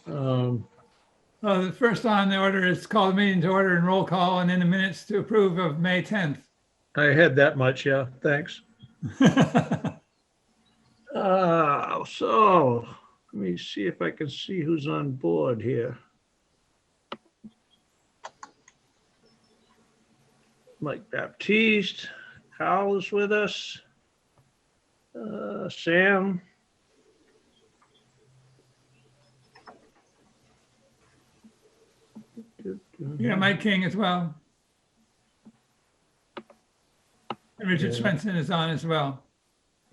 Well, the first on the order is call the meeting to order and roll call, and then the minutes to approve of May 10th. I had that much, yeah, thanks. So let me see if I can see who's on board here. Mike Baptiste, Carl is with us. Sam. Yeah, Mike King as well. And Richard Yeah. Swenson is on as well.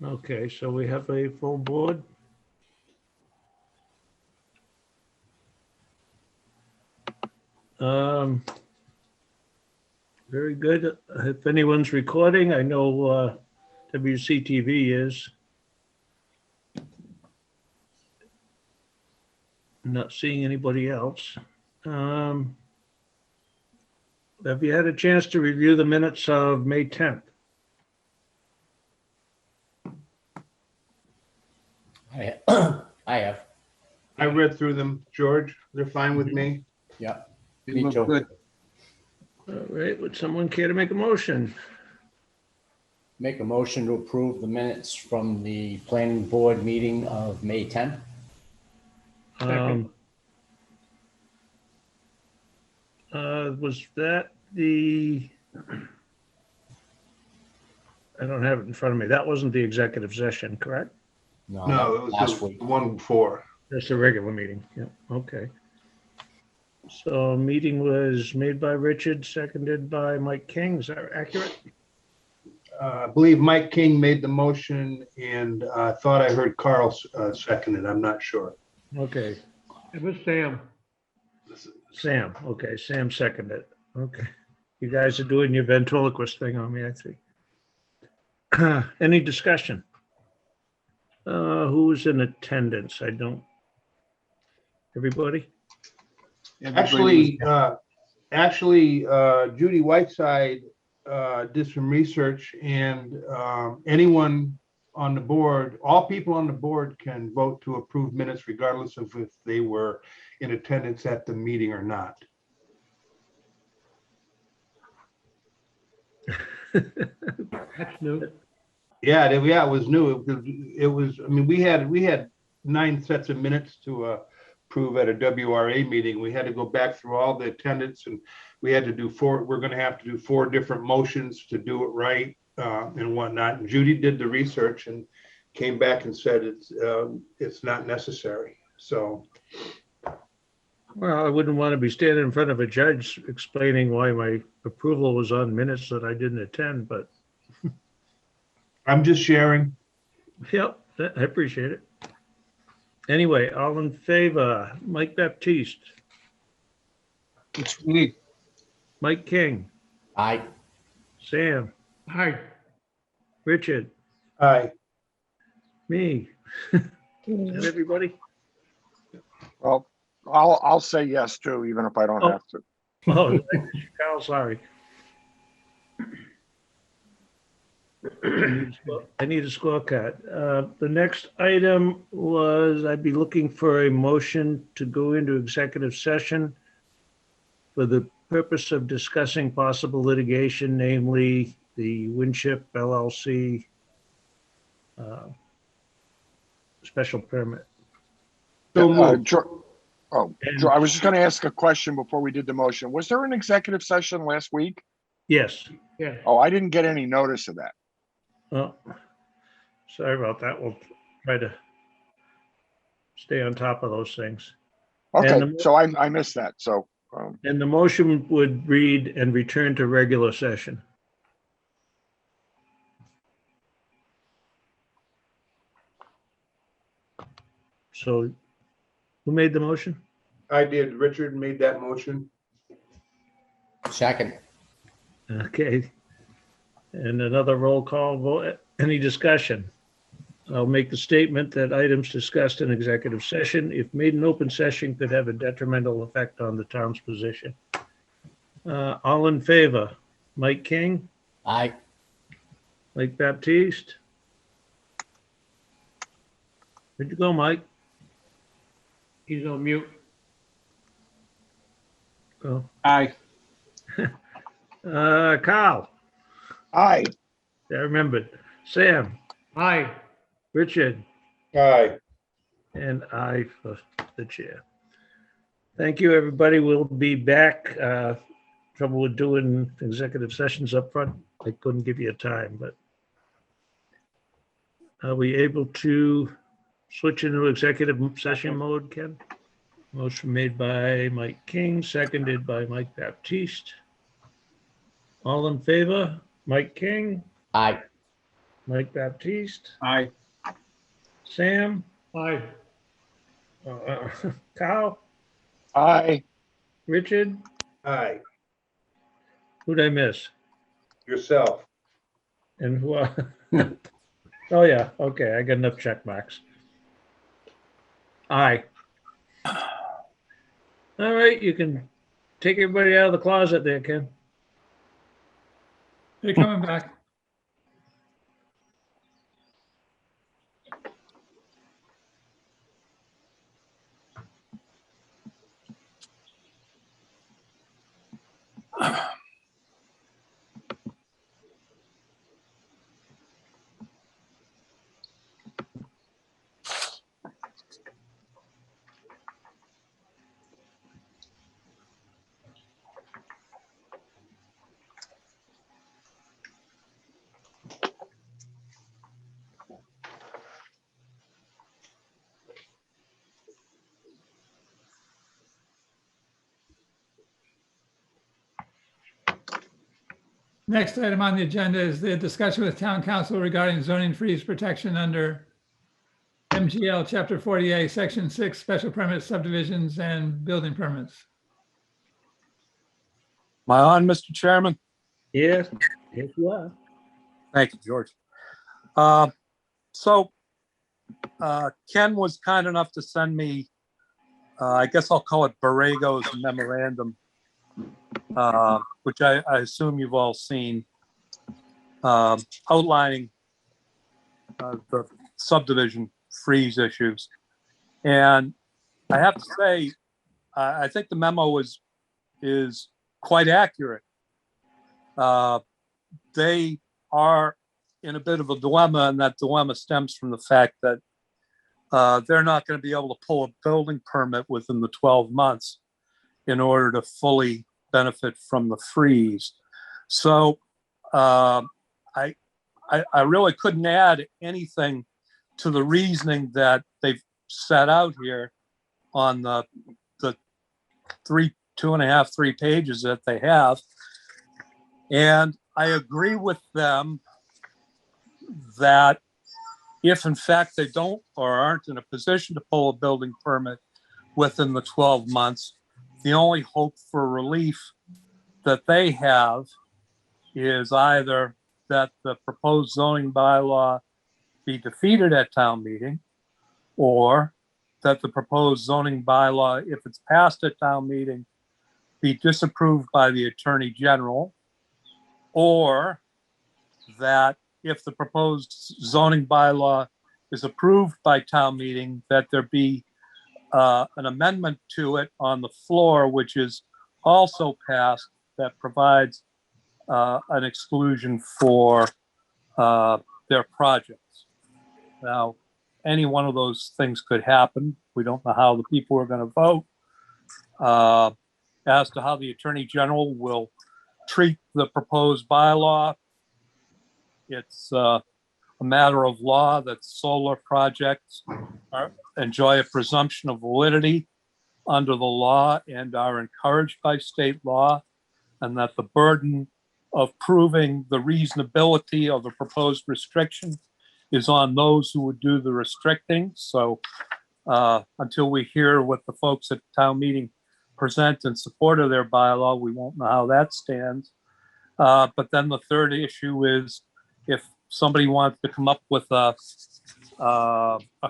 Okay, so we have a full board. Very good. If anyone's recording, I know WCTV is. I'm not seeing anybody else. Have you had a chance to review the minutes of May 10th? I have. I read through them, George. They're fine with me. Yeah. They Me look too. good. All right, would someone care to make a motion? Make a motion to approve the minutes from the planning board meeting of May 10th. Was that the, I don't have it in front of me. That wasn't the executive session, correct? No, that it was last the week. one before. That's a regular meeting. Yeah, okay. So meeting was made by Richard, seconded by Mike King. Is that accurate? I believe Mike King made the motion, and I thought I heard Carl seconded. I'm not sure. Okay. It was Sam. Sam, okay, Sam seconded. Okay. You guys are doing your ventriloquist thing on me, I see. Any discussion? Who's in attendance? I don't. Everybody? Actually, Judy Whiteside did some research, and anyone on the board, all people on the board can vote to approve minutes regardless of if they were in attendance at the meeting or not. That's new. Yeah, it was new. It was, I mean, we had 9 sets of minutes to approve at a WRA meeting. We had to go back through all the attendance, and we had to do we're going to have to do 4 different motions to do it right and whatnot. And Judy did the research and came back and said it's not necessary. So. Well, I wouldn't want to be standing in front of a judge explaining why my approval was on minutes that I didn't attend, but I'm just sharing. yep, I appreciate it. Anyway, all in favor, Mike Baptiste, It's me. Mike King, Aye. Sam, Hi. Richard, Aye. me. And everybody? Well, I'll say yes too, even if I don't Oh. have to. Oh, Carl, sorry. I need a scorecard. The next item was I'd be looking for a motion to go into executive session for the purpose of discussing possible litigation, namely the Winship LLC special permit. So moved. I was just going to ask a question before we did the motion. Was there an executive session last week? Yes. Yeah. Oh, I didn't get any notice of that. Well, sorry about that. We'll try to stay on top of those things. Okay, And the- so I missed that. So, And the motion would read and return to regular session. So who made the motion? I did. Richard made that motion. Second. Okay. And another roll call vote. Any discussion? I'll make the statement that items discussed in executive session, if made in open session, could have a detrimental effect on the town's position. All in favor? Mike King, Aye. Mike Baptiste? Where'd you go, Mike? He's on mute. Well, Aye. Carl, Aye. I remembered. Sam, Aye. Richard, Aye. and I for the chair. Thank you, everybody. We'll be back. Trouble with doing executive sessions up front. I couldn't give you a time, but are we able to switch into executive session mode, Ken? Motion made by Mike King, seconded by Mike Baptiste. All in favor? Mike King, Aye. Mike Baptiste, Aye. Sam, Aye. Kyle, Aye. Richard. Aye. Who'd I miss? Yourself. And who? Oh, yeah. Okay. I got enough check marks. Aye. All right. You can take everybody out of the closet there, Ken. They're coming back. Next item on the agenda is the discussion with town council regarding zoning freeze protection under MGL Chapter 48, Section 6, special permits, subdivisions, and building permits. Am I on, Mr. Chairman? Yes. Yes, you are. Thank you, George. Ken was kind enough to send me, I guess I'll call it Borrego's memorandum, which I assume you've all seen, outlining the subdivision freeze issues. And I have to say, I think the memo is quite accurate. They are in a bit of a dilemma, and that dilemma stems from the fact that they're not going to be able to pull a building permit within the 12 months in order to fully benefit from the freeze. So I really couldn't add anything to the reasoning that they've set out here on the 2.5, 3 pages that they have. And I agree with them that if in fact they don't or aren't in a position to pull a building permit within the 12 months, the only hope for relief that they have is either that the proposed zoning bylaw be defeated at town meeting, or that the proposed zoning bylaw, if it's passed at town meeting, be disapproved by the Attorney General, or that if the proposed zoning bylaw is approved by town meeting, that there be an amendment to it on the floor, which is also passed, that provides an exclusion for their projects. Now, any one of those things could happen. We don't know how the people are going to vote. As to how the Attorney General will treat the proposed bylaw, it's a matter of law that solar projects enjoy a presumption of validity under the law and are encouraged by state law, and that the burden of proving the reasonability of the proposed restriction is on those who would do the restricting. So until we hear what the folks at town meeting present in support of their bylaw, we won't know how that stands. But then the third issue is if somebody wants to come up with a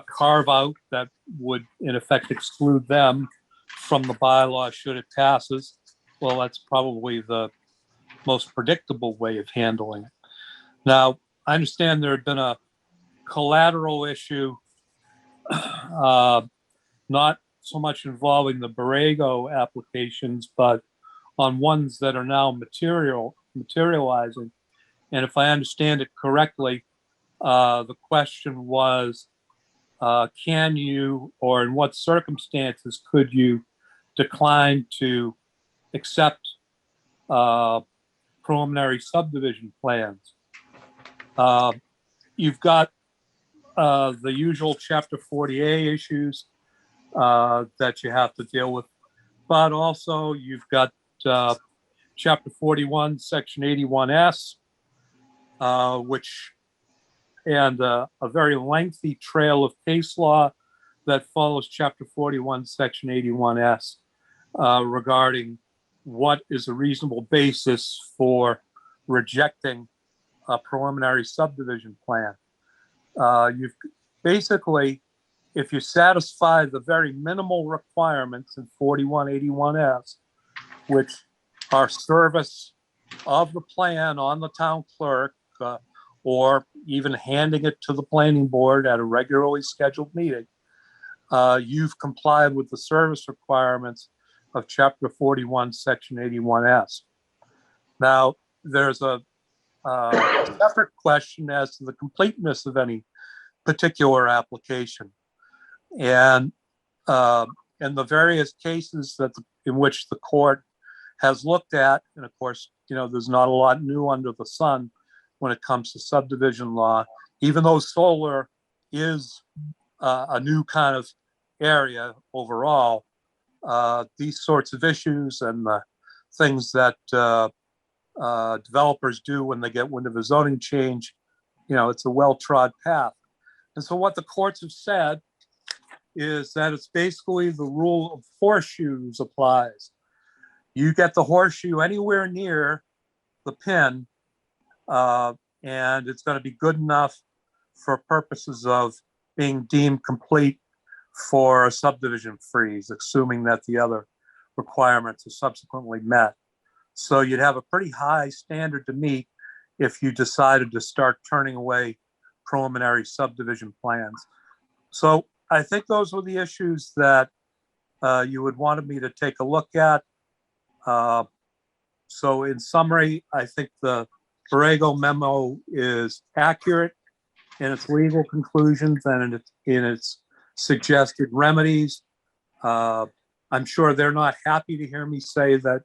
carve out that would in effect exclude them from the bylaw should it passes, well, that's probably the most predictable way of handling it. Now, I understand there had been a collateral issue, not so much involving the Borrego applications, but on ones that are now materializing. And if I understand it correctly, the question was, can you, or in what circumstances could you decline to accept preliminary subdivision plans? You've got the usual Chapter 40A issues that you have to deal with, but also you've got Chapter 41, Section 81S, which and a very lengthy trail of case law that follows Chapter 41, Section 81S regarding what is a reasonable basis for rejecting a preliminary subdivision plan. You've basically, if you satisfy the very minimal requirements in 4181S, which are service of the plan on the town clerk, or even handing it to the planning board at a regularly scheduled meeting, you've complied with the service requirements of Chapter 41, Section 81S. Now, there's a separate question as to the completeness of any particular application. And in the various cases in which the court has looked at, and of course, there's not a lot new under the sun when it comes to subdivision law, even though solar is a new kind of area overall, these sorts of issues and the things that developers do when they get wind of a zoning change, it's a well-trod path. And so what the courts have said is that it's basically the rule of horseshoes applies. You get the horseshoe anywhere near the pin, and it's going to be good enough for purposes of being deemed complete for a subdivision freeze, assuming that the other requirements are subsequently met. So you'd have a pretty high standard to meet if you decided to start turning away preliminary subdivision plans. So I think those were the issues that you would want me to take a look at. So in summary, I think the Borrego memo is accurate in its legal conclusions and in its suggested remedies. I'm sure they're not happy to hear me say that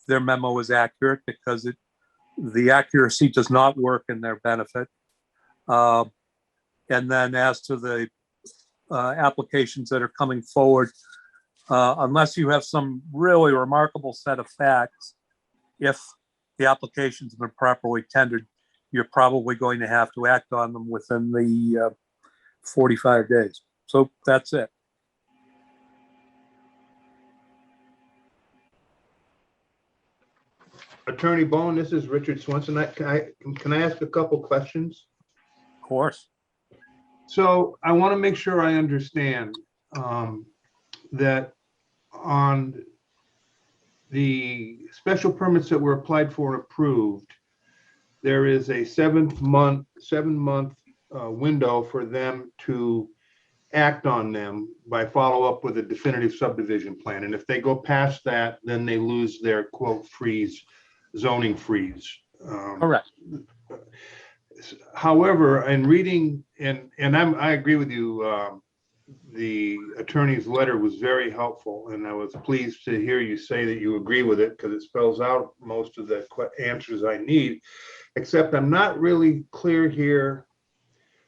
their memo is accurate, because the accuracy does not work in their benefit. And then as to the applications that are coming forward, unless you have some really remarkable set of facts, if the applications have been properly tendered, you're probably going to have to act on them within the 45 days. So that's it. Attorney Bowen, this is Richard Swenson. Can I ask a couple questions? Of course. So I want to make sure I understand that on the special permits that were applied for and approved, there is a 7-month window for them to act on them by follow-up with a definitive subdivision plan. And if they go past that, then they lose their quote freeze, zoning freeze. Correct. However, in reading, and I agree with you, the attorney's letter was very helpful, and I was pleased to hear you say that you agree with it, because it spells out most of the answers I need, except I'm not really clear here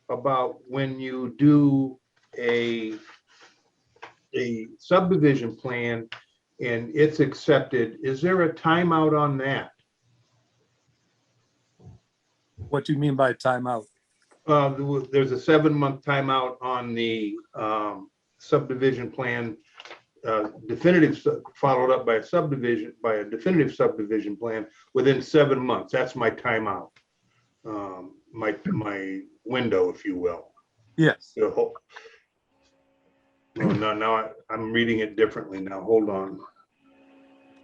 about when you do a subdivision plan and it's accepted, is there a timeout on that? What do you mean by timeout? There's a 7-month timeout on the subdivision plan, definitive, followed up by a definitive subdivision plan within 7 months. That's my timeout, my window, if you will. Yes. So, now I'm reading it differently now. Hold on.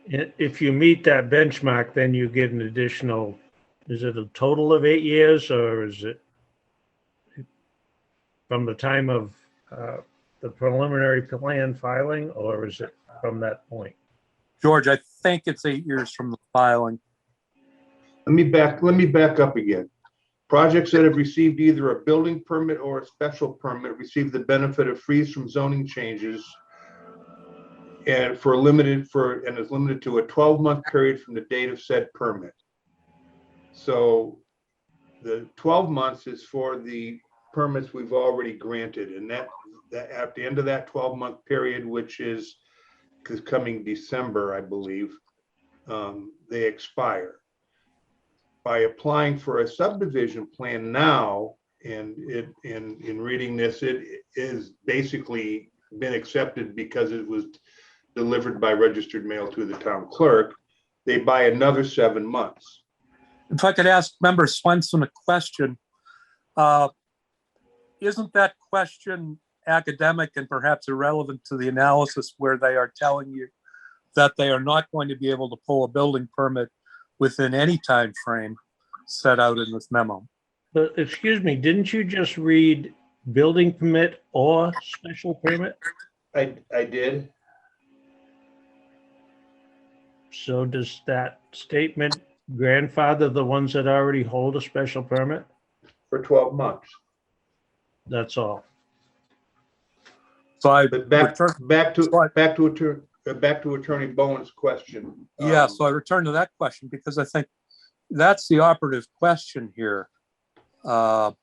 If you meet that benchmark, then you get an additional, is it a total of 8 years, or is it from the time of the preliminary plan filing, or is it from that point? George, I think it's 8 years from the filing. Let me back up again. Projects that have received either a building permit or a special permit receive the benefit of freeze from zoning changes and is limited to a 12-month period from the date of said permit. So the 12 months is for the permits we've already granted, and that at the end of that 12-month period, which is coming December, I believe, they expire. By applying for a subdivision plan now, and in reading this, it is basically been accepted because it was delivered by registered mail to the town clerk. They buy another 7 months. If I could ask Member Swenson a question, isn't that question academic and perhaps irrelevant to the analysis where they are telling you that they are not going to be able to pull a building permit within any time frame set out in this memo? But excuse me, didn't you just read building permit or special permit? I did. So does that statement grandfather the ones that already hold a special permit? For 12 months. That's all. So I But back return- to Attorney Bowen's question. Yeah, so I return to that question because I think that's the operative question here. What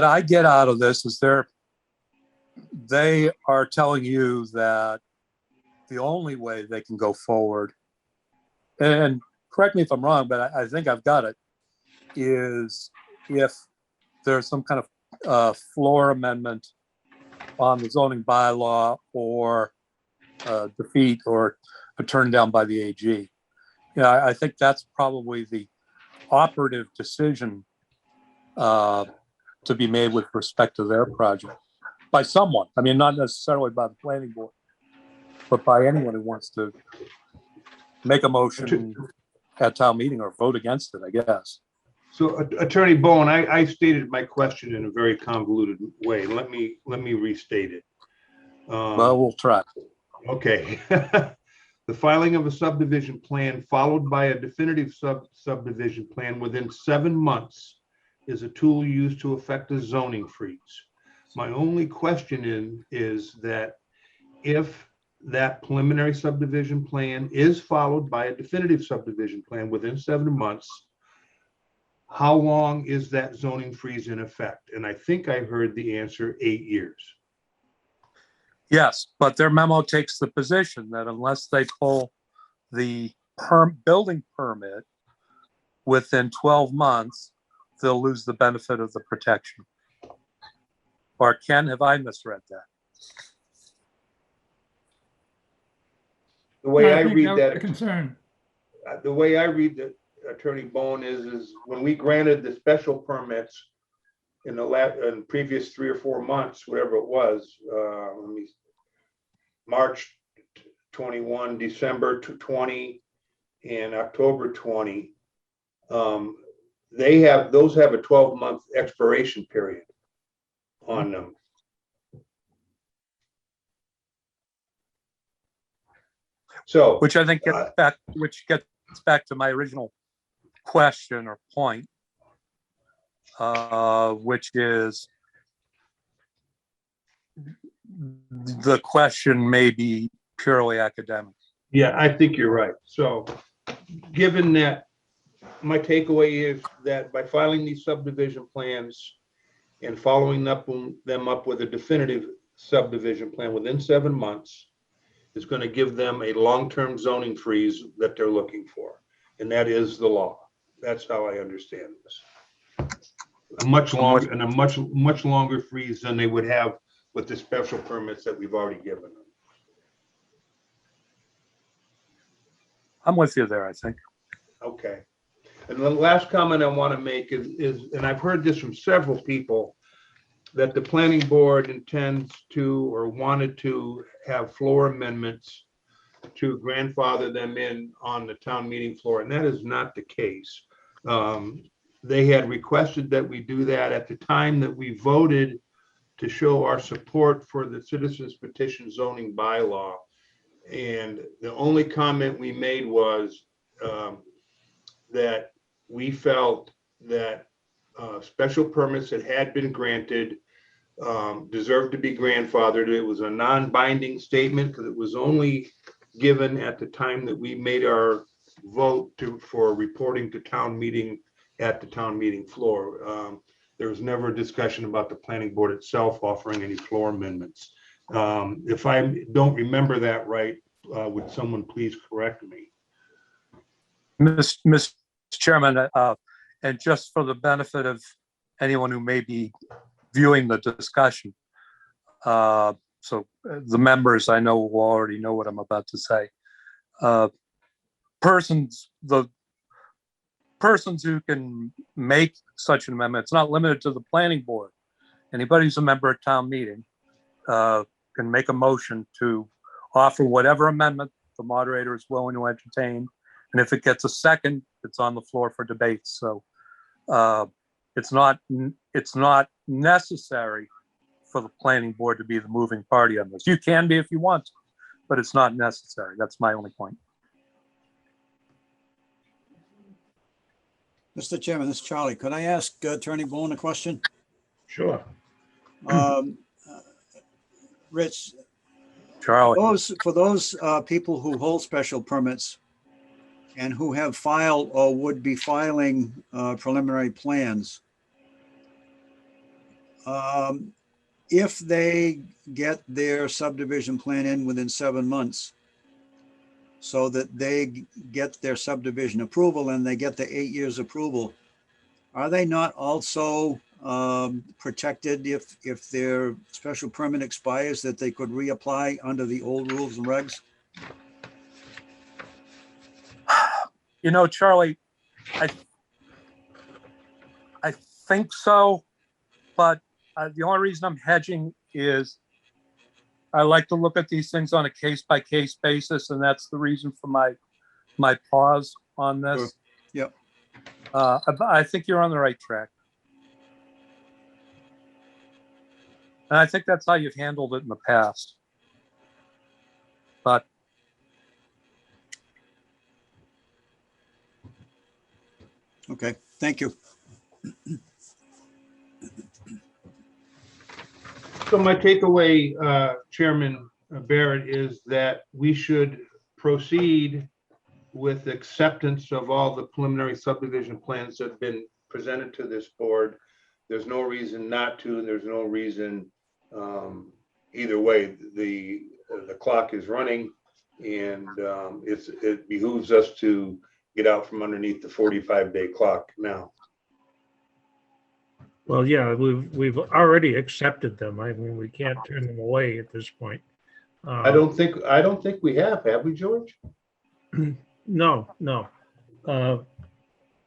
I get out of this is they are telling you that the only way they can go forward, and correct me if I'm wrong, but I think I've got it, is if there's some kind of floor amendment on the zoning bylaw or defeat or a turn down by the AG. Yeah, I think that's probably the operative decision to be made with respect to their project by someone. I mean, not necessarily by the planning board, but by anyone who wants to make a motion at town meeting or vote against it, I guess. So Attorney Bowen, I stated my question in a very convoluted way. Let me restate it. Well, we'll try. Okay. The filing of a subdivision plan followed by a definitive subdivision plan within 7 months is a tool used to effect a zoning freeze. My only question is that if that preliminary subdivision plan is followed by a definitive subdivision plan within 7 months, how long is that zoning freeze in effect? And I think I heard the answer 8 years. Yes, but their memo takes the position that unless they pull the building permit within 12 months, they'll lose the benefit of the protection. Or Ken, have I misread that? The way I think read was that, the concern. the way I read that, Attorney Bowen, is when we granted the special permits in the previous 3 or 4 months, whatever it was, March 21, December 20, and October 20, those have a 12-month expiration period on them. So, Which I think gets back to my original question or point, which is the question may be purely academic. yeah, I think you're right. So, given that, my takeaway is that by filing these subdivision plans and following them up with a definitive subdivision plan within 7 months is going to give them a long-term zoning freeze that they're looking for. And that is the law. That's how I understand this. A much longer freeze than they would have with the special permits that we've already given them. I'm with you there, I think. Okay. And the last comment I want to make is, and I've heard this from several people, that the planning board intends to or wanted to have floor amendments to grandfather them in on the town meeting floor, and that is not the case. They had requested that we do that at the time that we voted to show our support for the citizens petition zoning bylaw. And the only comment we made was that we felt that special permits that had been granted deserved to be grandfathered. It was a non-binding statement because it was only given at the time that we made our vote for reporting to town meeting at the town meeting floor. There was never a discussion about the planning board itself offering any floor amendments. If I don't remember that right, would someone please correct me? Mr. Chairman, and just for the benefit of anyone who may be viewing the discussion, so the members I know will already know what I'm about to say. The persons who can make such an amendment, it's not limited to the planning board. Anybody who's a member of town meeting can make a motion to offer whatever amendment the moderator is willing to entertain. And if it gets a second, it's on the floor for debate. So it's not necessary for the planning board to be the moving party on this. You can be if you want to, but it's not necessary. That's my only point. Mr. Chairman, this is Charlie. Could I ask Attorney Boone a question? Sure. Rich, Charlie. for those people who hold special permits and who have filed or would be filing preliminary plans, if they get their subdivision plan in within 7 months, so that they get their subdivision approval and they get the 8 years approval, are they not also protected if their special permit expires, that they could reapply under the old rules and regs? You know, Charlie, I think so, but the only reason I'm hedging is I like to look at these things on a case-by-case basis, and that's the reason for my pause on this. Sure. Yep. I think you're on the right track. And I think that's how you've handled it in the past. But Okay, thank you. So my takeaway, Chairman Barrett, is that we should proceed with acceptance of all the preliminary subdivision plans that have been presented to this board. There's no reason not to, and there's no reason either way. The clock is running, and it behooves us to get out from underneath the 45-day clock now. Well, yeah, we've already accepted them. I mean, we can't turn them away at this point. I don't think we have we, George? No.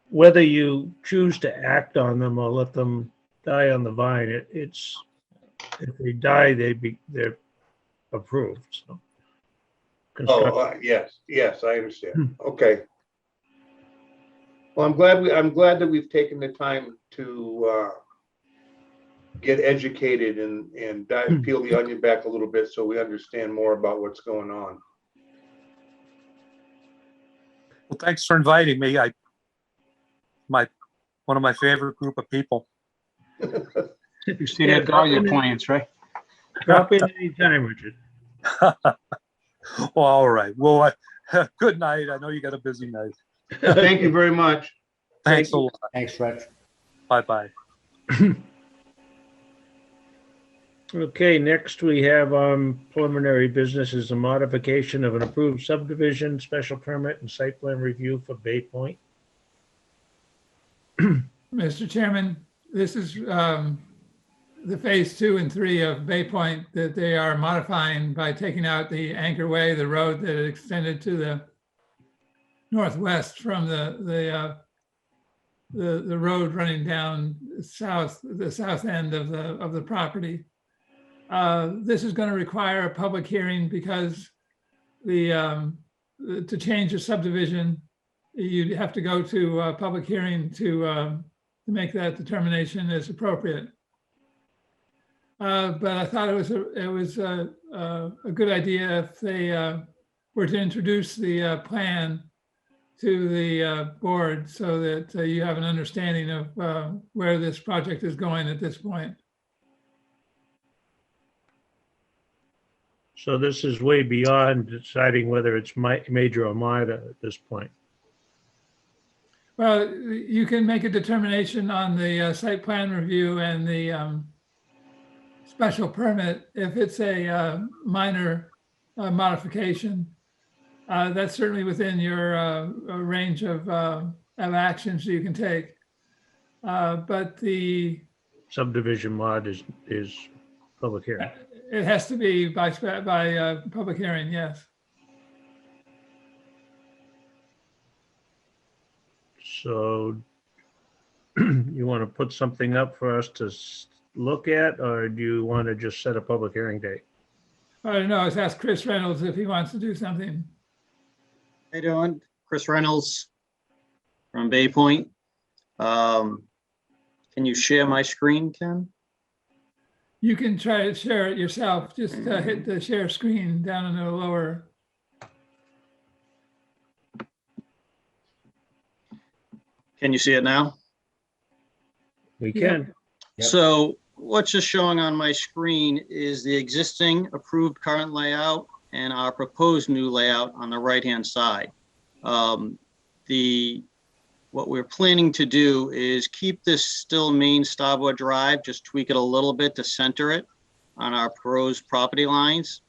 Whether you choose to act on them or let them die on the vine, it's if they die, they're approved. So. Yes, I understand. Okay. Well, I'm glad that we've taken the time to get educated and peel the onion back a little bit so we understand more about what's going on. well, thanks for inviting me. One of my favorite group of people. You see that all your clients, right? Drop in anytime, Richard. Well, all right. Well, good night. I know you got a busy night. Thank you very much. Thanks a lot. Thanks, Rich. Bye-bye. Okay, next we have preliminary business is a modification of an approved subdivision, special permit and site plan review for Bay Point. Mr. Chairman, this is the phase 2 and 3 of Bay Point that they are modifying by taking out the Anchor Way, the road that extended to the northwest from the road running down the south end of the property. This is going to require a public hearing because to change a subdivision, you'd have to go to a public hearing to make that determination as appropriate. But I thought it was a good idea if they were to introduce the plan to the board so that you have an understanding of where this project is going at this point. So this is way beyond deciding whether it's major or minor at this point. Well, you can make a determination on the site plan review and the special permit if it's a minor modification. That's certainly within your range of actions you can take. But the Subdivision mod is public hearing. it has to be by public hearing, yes. So you want to put something up for us to look at, or do you want to just set a public hearing date? I don't know, let's ask Chris Reynolds if he wants to do something. How you doing? Chris Reynolds from Bay Point. Can you share my screen, Ken? You can try to share it yourself. Just hit the share screen down in the lower. Can you see it now? We can. Yep. So what's just showing on my screen is the existing approved current layout and our proposed new layout on the right-hand side. What we're planning to do is keep this still main starboard drive, just tweak it a little bit to center it on our proposed property lines.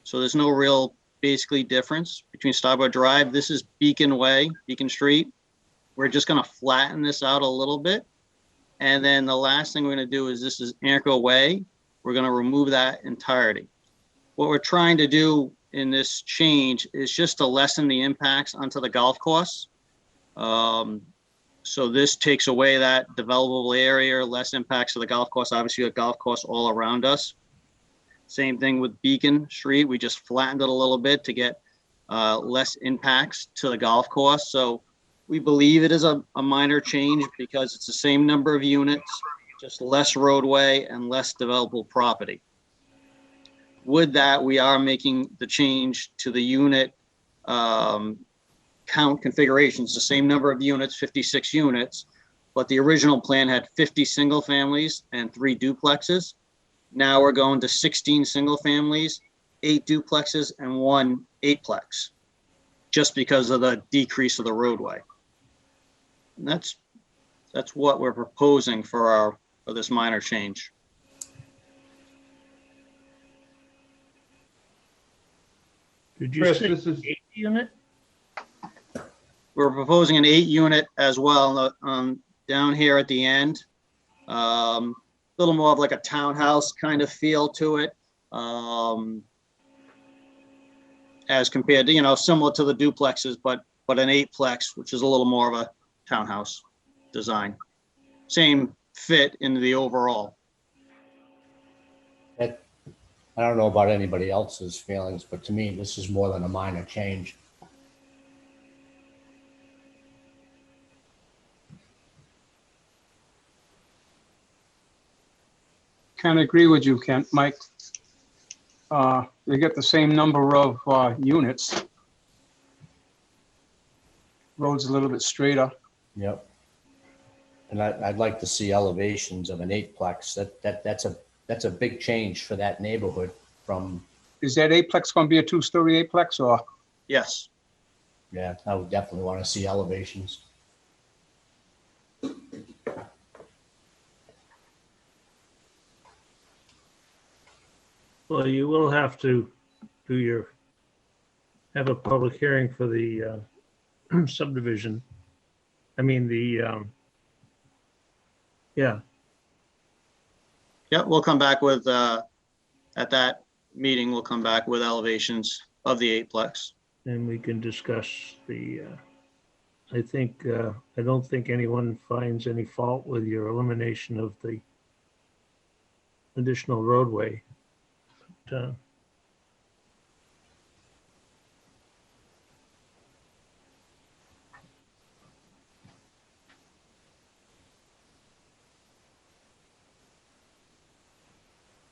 So there's no real basically difference between starboard drive. This is Beacon Way, Beacon Street. We're just gonna flatten this out a little bit. And then the last thing we're gonna do is this is Anchor Way. We're gonna remove that entirety. What we're trying to do in this change is just to lessen the impacts onto the golf course. So this takes away that developable area, less impacts to the golf course. Obviously, you have golf course all around us. Same thing with Beacon Street. We just flattened it a little bit to get less impacts to the golf course. So we believe it is a minor change because it's the same number of units, just less roadway and less developable property. With that, we are making the change to the unit count configurations, the same number of units, 56 units, but the original plan had 50 single families and 3 duplexes. Now we're going to 16 single families, 8 duplexes, and 1 eightplex, just because of the decrease of the roadway. And that's what we're proposing for this minor change. Did you Chris, say this is, 8 unit? We're proposing an 8 unit as well down here at the end. A little more of like a townhouse kind of feel to it. As compared to, similar to the duplexes, but an eightplex, which is a little more of a townhouse design. Same fit into the overall. I don't know about anybody else's feelings, but to me, this is more than a minor change. Kind of agree with you, Kent, Mike. They get the same number of units. Road's a little bit straighter. Yep. And I'd like to see elevations of an eightplex. That's a big change for that neighborhood from, Is that eightplex going to be a 2-story eightplex or? Yes. yeah, I would definitely want to see elevations. Well, you will have to have a public hearing for the subdivision. I mean, yeah, Yeah, we'll come back with, at that meeting, we'll come back with elevations of the eightplex. and we can discuss I don't think anyone finds any fault with your elimination of the additional roadway. But,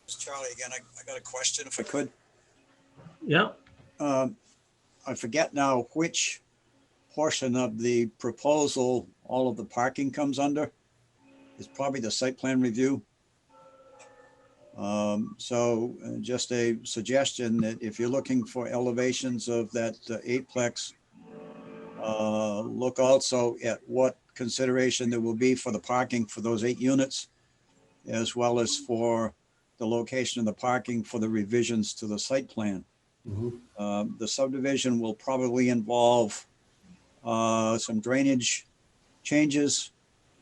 It's Charlie again. I got a question if I could. yeah, I forget now which portion of the proposal all of the parking comes under. It's probably the site plan review. So just a suggestion that if you're looking for elevations of that eightplex, look also at what consideration there will be for the parking for those 8 units, as well as for the location of the parking for the revisions to the site plan. The subdivision will probably involve some drainage changes.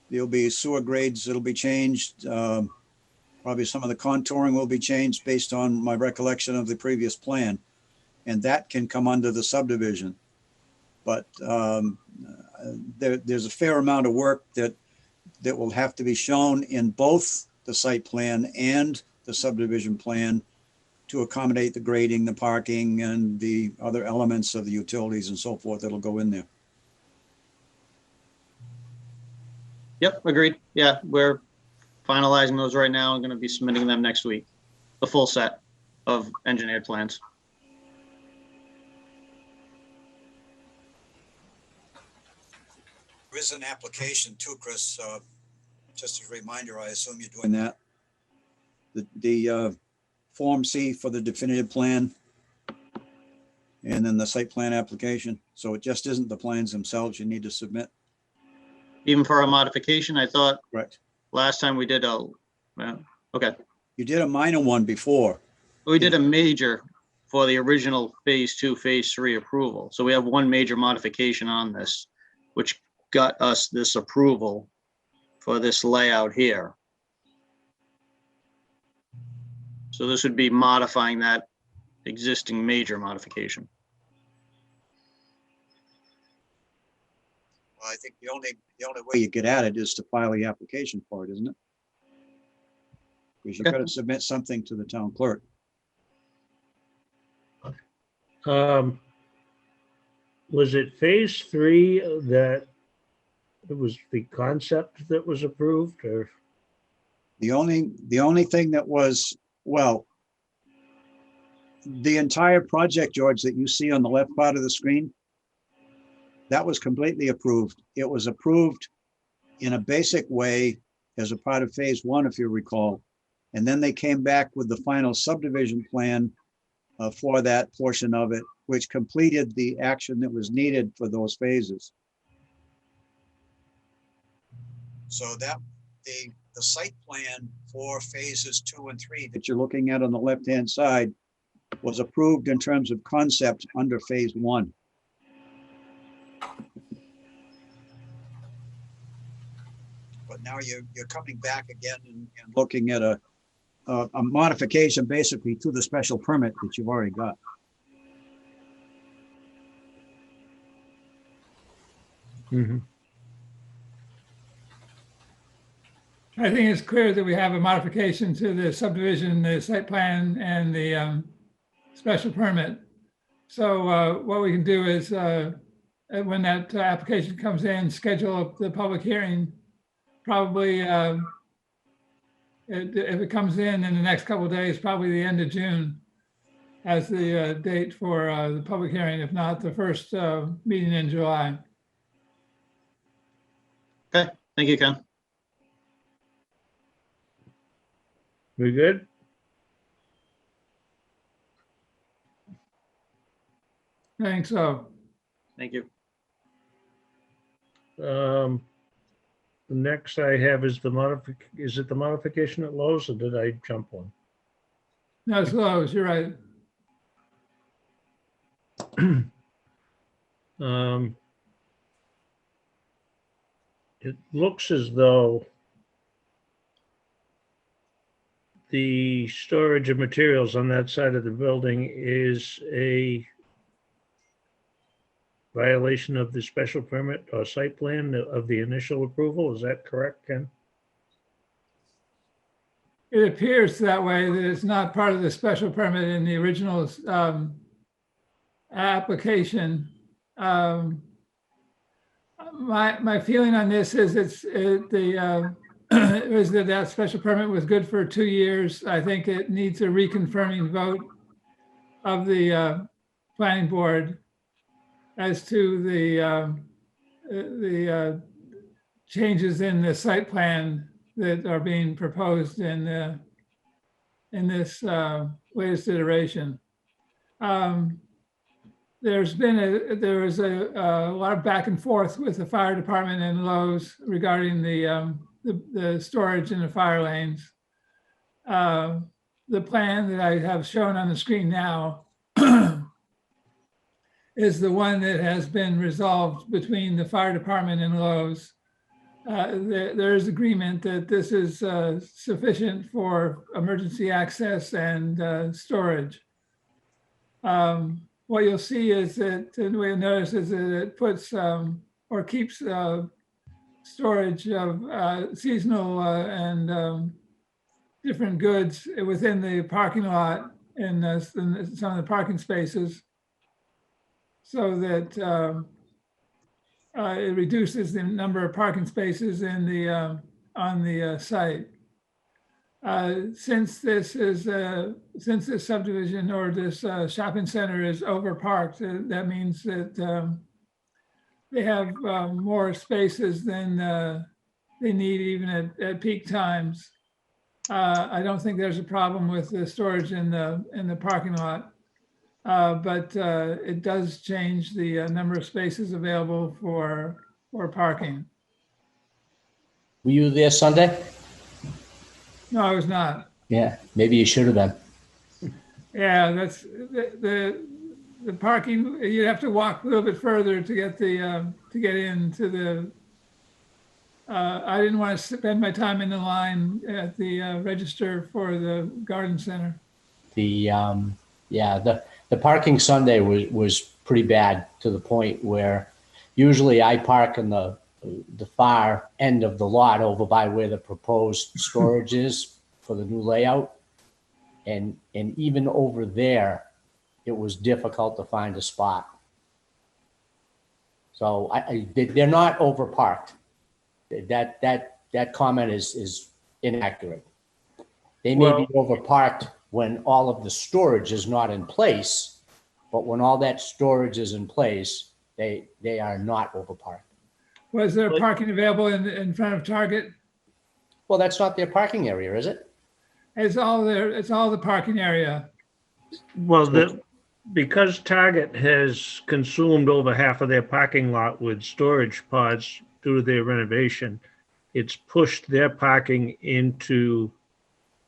There'll be sewer grades that'll be changed. Probably some of the contouring will be changed based on my recollection of the previous plan. And that can come under the subdivision. But there's a fair amount of work that will have to be shown in both the site plan and the subdivision plan to accommodate the grading, the parking, and the other elements of the utilities and so forth that'll go in there. Yep, agreed. Yeah, we're finalizing those right now. I'm going to be submitting them next week, the full set of engineered plans. There is an application too, Chris. Just as a reminder, I assume you're doing that. The Form C for the definitive plan, and then the site plan application. So it just isn't the plans themselves you need to submit. Even for a modification, I thought Correct. last time we did a, well, okay. You did a minor one before. We did a major for the original phase 2, phase 3 approval. So we have one major modification on this, which got us this approval for this layout here. So this would be modifying that existing major modification. Well, I think the only way you get at it is to file the application for it, isn't it? Because you've got to submit something to the town clerk. Was it phase 3 that it was the concept that was approved, or? The only thing that was, well, the entire project, George, that you see on the left part of the screen, that was completely approved. It was approved in a basic way as a part of phase 1, if you recall. And then they came back with the final subdivision plan for that portion of it, which completed the action that was needed for those phases. So that the site plan for phases 2 and 3 that you're looking at on the left-hand side was approved in terms of concept under phase 1. But now you're coming back again and looking at a modification basically to the special permit that you've already got. Mm-hmm. I think it's clear that we have a modification to the subdivision, the site plan, and the special permit. So what we can do is, when that application comes in, schedule the public hearing. Probably, if it comes in the next couple of days, probably the end of June as the date for the public hearing, if not the first meeting in July. Okay, thank you, Ken. We good? I think so. Thank you. The next I have is is it the modification at Lowe's, or did I jump one? No, it's Lowe's, you're right. It looks as though the storage of materials on that side of the building is a violation of the special permit or site plan of the initial approval. Is that correct, Ken? It appears that way, that it's not part of the special permit in the original application. My feeling on this is it was that special permit was good for 2 years. I think it needs a reconfirming vote of the planning board as to the changes in the site plan that are being proposed in this latest iteration. There was a lot of back and forth with the fire department and Lowe's regarding the storage in the fire lanes. The plan that I have shown on the screen now is the one that has been resolved between the fire department and Lowe's. There is agreement that this is sufficient for emergency access and storage. What you'll see is that, and what you'll notice is that it puts or keeps storage of seasonal and different goods within the parking lot in some of the parking spaces, so that it reduces the number of parking spaces in the on the site. Since this subdivision or this shopping center is overparked, that means that they have more spaces than they need even at peak times. I don't think there's a problem with the storage in the parking lot, but it does change the number of spaces available for parking. Were you there Sunday? No, I was not. Yeah, maybe you should have been. Yeah, that's the parking. You'd have to walk a little bit further to get into the. I didn't want to spend my time in the line at the register for the garden center. The parking Sunday was pretty bad, to the point where usually I park in the far end of the lot over by where the proposed storage is for the new layout. And even over there, it was difficult to find a spot. So they're not overparked. That comment is inaccurate. They may be overparked when all of the storage is not in place, but when all that storage is in place, they are not overparked. Was there parking available in front of Target? Well, that's not their parking area, is it? It's all there. It's all the parking area. Well, because Target has consumed over half of their parking lot with storage pods due to their renovation, it's pushed their parking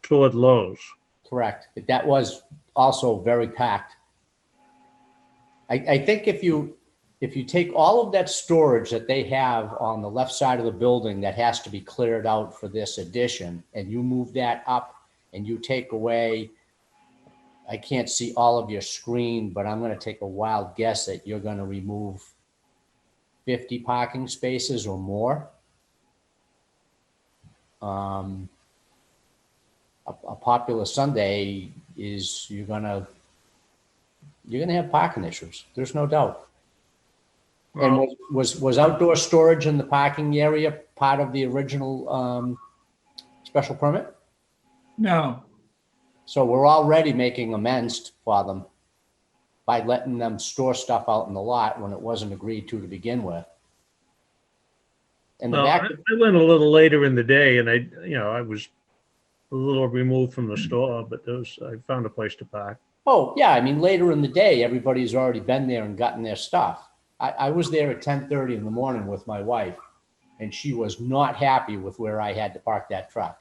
toward Lowe's. Correct. But that was also very packed. I think if you take all of that storage that they have on the left side of the building that has to be cleared out for this addition, and you move that up and you take away, I can't see all of your screen, but I'm going to take a wild guess that you're going to remove 50 parking spaces or more. A popular Sunday is you're gonna have parking issues. There's no doubt. And was outdoor storage in the parking area part of the original special permit? No. So we're already making amends for them by letting them store stuff out in the lot when it wasn't agreed to begin with. And Well, I went a little later in the day, and I was a little removed from the store, but I found a place to park. Oh, yeah, I mean, later in the day, everybody's already been there and gotten their stuff. I was there at 10:30 in the morning with my wife, and she was not happy with where I had to park that truck.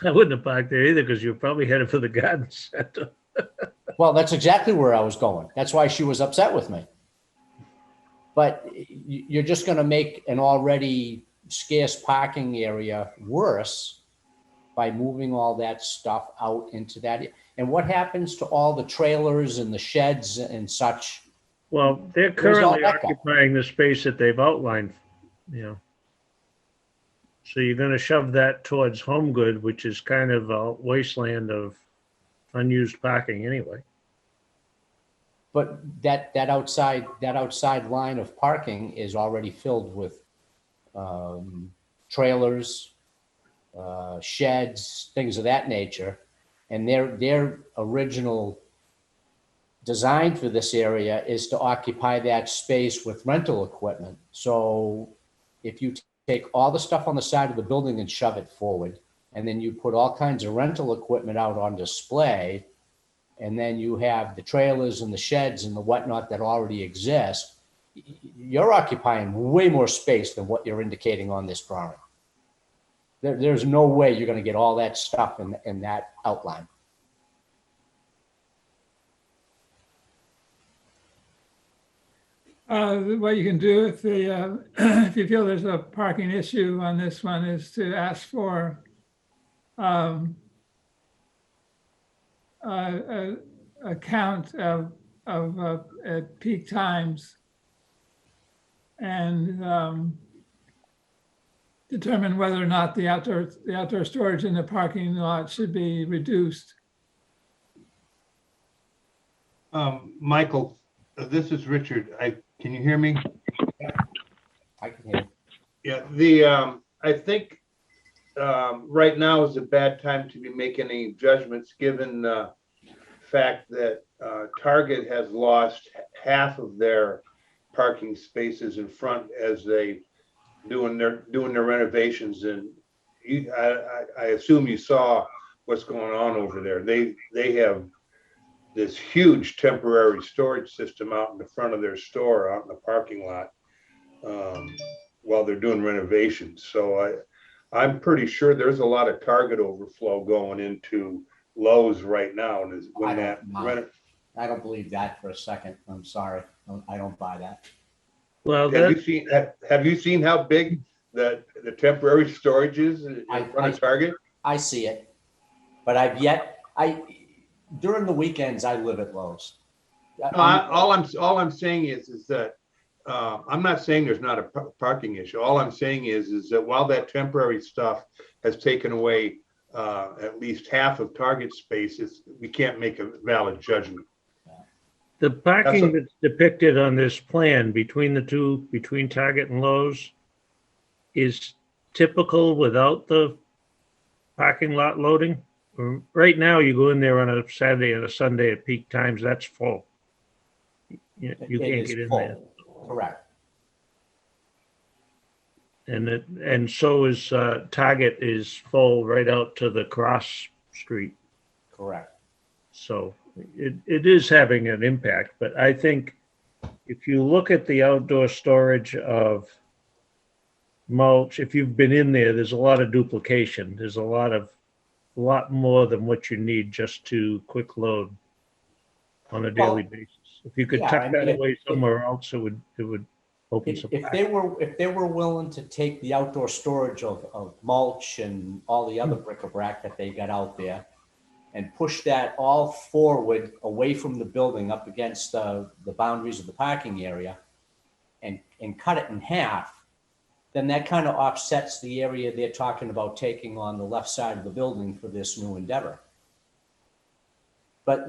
I wouldn't have parked there either, because you're probably headed for the garden center. Well, that's exactly where I was going. That's why she was upset with me. But you're just going to make an already scarce parking area worse by moving all that stuff out into that. And what happens to all the trailers and the sheds and such? Well, they're Where's all currently that go? occupying the space that they've outlined, So you're going to shove that towards Home Good, which is kind of a wasteland of unused parking anyway. But that outside line of parking is already filled with trailers, sheds, things of that nature. And their original design for this area is to occupy that space with rental equipment. So if you take all the stuff on the side of the building and shove it forward, and then you put all kinds of rental equipment out on display, and then you have the trailers and the sheds and the whatnot that already exist, you're occupying way more space than what you're indicating on this drawing. There's no way you're going to get all that stuff in that outline. What you can do if if you feel there's a parking issue on this one is to ask for a count of at peak times and determine whether or not the outdoor storage in the parking lot should be reduced. Michael, this is Richard. Can you hear me? I can hear. Yeah, I think right now is a bad time to be making any judgments, given the fact that Target has lost half of their parking spaces in front as they doing their renovations. And I assume you saw what's going on over there. They have this huge temporary storage system out in the front of their store, out in the parking lot, while they're doing renovations. So I'm pretty sure there's a lot of Target overflow going into Lowe's right now. And I don't believe that for a second. I'm sorry. I don't buy that. Well, have you seen how big the temporary storage is in front of Target? I see it, but during the weekends, I live at Lowe's. No, all I'm saying is that I'm not saying there's not a parking issue. All I'm saying is that while that temporary stuff has taken away at least half of Target spaces, we can't make a valid judgment. the parking that's depicted on this plan between Target and Lowe's is typical without the parking lot loading. Right now, you go in there on a Saturday and a Sunday at peak times, that's full. You can't get in there. Correct. And so is Target is full right out to the cross street. Correct. So it is having an impact, but I think if you look at the outdoor storage of mulch, if you've been in there, there's a lot of duplication. There's a lot more than what you need just to quick load on a daily basis. If you could tuck that away somewhere else, it would open some. If they were willing to take the outdoor storage of mulch and all the other bric-a-brac that they got out there and push that all forward away from the building up against the boundaries of the parking area and cut it in half, then that kind of offsets the area they're talking about taking on the left side of the building for this new endeavor. But,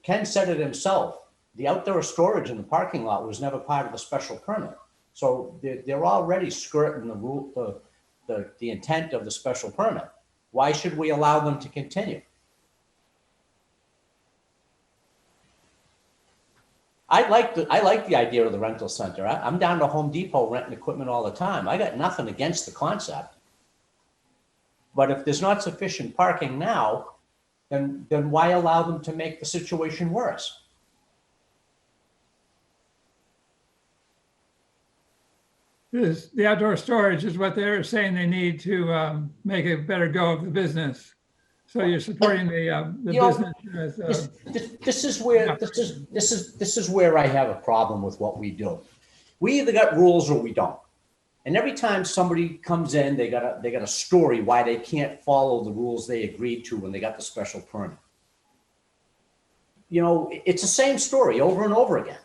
Ken said it himself, the outdoor storage in the parking lot was never part of the special permit. So they're already skirting the intent of the special permit. Why should we allow them to continue? I like the idea of the rental center. I'm down to Home Depot renting equipment all the time. I got nothing against the concept. But if there's not sufficient parking now, then why allow them to make the situation worse? The outdoor storage is what they're saying they need to make a better go of the business. So you're supporting the business. This is where I have a problem with what we do. We either got rules or we don't. And every time somebody comes in, they got a story why they can't follow the rules they agreed to when they got the special permit. It's the same story over and over again.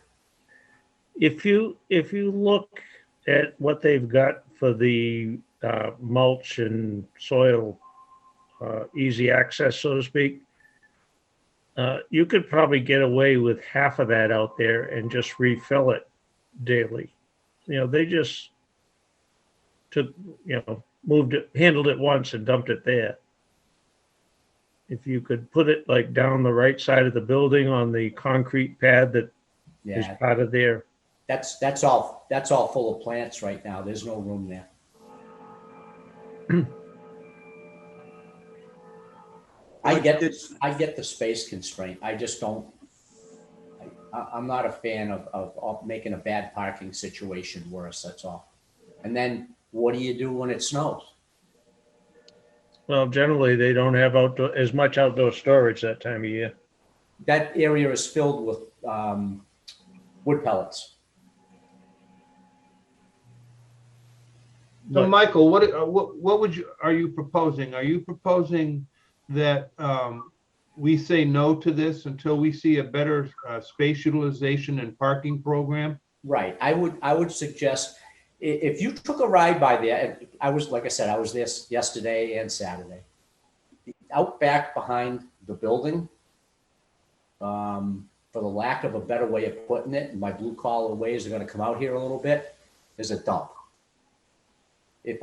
If you look at what they've got for the mulch and soil easy access, so to speak, you could probably get away with half of that out there and just refill it daily. They just took, handled it once and dumped it there. if you could put it like down the right side of the building on the concrete pad that is Yeah, part of there. that's all full of plants right now. There's no room there. I Like, get, it's- I get the space constraint. I just don't, I'm not a fan of making a bad parking situation worse, that's all. And then what do you do when it snows? Well, generally, they don't have outdoor, as much outdoor storage that time of year. That area is filled with wood pellets. So But- Michael, what are you proposing? Are you proposing that we say no to this until we see a better space utilization and parking program? Right. I would suggest if you took a ride by there, I was, like I said, I was there yesterday and Saturday. Out back behind the building, for the lack of a better way of putting it, my blue collar ways are going to come out here a little bit, is a dump. If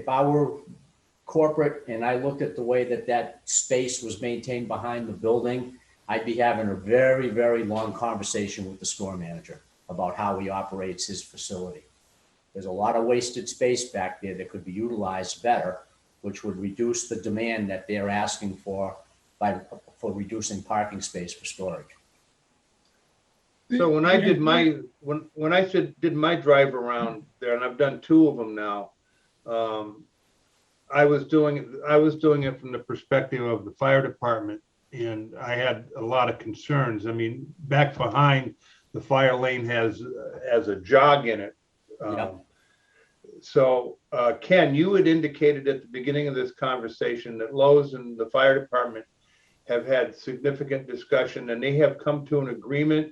I were corporate and I looked at the way that space was maintained behind the building, I'd be having a very, very long conversation with the store manager about how he operates his facility. There's a lot of wasted space back there that could be utilized better, which would reduce the demand that they're asking for reducing parking space for storage. So when I did my, when I did my drive around there, and I've done 2 of them now, I was doing it from the perspective of the fire department, and I had a lot of concerns. I mean, back behind, the fire lane has a jog in it. Yep. So Ken, you had indicated at the beginning of this conversation that Lowe's and the fire department have had significant discussion, and they have come to an agreement.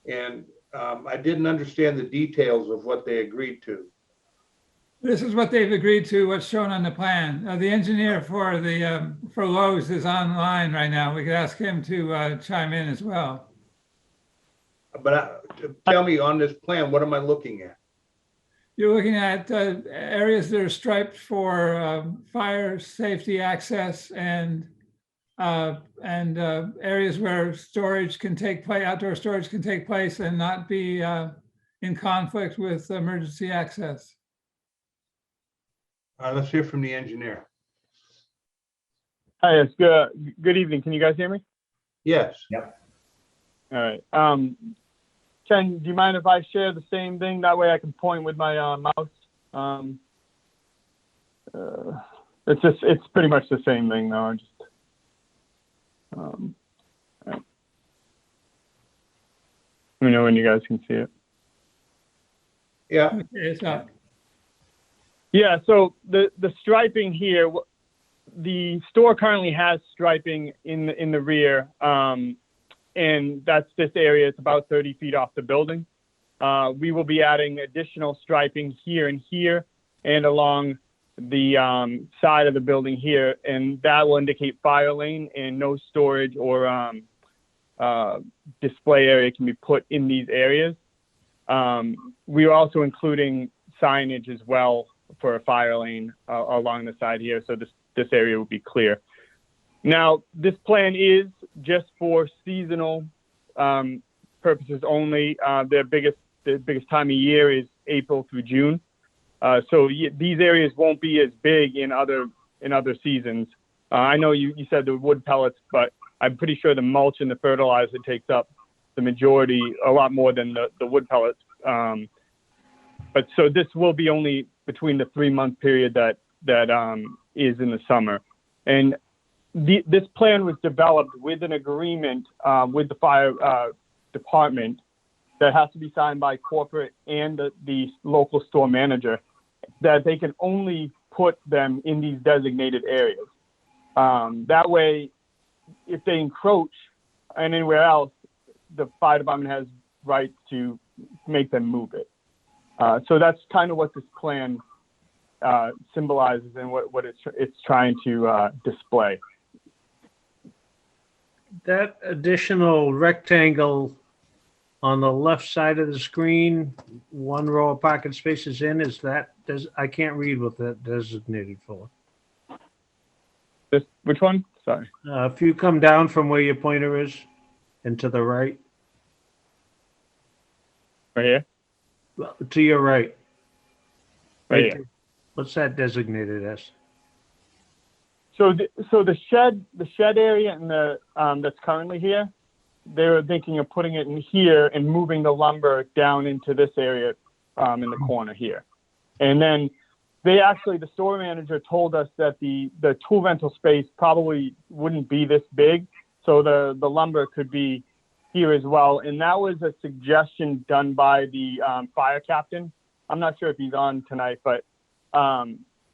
And I didn't understand the details of what they agreed to. This is what they've agreed to, what's shown on the plan. The engineer for Lowe's is online right now. We could ask him to chime in as well. But tell me on this plan, what am I looking at? You're looking at areas that are striped for fire safety access and areas where storage can take place, outdoor storage can take place and not be in conflict with emergency access. All right, let's hear from the engineer. Hi, it's good evening. Can you guys hear me? Yes. Yep. All right. Ken, do you mind if I share the same thing? That way I can point with my mouse. It's pretty much the same thing though. I just, right. Let me know when you guys can see it. Yeah. Okay, it's up. Yeah, so the striping here, the store currently has striping in the rear, and that's this area. It's about 30 feet off the building. We will be adding additional striping here and here, and along the side of the building here, and that will indicate fire lane and no storage or display area can be put in these areas. We are also including signage as well for a fire lane along the side here, so this area will be clear. Now, this plan is just for seasonal purposes only. The biggest time of year is April through June. So these areas won't be as big in other seasons. I know you said the wood pellets, but I'm pretty sure the mulch and the fertilizer takes up the majority, a lot more than the wood pellets. But so this will be only between the 3-month period that is in the summer. And this plan was developed with an agreement with the fire department that has to be signed by corporate and the local store manager, that they can only put them in these designated areas. That way, if they encroach anywhere else, the fire department has rights to make them move it. So that's kind of what this plan symbolizes and what it's trying to display. That additional rectangle on the left side of the screen, 1 row of parking spaces in, I can't read what that designated for. Which one? Sorry. If you come down from where your pointer is and to the right, Right here? to your right. Right here. there. What's that designated as? So the shed area and the that's currently here, they were thinking of putting it in here and moving the lumber down into this area in the corner here. And then the store manager told us that the tool rental space probably wouldn't be this big, so the lumber could be here as well. And that was a suggestion done by the fire captain. I'm not sure if he's on tonight, but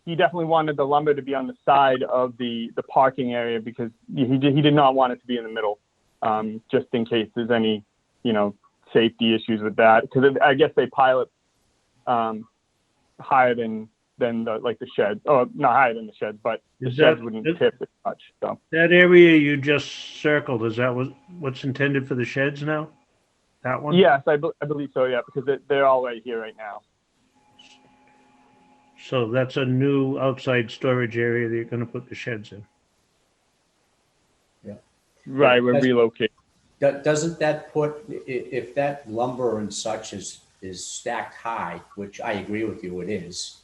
he definitely wanted the lumber to be on the side of the parking area because he did not want it to be in the middle, just in case there's any, safety issues with that. Because I guess they pile it higher than the sheds. Oh, not higher than the sheds, but the sheds wouldn't tip as much. So That area you just circled, is that what's intended for the sheds now? That one? yes, I believe so. Yeah, because they're all right here right now. So that's a new outside storage area that you're going to put the sheds in. Right, we're That's- relocating. Doesn't that put, if that lumber and such is stacked high, which I agree with you, it is.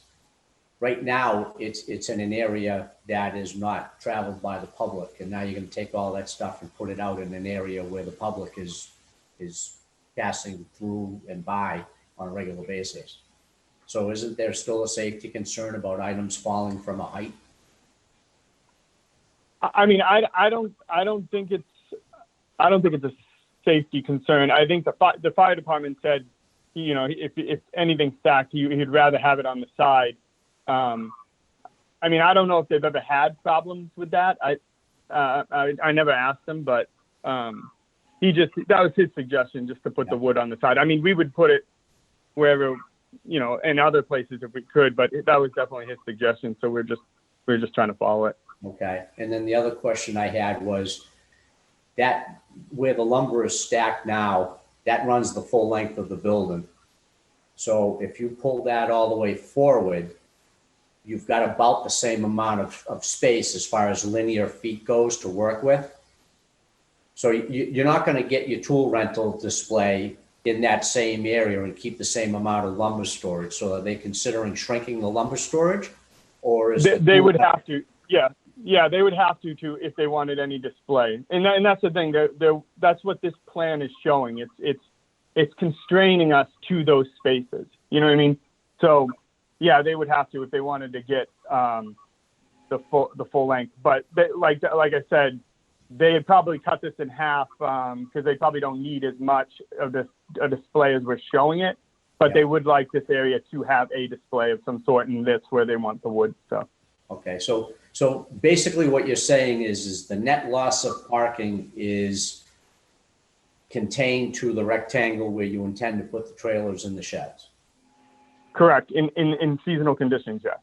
Right now, it's in an area that is not traveled by the public, and now you're gonna take all that stuff and put it out in an area where the public is passing through and by on a regular basis. So isn't there still a safety concern about items falling from a height? I mean, I don't think it's a safety concern. I think the fire department said, if anything stacked, he'd rather have it on the side. I mean, I don't know if they've ever had problems with that. I never asked him, but that was his suggestion, just to put the wood on the side. I mean, we would put it wherever, in other places if we could, but that was definitely his suggestion. So we're just trying to follow it. Okay, and then the other question I had was that where the lumber is stacked now, that runs the full length of the building. So if you pull that all the way forward, you've got about the same amount of space as far as linear feet goes to work with. So you're not going to get your tool rental display in that same area and keep the same amount of lumber storage. So are they considering shrinking the lumber storage, or is They would have to, yeah, they would have to if they wanted any display. And that's the thing. That's what this plan is showing. It's constraining us to those spaces. You know what I mean? So yeah, they would have to if they wanted to get the full length. But like I said, they had probably cut this in half because they probably don't need as much of a display as we're showing it. But they would like this area to have a display of some sort, and that's where they want the wood. So okay, so basically what you're saying is the net loss of parking is contained to the rectangle where you intend to put the trailers and the sheds. correct. In seasonal conditions, yes.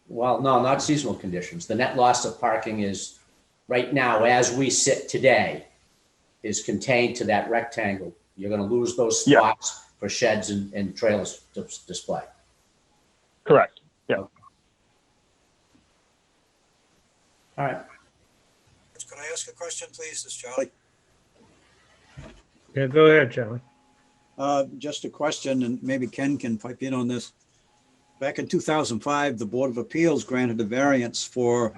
Well, no, not seasonal conditions. The net loss of parking is right now, as we sit today, is contained to that rectangle. You're going to lose those spots for sheds and trailers to display. Correct. Yeah. All right. Can I ask a question, please? This is Charlie. Yeah, go ahead, Charlie. Just a question, and maybe Ken can pipe in on this. Back in 2005, the Board of Appeals granted a variance for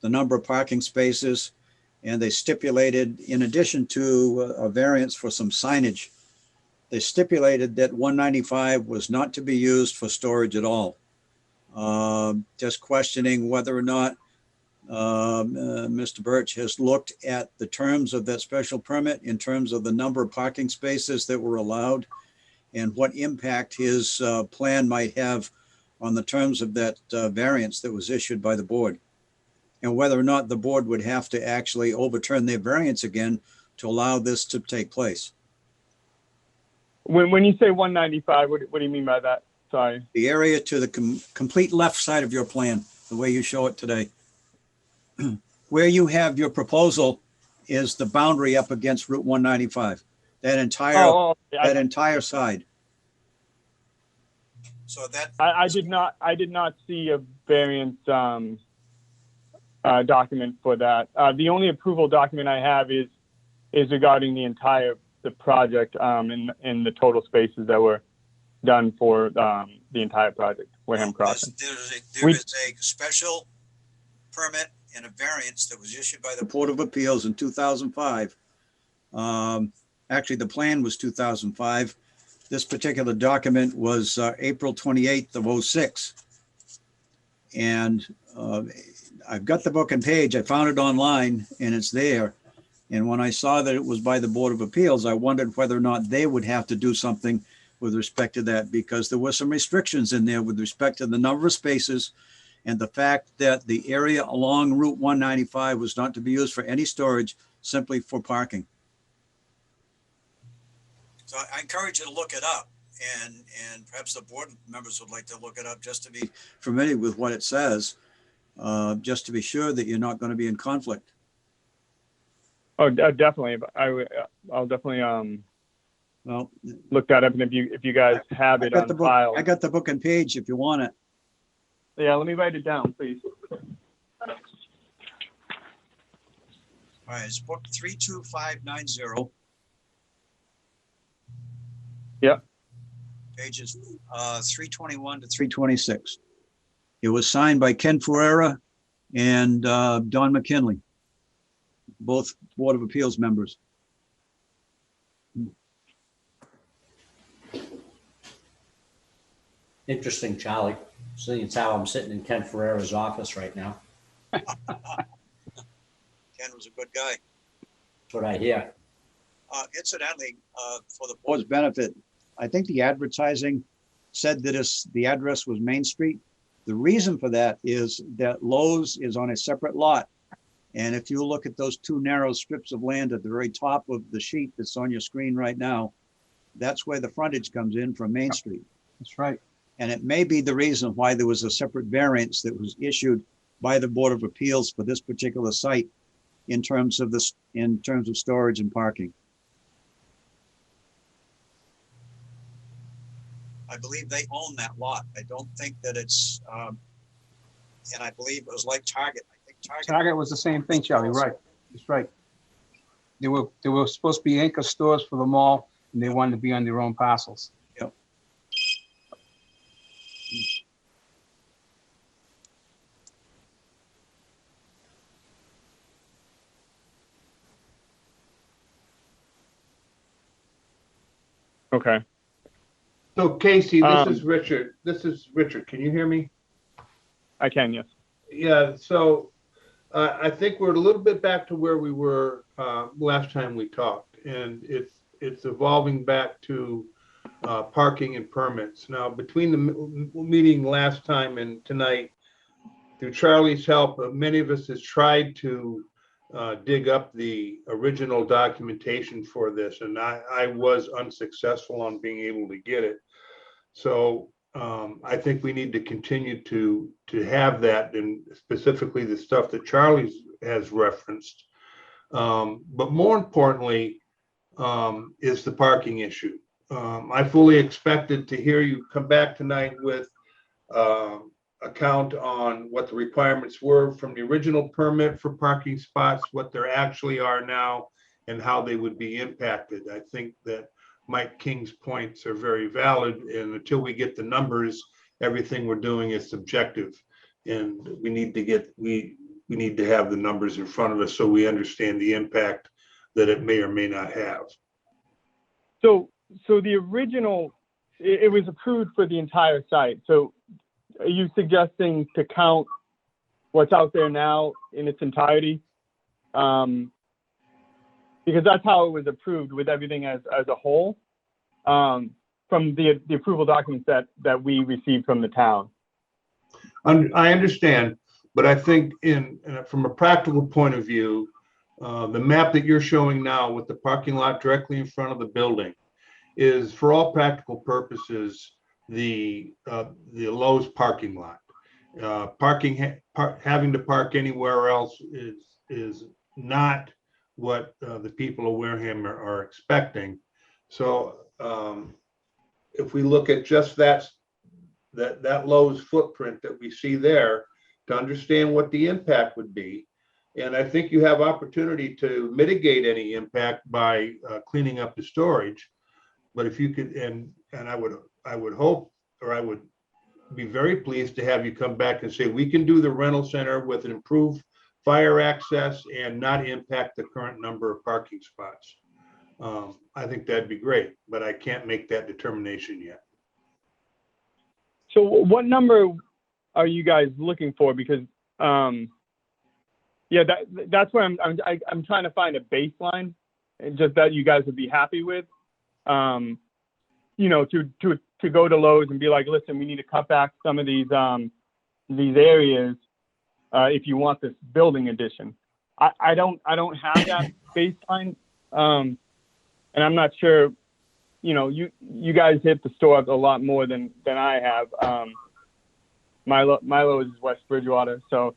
the number of parking spaces, and they stipulated, in addition to a variance for some signage, they stipulated that 195 was not to be used for storage at all. Just questioning whether or not Mr. Birch has looked at the terms of that special permit in terms of the number of parking spaces that were allowed and what impact his plan might have on the terms of that variance that was issued by the board, and whether or not the board would have to actually overturn their variance again to allow this to take place. When you say 195, what do you mean by that? Sorry. The area to the complete left side of your plan, the way you show it today. Where you have your proposal is the boundary up against Route 195, that entire side. So that I did not see a variance document for that. The only approval document I have is regarding the project in the total spaces that were done for the entire project, Wareham Crossing. There is a special permit and a variance that was issued by the Board of Appeals in 2005. Actually, the plan was 2005. This particular document was April 28th of 06. And I've got the book and page. I found it online and it's there. And when I saw that it was by the Board of Appeals, I wondered whether or not they would have to do something with respect to that, because there were some restrictions in there with respect to the number of spaces and the fact that the area along Route 195 was not to be used for any storage, simply for parking. So I encourage you to look it up, and perhaps the board members would like to look it up just to be familiar with what it says, just to be sure that you're not going to be in conflict. Oh, definitely. I'll definitely Well, look that up, and if you guys have it on file. I got the book and page if you want it. Yeah, let me write it down, please. All right, it's book 32590. Yep. Pages 321 to 326. It was signed by Ken Ferreira and Don McKinley, both Board of Appeals members. Interesting, Charlie. Seeing as how I'm sitting in Ken Ferreira's office right now. Ken was a good guy. That's what I hear. Incidentally, for the board's benefit, I think the advertising said that the address was Main Street. The reason for that is that Lowe's is on a separate lot. And if you look at those two narrow strips of land at the very top of the sheet that's on your screen right now, that's where the frontage comes in from Main Street. That's right. And it may be the reason why there was a separate variance that was issued by the Board of Appeals for this particular site in terms of storage and parking. I believe they own that lot. I don't think that it's, and I believe it was like Target. I think Target was the same thing, Charlie, right? That's right. They were supposed to be anchor stores for the mall, and they wanted to be on their own parcels. Yep. Okay. So Casey, this is Richard. Can you hear me? I can, yes. Yeah, so I think we're a little bit back to where we were last time we talked, and it's evolving back to parking and permits. Now, between the meeting last time and tonight, through Charlie's help, many of us has tried to dig up the original documentation for this, and I was unsuccessful on being able to get it. So I think we need to continue to have that, and specifically the stuff that Charlie has referenced. But more importantly is the parking issue. I fully expected to hear you come back tonight with a count on what the requirements were from the original permit for parking spots, what there actually are now, and how they would be impacted. I think that Mike King's points are very valid, and until we get the numbers, everything we're doing is subjective, and we need to have the numbers in front of us so we understand the impact that it may or may not have. So the original, it was approved for the entire site. So are you suggesting to count what's out there now in its entirety? Because that's how it was approved, with everything as a whole, from the approval documents that we received from the town. I understand, but I think from a practical point of view, the map that you're showing now with the parking lot directly in front of the building is, for all practical purposes, the Lowe's parking lot. Having to park anywhere else is not what the people of Wareham are expecting. So if we look at just that Lowe's footprint that we see there, to understand what the impact would be. And I think you have opportunity to mitigate any impact by cleaning up the storage. But if you could, and I would hope, or I would be very pleased to have you come back and say, we can do the rental center with an improved fire access and not impact the current number of parking spots. I think that'd be great, but I can't make that determination yet. So what number are you guys looking for? Because, yeah, that's where I'm trying to find a baseline, and just that you guys would be happy with. You know, to go to Lowe's and be like, listen, we need to cut back some of these areas if you want this building addition. I don't have that baseline, and I'm not sure. You know, you guys hit the store a lot more than I have. Milo is West Bridgewater, so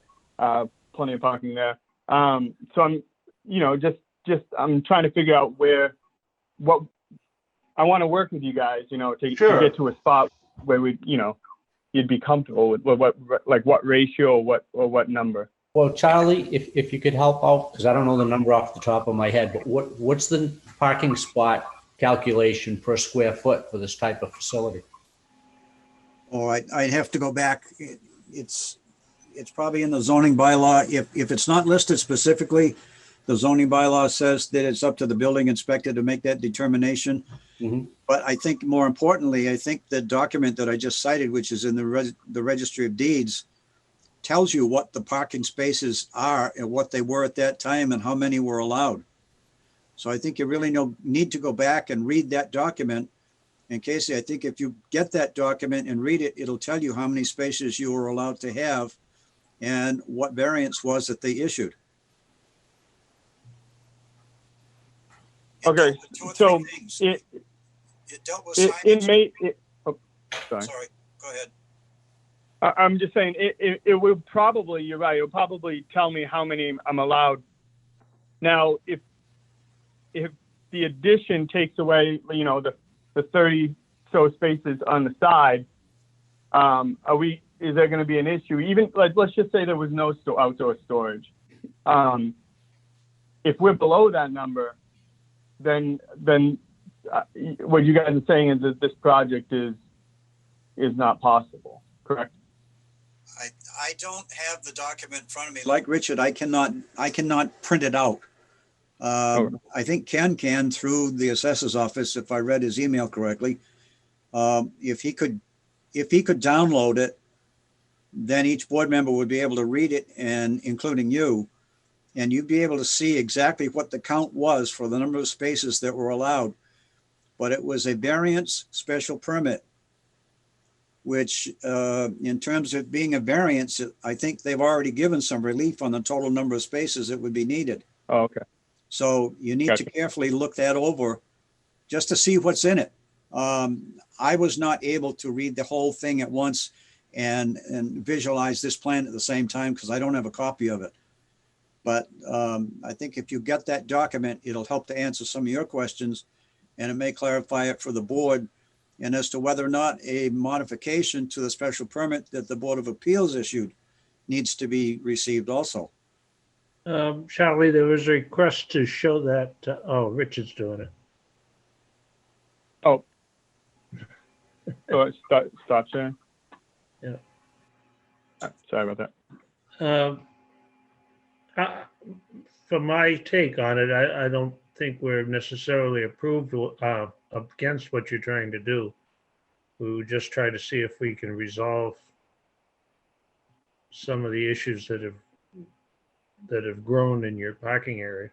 plenty of parking there. So I'm, you know, just I'm trying to figure out what I want to work with you guys, you know, to get to a spot where we, you know, you'd be comfortable with what ratio or what number. Well, Charlie, if you could help out, because I don't know the number off the top of my head, but what's the parking spot calculation per square foot for this type of facility? Oh, I'd have to go back. It's probably in the zoning bylaw. If it's not listed specifically, the zoning bylaw says that it's up to the building inspector to make that determination. Mm-hmm. But I think more importantly, I think the document that I just cited, which is in the Registry of Deeds, tells you what the parking spaces are and what they were at that time and how many were allowed. So I think you really need to go back and read that document. And Casey, I think if you get that document and read it, it'll tell you how many spaces you were allowed to have and what variance was that they issued. Okay, so it dealt with sorry. Sorry, go ahead. I'm just saying it will probably, you're right, it'll probably tell me how many I'm allowed. Now, if the addition takes away, you know, the 30 so spaces on the side, is there going to be an issue? Even like, let's just say there was no outdoor storage. If we're below that number, then what you guys are saying is that this project is not possible, correct? I don't have the document in front of me. Like Richard, I cannot print it out. I think Ken can through the assessor's office, if I read his email correctly. If he could download it, then each board member would be able to read it, and including you, and you'd be able to see exactly what the count was for the number of spaces that were allowed. But it was a variance special permit, which in terms of being a variance, I think they've already given some relief on the total number of spaces that would be needed. Oh, okay. So you need to carefully look that over just to see what's in it. I was not able to read the whole thing at once and visualize this plan at the same time because I don't have a copy of it. But I think if you get that document, it'll help to answer some of your questions, and it may clarify it for the board. And as to whether or not a modification to the special permit that the Board of Appeals issued needs to be received also. Charlie, there was a request to show that, oh, Richard's doing it. Oh. So stop sharing? Yeah. Sorry about that. For my take on it, I don't think we're necessarily approved against what you're trying to do. We would just try to see if we can resolve some of the issues that have grown in your parking area.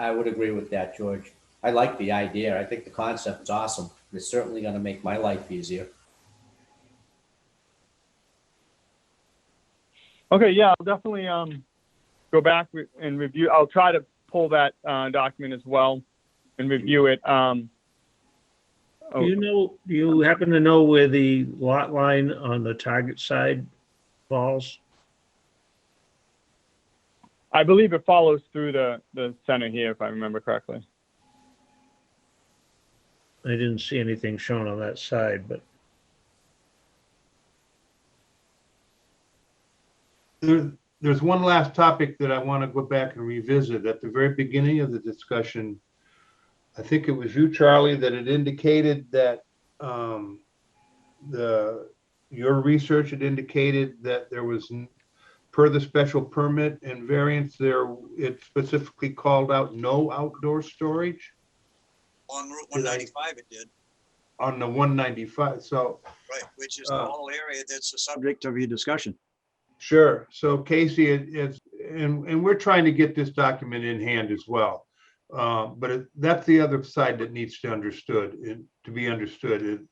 I would agree with that, George. I like the idea. I think the concept's awesome. It's certainly going to make my life easier. Okay, yeah, I'll definitely go back and review. I'll try to pull that document as well and review it. Do you happen to know where the lot line on the target side falls? I believe it follows through the center here, if I remember correctly. I didn't see anything shown on that side, but there's one last topic that I want to go back and revisit. At the very beginning of the discussion, I think it was you, Charlie, that had indicated that your research had indicated that there was, per the special permit and variance there, it specifically called out no outdoor storage On Route 195, it did, on the 195. So, right, which is the whole area that's the subject of your discussion. sure. So Casey, and we're trying to get this document in hand as well. But that's the other side that needs to be understood.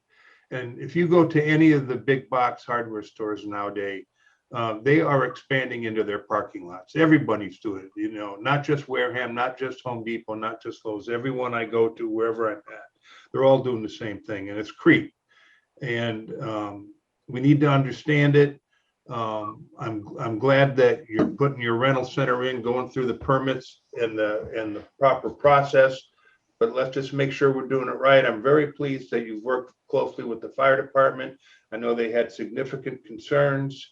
And if you go to any of the big box hardware stores nowadays, they are expanding into their parking lots. Everybody's doing it, not just Wareham, not just Home Depot, not just Lowe's. Everyone I go to, wherever I'm at, they're all doing the same thing, and it's creep. And we need to understand it. I'm glad that you're putting your rental center in, going through the permits and the proper process. But let's just make sure we're doing it right. I'm very pleased that you've worked closely with the fire department. I know they had significant concerns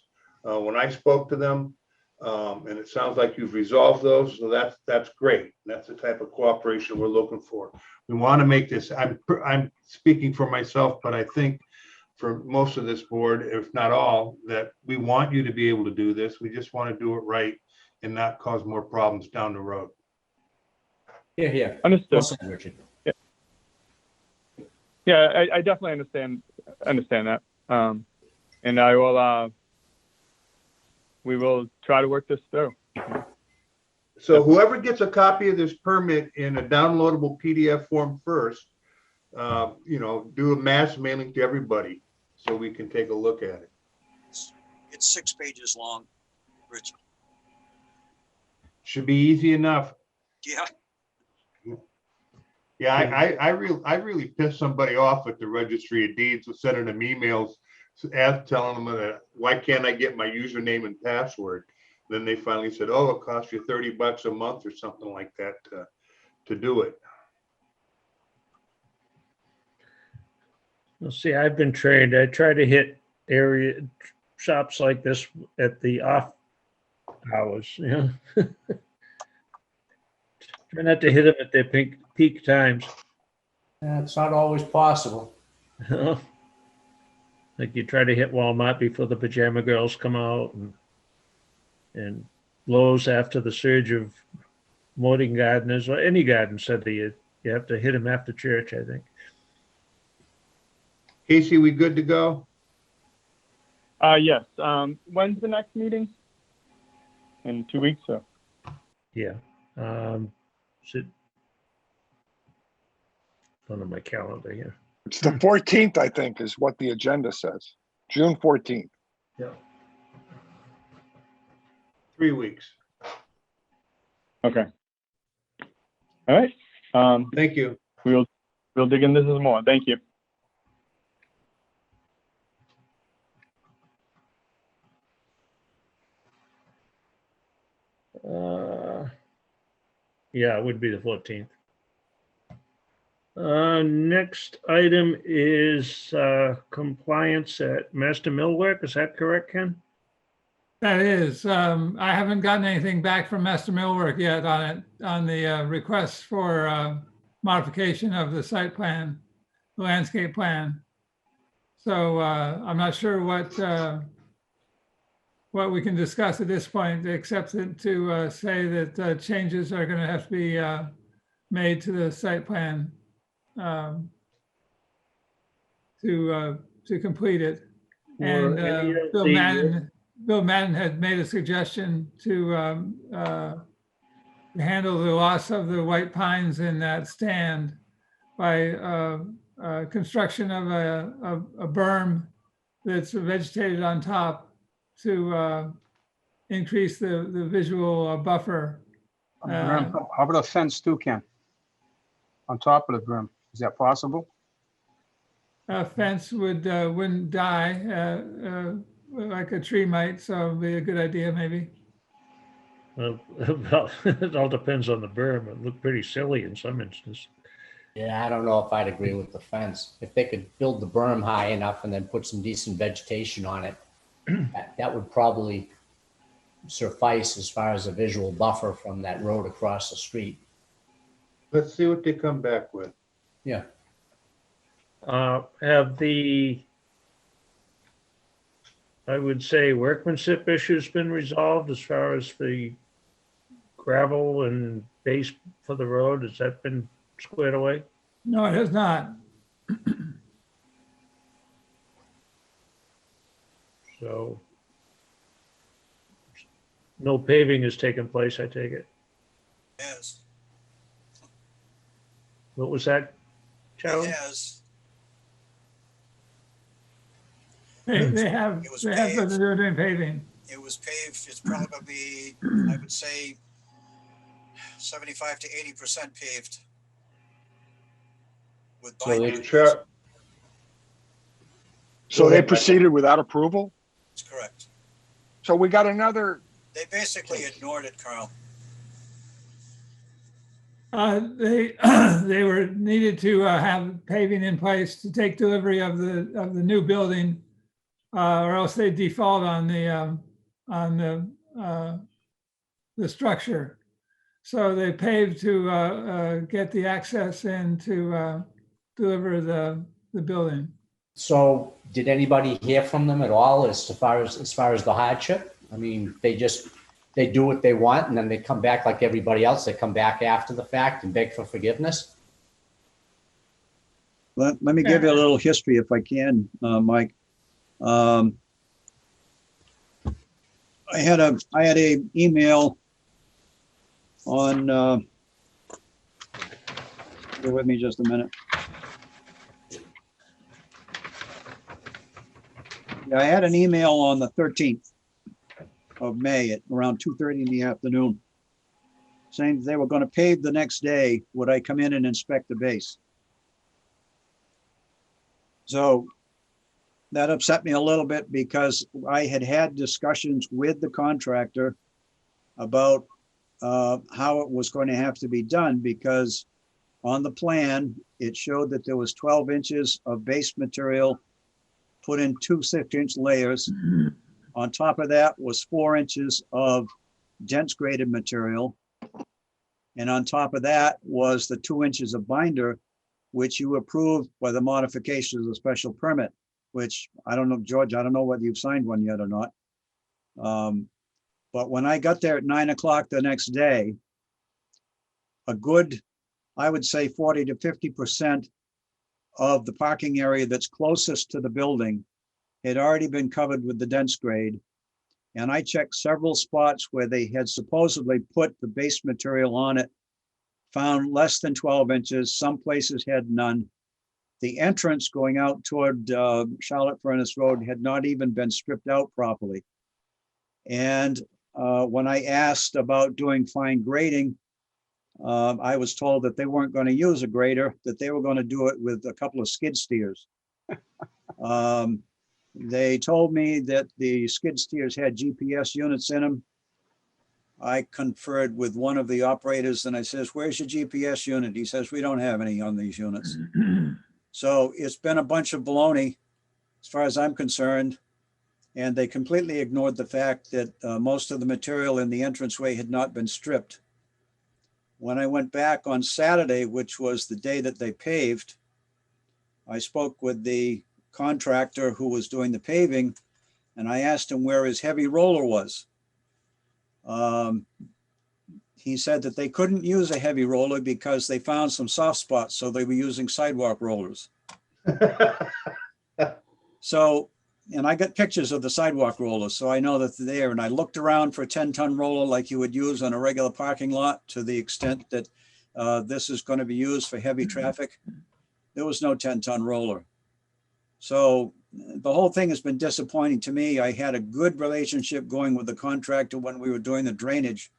when I spoke to them, and it sounds like you've resolved those. So that's great. That's the type of cooperation we're looking for. We want to make this. I'm speaking for myself, but I think for most of this board, if not all, that we want you to be able to do this. We just want to do it right and not cause more problems down the road. Here. Understood. Listen, Richard. Yeah, I definitely understand that. And I will, we will try to work this through. So whoever gets a copy of this permit in a downloadable PDF form first, do a mass mailing to everybody so we can take a look at it. It's 6 pages long, Richard. Should be easy enough. Yeah. Yeah, I really pissed somebody off at the Registry of Deeds with sending them emails telling them that why can't I get my username and password? Then they finally said, oh, it costs you $30 a month or something like that to do it. Well, see, I've been trained. I try to hit area shops like this at the off hours, Try not to hit them at their peak times. It's not always possible. Like you try to hit Walmart before the pajama girls come out, and Lowe's after the surge of modding gardeners, or any garden center, you have to hit them after church, I think. Casey, we good to go? Yes. When's the next meeting? In 2 weeks, so. Yeah. Sit on my calendar here. It's the 14th, I think, is what the agenda says. June 14th. Yeah. 3 weeks. Okay. All right. Thank you. We'll dig into this more. Thank you. Yeah, it would be the 14th. Next item is compliance at Master Millwork. Is that correct, Ken? That is, I haven't gotten anything back from Master Millwork yet on the request for modification of the site plan, the landscape plan. So I'm not sure what we can discuss at this point, except to say that changes are going to have to be made to the site plan to complete it. And Bill Madden had made a suggestion to handle the loss of the white pines in that stand by construction of a berm that's vegetated on top to increase the visual buffer. How about a fence too, Ken? On top of the berm, is that possible? A fence wouldn't die like a tree might, so it'd be a good idea maybe. Well, it all depends on the berm. It looked pretty silly in some instances. Yeah, I don't know if I'd agree with the fence. If they could build the berm high enough and then put some decent vegetation on it, that would probably suffice as far as a visual buffer from that road across the street. Let's see what they come back with. Yeah. Have the, I would say, workmanship issues been resolved as far as the gravel and base for the road? Has that been squared away? No, it has not. So no paving has taken place, I take it. Yes, What was that, Charlie? yes. They have, It was they have, paved. they're doing paving. It was paved, it's probably gonna be, I would say, 75 to 80% paved. With So they- binders. Sure. So they proceeded without approval? That's correct. So we got another, They basically ignored it, Carl. They, they were needed to have paving in place to take delivery of the new building, or else they default on the structure. So they paved to get the access in to deliver the building. So did anybody hear from them at all as far as the hardship? I mean, they do what they want and then they come back like everybody else. They come back after the fact and beg for forgiveness. Let me give you a little history if I can, Mike. I had a email on, bear with me just a minute. Yeah, I had an email on the 13th of May at around 2:30 in the afternoon, saying they were going to pave the next day. Would I come in and inspect the base? So that upset me a little bit because I had had discussions with the contractor about how it was going to have to be done, because on the plan, it showed that there was 12 inches of base material put in 2 6-inch layers. On top of that was 4 inches of dense graded material. And on top of that was the 2 inches of binder, which you approved by the modification of the special permit, which I don't know, George, I don't know whether you've signed one yet or not. But when I got there at 9 o'clock the next day, a good, I would say 40 to 50% of the parking area that's closest to the building had already been covered with the dense grade. And I checked several spots where they had supposedly put the base material on it, found less than 12 inches. Some places had none. The entrance going out toward Charlotte Furnace Road had not even been stripped out properly. And when I asked about doing fine grading, I was told that they weren't going to use a grader, that they were going to do it with a couple of skid steers. They told me that the skid steers had GPS units in them. I conferred with one of the operators and I says, "Where's your GPS unit?" He says, "We don't have any on these units." So it's been a bunch of baloney as far as I'm concerned. And they completely ignored the fact that most of the material in the entranceway had not been stripped. When I went back on Saturday, which was the day that they paved, I spoke with the contractor who was doing the paving, and I asked him where his heavy roller was. He said that they couldn't use a heavy roller because they found some soft spots, so they were using sidewalk rollers. So, and I got pictures of the sidewalk rollers, so I know that they're there. And I looked around for a 10-ton roller like you would use on a regular parking lot, to the extent that this is going to be used for heavy traffic. There was no 10-ton roller. So the whole thing has been disappointing to me. I had a good relationship going with the contractor when we were doing the drainage,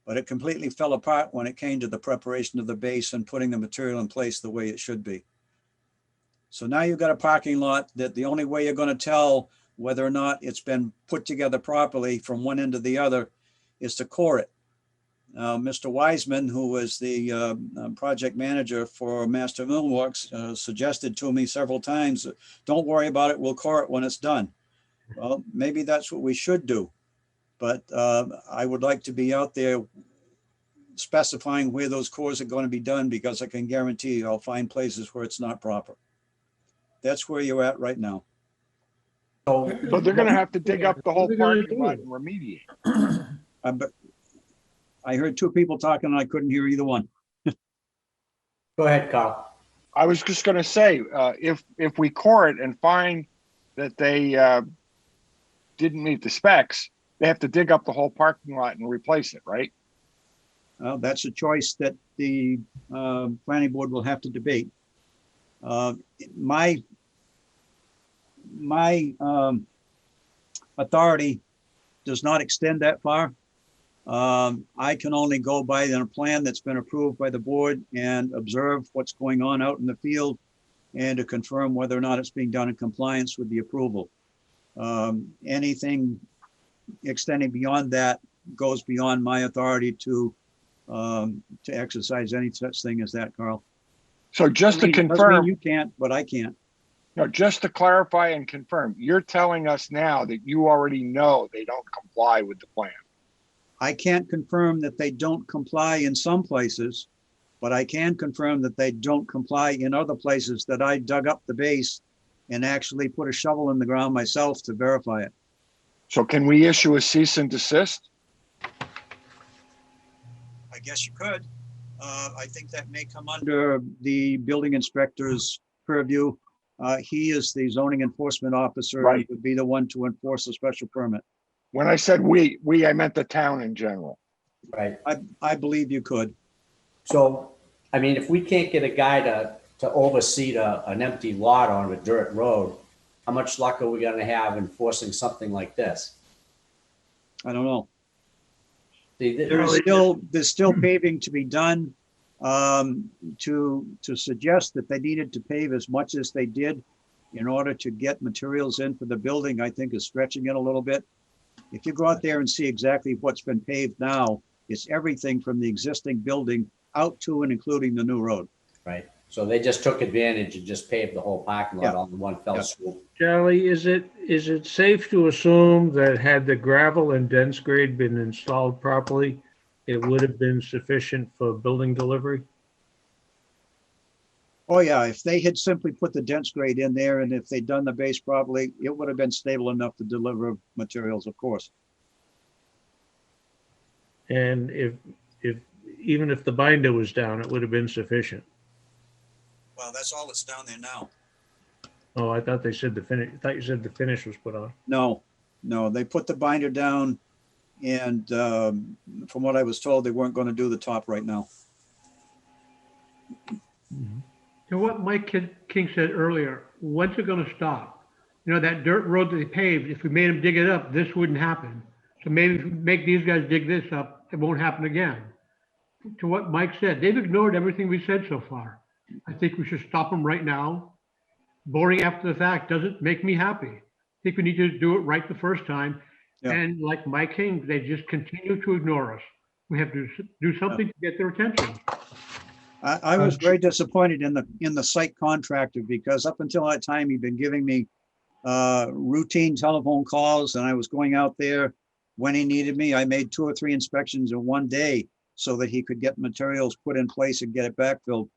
but it completely fell apart when it came to the preparation of the base and putting the material in place the way it should be. So now you've got a parking lot that the only way you're going to tell whether or not it's been put together properly from one end to the other is to core it. Mr. Wiseman, who was the project manager for Master Millworks, suggested to me several times, "Don't worry about it, we'll core it when it's done." Well, maybe that's what we should do. But I would like to be out there specifying where those cores are going to be done, because I can guarantee you I'll find places where it's not proper. That's where you're at right now. So So they're gonna have to dig up the whole What are they gonna parking lot do? and remediate. But I heard two people talking and I couldn't hear either one. go ahead, Carl. I was just gonna say, if we core it and find that they didn't meet the specs, they have to dig up the whole parking lot and replace it, right? That's a choice that the planning board will have to debate. My authority does not extend that far. I can only go by the plan that's been approved by the board and observe what's going on out in the field and to confirm whether or not it's being done in compliance with the approval. Anything extending beyond that goes beyond my authority to exercise any such thing as that, Carl. So just to Doesn't mean confirm, you can't, but I can't. no, just to clarify and confirm, you're telling us now that you already know they don't comply with the plan. I can't confirm that they don't comply in some places, but I can confirm that they don't comply in other places that I dug up the base and actually put a shovel in the ground myself to verify it. So can we issue a cease and desist? I guess you could. I think that may come under the building inspector's purview. He is the zoning enforcement officer. Right. He would be the one to enforce a special permit. When I said we, I meant the town in general. Right. I believe you could. So, I mean, if we can't get a guy to oversee an empty lot on a dirt road, how much luck are we gonna have enforcing something like this? I don't know. See, There's still paving to be done. To suggest that they needed to pave as much as they did in order to get materials in for the building, I think is stretching it a little bit. If you go out there and see exactly what's been paved now, it's everything from the existing building out to and including the new road. Right, so they just took advantage and just paved the whole parking lot Yeah. on one fell Yeah. swoop. Charlie, is it safe to assume that had the gravel and dense grade been installed properly, it would have been sufficient for building delivery? Oh yeah, if they had simply put the dense grade in there and if they'd done the base properly, it would have been stable enough to deliver materials, of course. And even if the binder was down, it would have been sufficient. Well, that's all that's down there now. Oh, I thought they said you said the finish was put on. No, they put the binder down and from what I was told, they weren't going to do the top right now. And what Mike King said earlier, when's it gonna stop? You know, that dirt road that they paved, if we made them dig it up, this wouldn't happen. So maybe if we make these guys dig this up, it won't happen again. To what Mike said, they've ignored everything we said so far. I think we should stop them right now. Boring after the fact doesn't make me happy. I think we need to do it right the first time. Yeah. And like Mike King, they just continue to ignore us. We have to do something to get their attention. I was very disappointed in the site contractor because up until that time, he'd been giving me routine telephone calls and I was going out there when he needed me. I made 2 or 3 inspections in one day so that he could get materials put in place and get it backfilled.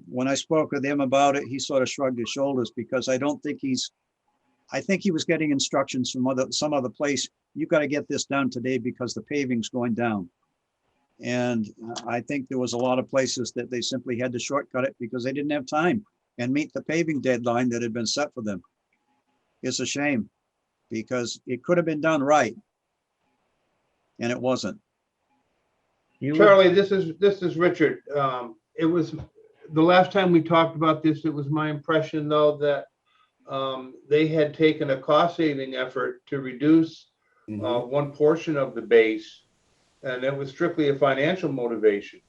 When I spoke with him about it, he sort of shrugged his shoulders because I think he was getting instructions from some other place. You got to get this done today because the paving's going down. And I think there was a lot of places that they simply had to shortcut it because they didn't have time and meet the paving deadline that had been set for them. It's a shame because it could have been done right. And it wasn't. Charlie, this is Richard. It was the last time we talked about this, it was my impression though that they had taken a cost saving effort to reduce one portion of the base. And it was strictly a financial motivation.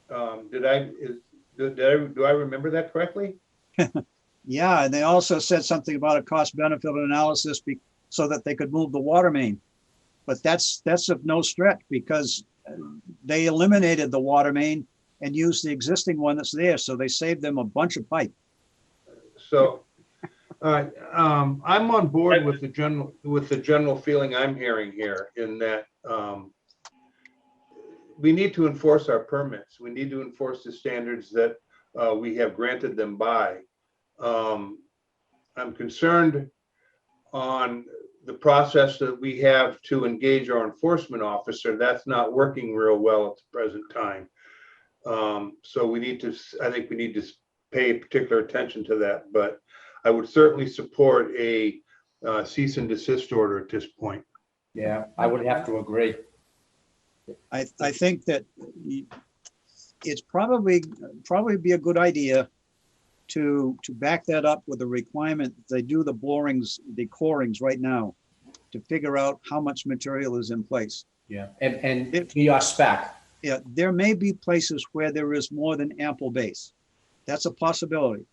Do I remember that correctly? Yeah, and they also said something about a cost benefit analysis so that they could move the water main. But that's of no stretch because they eliminated the water main and used the existing one that's there. So they saved them a bunch of pipe. So All right, I'm on board with the general feeling I'm hearing here in that, we need to enforce our permits. We need to enforce the standards that, we have granted them by. I'm concerned on the process that we have to engage our enforcement officer. That's not working real well at the present time. So we need to, I think we need to pay particular attention to that, but I would certainly support a cease and desist order at this point. Yeah, I would have to agree. I think that it's probably be a good idea to back that up with a requirement that they do the corings right now to figure out how much material is in place. Yeah, and to your spec. Yeah, there may be places where there is more than ample base. That's a possibility.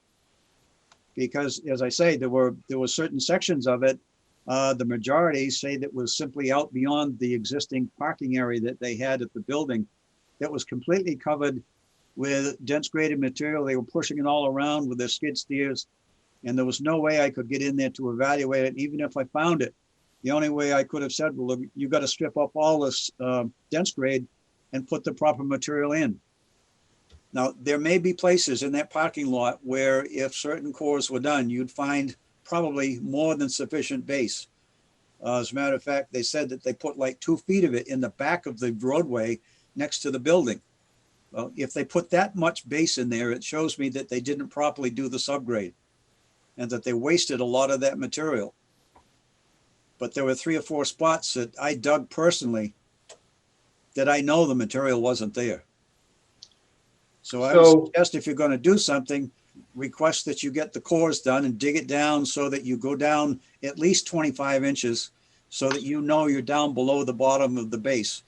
Because as I say, there were certain sections of it, the majority say that was simply out beyond the existing parking area that they had at the building that was completely covered with dense graded material. They were pushing it all around with their skid steers, and there was no way I could get in there to evaluate it. Even if I found it, the only way I could have said, well, you got to strip up all this dense grade and put the proper material in. Now, there may be places in that parking lot where if certain cores were done, you'd find probably more than sufficient base. As a matter of fact, they said that they put like 2 feet of it in the back of the roadway next to the building. Well, if they put that much base in there, it shows me that they didn't properly do the subgrade and that they wasted a lot of that material. But there were 3 or 4 spots that I dug personally that I know the material wasn't there. So I would suggest if you're going to do something, request that you get the cores done and dig it down so that you go down at least 25 inches so that you know you're down below the bottom of the base.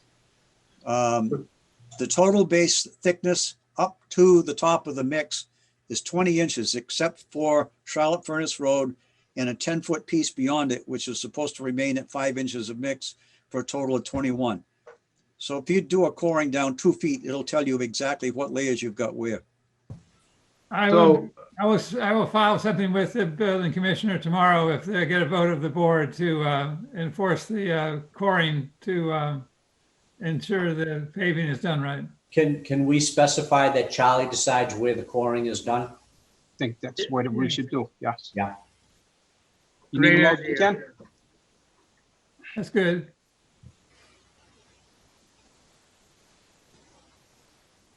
The total base thickness up to the top of the mix is 20 inches, except for Charlotte Furnace Road and a 10-foot piece beyond it, which is supposed to remain at 5 inches of mix for a total of 21. So if you do a coring down 2 feet, it'll tell you exactly what layers you've got where. I will file something with the building commissioner tomorrow if they get a vote of the board to enforce the coring to ensure the paving is done right. Can we specify that Charlie decides where the coring is done? I think that's what we should do, yes. Yeah. You need a Great motion, idea. Ken? That's good.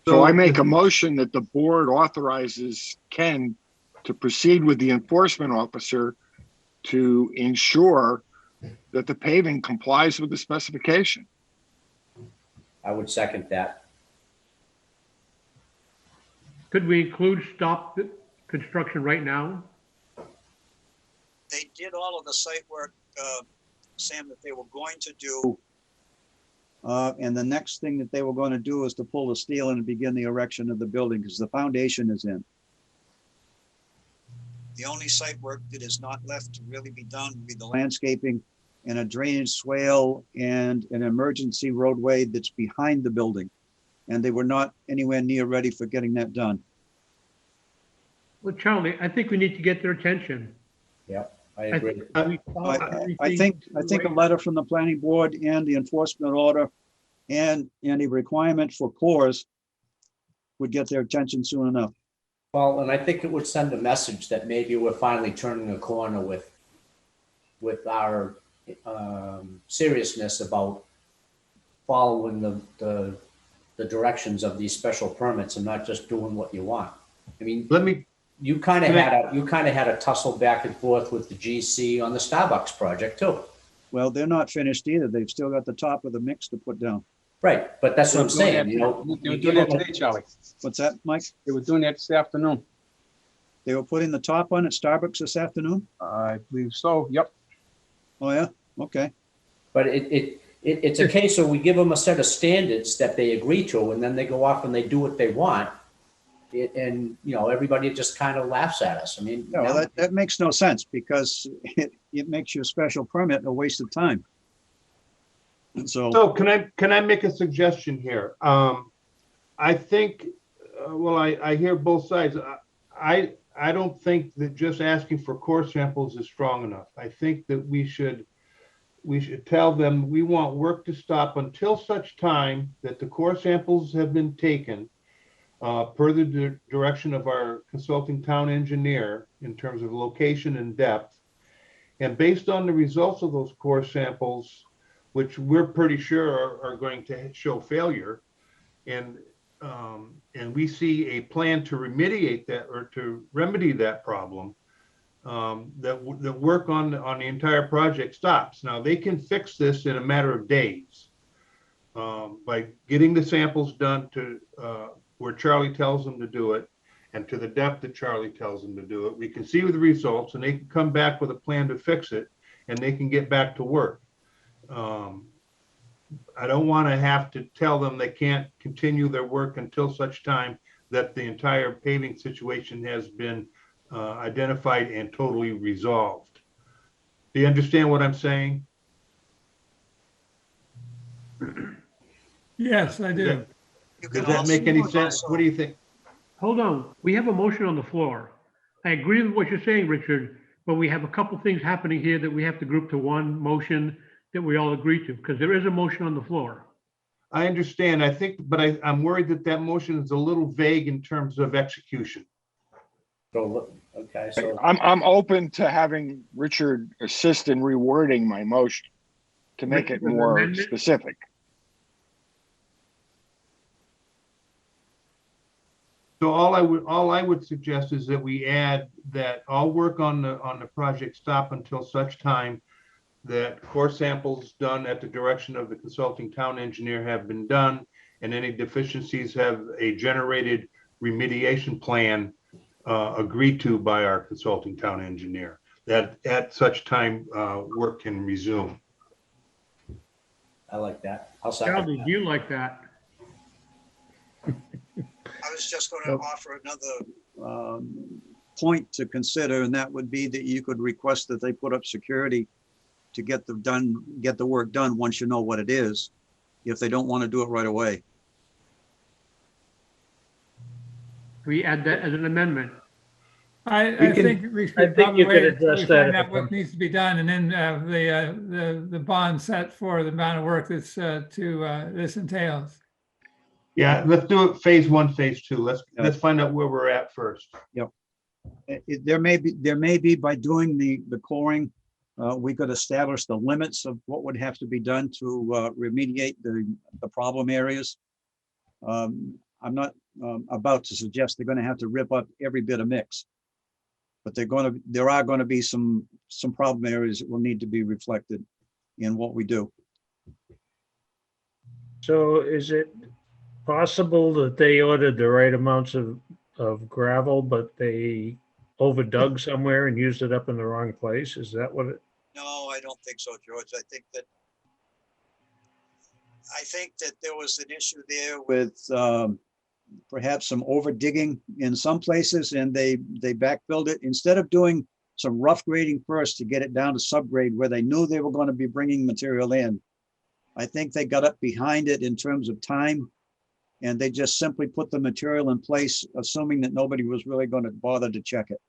So I make a motion that the board authorizes Ken to proceed with the enforcement officer to ensure that the paving complies with the specification. I would second that. Could we include stop the construction right now? They did all of the site work, Sam, that they were going to do. And the next thing that they were going to do is to pull the steel and begin the erection of the building because the foundation is in. The only site work that is not left to really be done would be the landscaping and a drainage swale and an emergency roadway that's behind the building. And they were not anywhere near ready for getting that done. Well, Charlie, I think we need to get their attention. Yep, I agree. I think a letter from the planning board and the enforcement order and a requirement for cores would get their attention soon enough. Well, and I think it would send a message that maybe we're finally turning a corner with our seriousness about following the directions of these special permits and not just doing what you want. I mean, you kind of had a tussle back and forth with the GC on the Starbucks project too. Well, they're not finished either. They've still got the top of the mix to put down. Right, but that's what I'm saying, you know. They were doing that today, Charlie. What's that, Mike? They were doing that this afternoon. They were putting the top on at Starbucks this afternoon? I believe so, yep. Oh, yeah? Okay. But it's a case of we give them a set of standards that they agree to, and then they go off and they do what they want. And, you know, everybody just kind of laughs at us. I mean, No, well, that makes no sense because it makes your special permit a waste of time. And So can I make a suggestion here? I think, well, I hear both sides. I I don't think that just asking for core samples is strong enough. I think that we should tell them we want work to stop until such time that the core samples have been taken per the direction of our consulting town engineer in terms of location and depth. And based on the results of those core samples, which we're pretty sure are going to show failure, and we see a plan to remediate that or to remedy that problem, that work on the entire project stops. Now, they can fix this in a matter of days by getting the samples done to where Charlie tells them to do it and to the depth that Charlie tells them to do it. We can see the results and they can come back with a plan to fix it and they can get back to work. I don't want to have to tell them they can't continue their work until such time that the entire paving situation has been identified and totally resolved. Do you understand what I'm saying? Yes, I do. Does that make any sense? What do you think? Hold on, we have a motion on the floor. I agree with what you're saying, Richard, but we have a couple things happening here that we have to group to one motion that we all agree to, because there is a motion on the floor. I understand. I think, but I'm worried that that motion is a little vague in terms of execution. So, okay, so I'm open to having Richard assist in rewording my motion to make it more Amendment? specific. So all I would suggest is that we add that all work on the project stop until such time that core samples done at the direction of the consulting town engineer have been done, and any deficiencies have a generated remediation plan agreed to by our consulting town engineer. That at such time work can resume. I like that. I'll second Charlie, that. do you like that? I was just going to offer another point to consider, and that would be that you could request that they put up security to get the work done once you know what it is, if they don't want to do it right away. We add that as an amendment. I can- think we I should think probably you could wait until address we that find at out the what needs to be done, and then the bond set for the amount of work that's this entails. Yeah, let's do it phase one, phase two. Let's find out where we're at first. There may be by doing the coring, we could establish the limits of what would have to be done to remediate the problem areas. I'm not about to suggest they're going to have to rip up every bit of mix, but there are going to be some problem areas that will need to be reflected in what we do. So is it possible that they ordered the right amounts of gravel, but they overdug somewhere and used it up in the wrong place? Is that what it? No, I don't think so, George. I think that there was an issue there with perhaps some over digging in some places, and they backfilled it instead of doing some rough grading first to get it down to subgrade where they knew they were going to be bringing material in. I think they got up behind it in terms of time, and they just simply put the material in place, assuming that nobody was really going to bother to check it.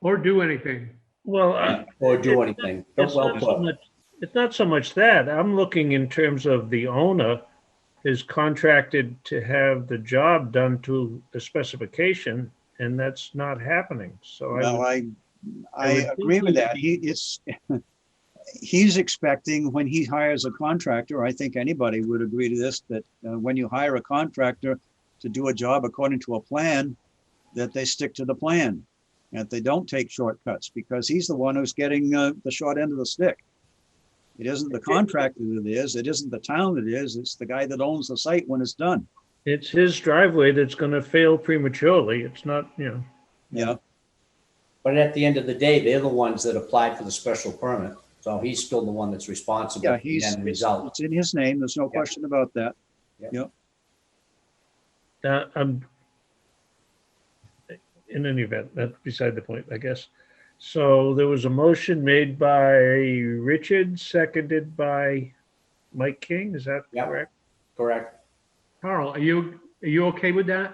Or do anything. Well, Or do anything. it's Well not so put. much, it's not so much that. I'm looking in terms of the owner is contracted to have the job done to the specification, and that's not happening. So Well, I I would agree think with that. He's expecting when he hires a contractor, I think anybody would agree to this, that when you hire a contractor to do a job according to a plan, that they stick to the plan, and they don't take shortcuts, because he's the one who's getting the short end of the stick. It isn't the contractor that is, it isn't the town that is, it's the guy that owns the site when it's done. it's his driveway that's going to fail prematurely. It's not, Yeah, But at the end of the day, they're the ones that applied for the special permit. So he's still the one that's responsible yeah, for the end result. it's in his name, there's no question about that. I'm in any event, that's beside the point, I guess. So there was a motion made by Richard, seconded by Mike King. Is that Yep. correct? Correct. Carl, are you okay with that?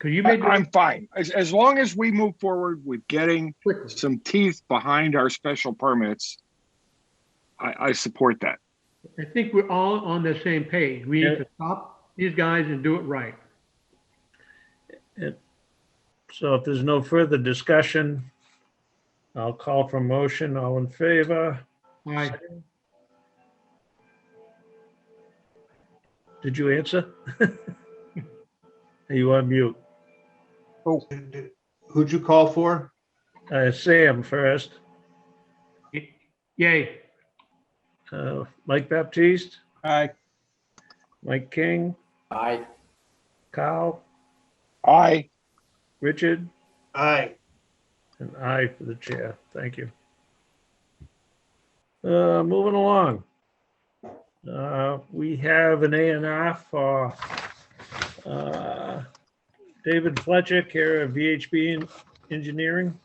Because you made, I'm fine. As long as we move forward with getting some teeth behind our special permits, I support that. I think we're all on the same page. We need Yeah. to stop these guys and do it right. So if there's no further discussion, I'll call for motion. All in favor? All right. Did you answer? Are you on mute? Who'd you call for? Sam first. Yay. Mike Baptiste, Aye. Mike King, Aye. Kyle, Aye. Richard, Aye. and I for the chair. Thank you. Moving along. We have an A&R for David Fletcher, care of VHB Engineering.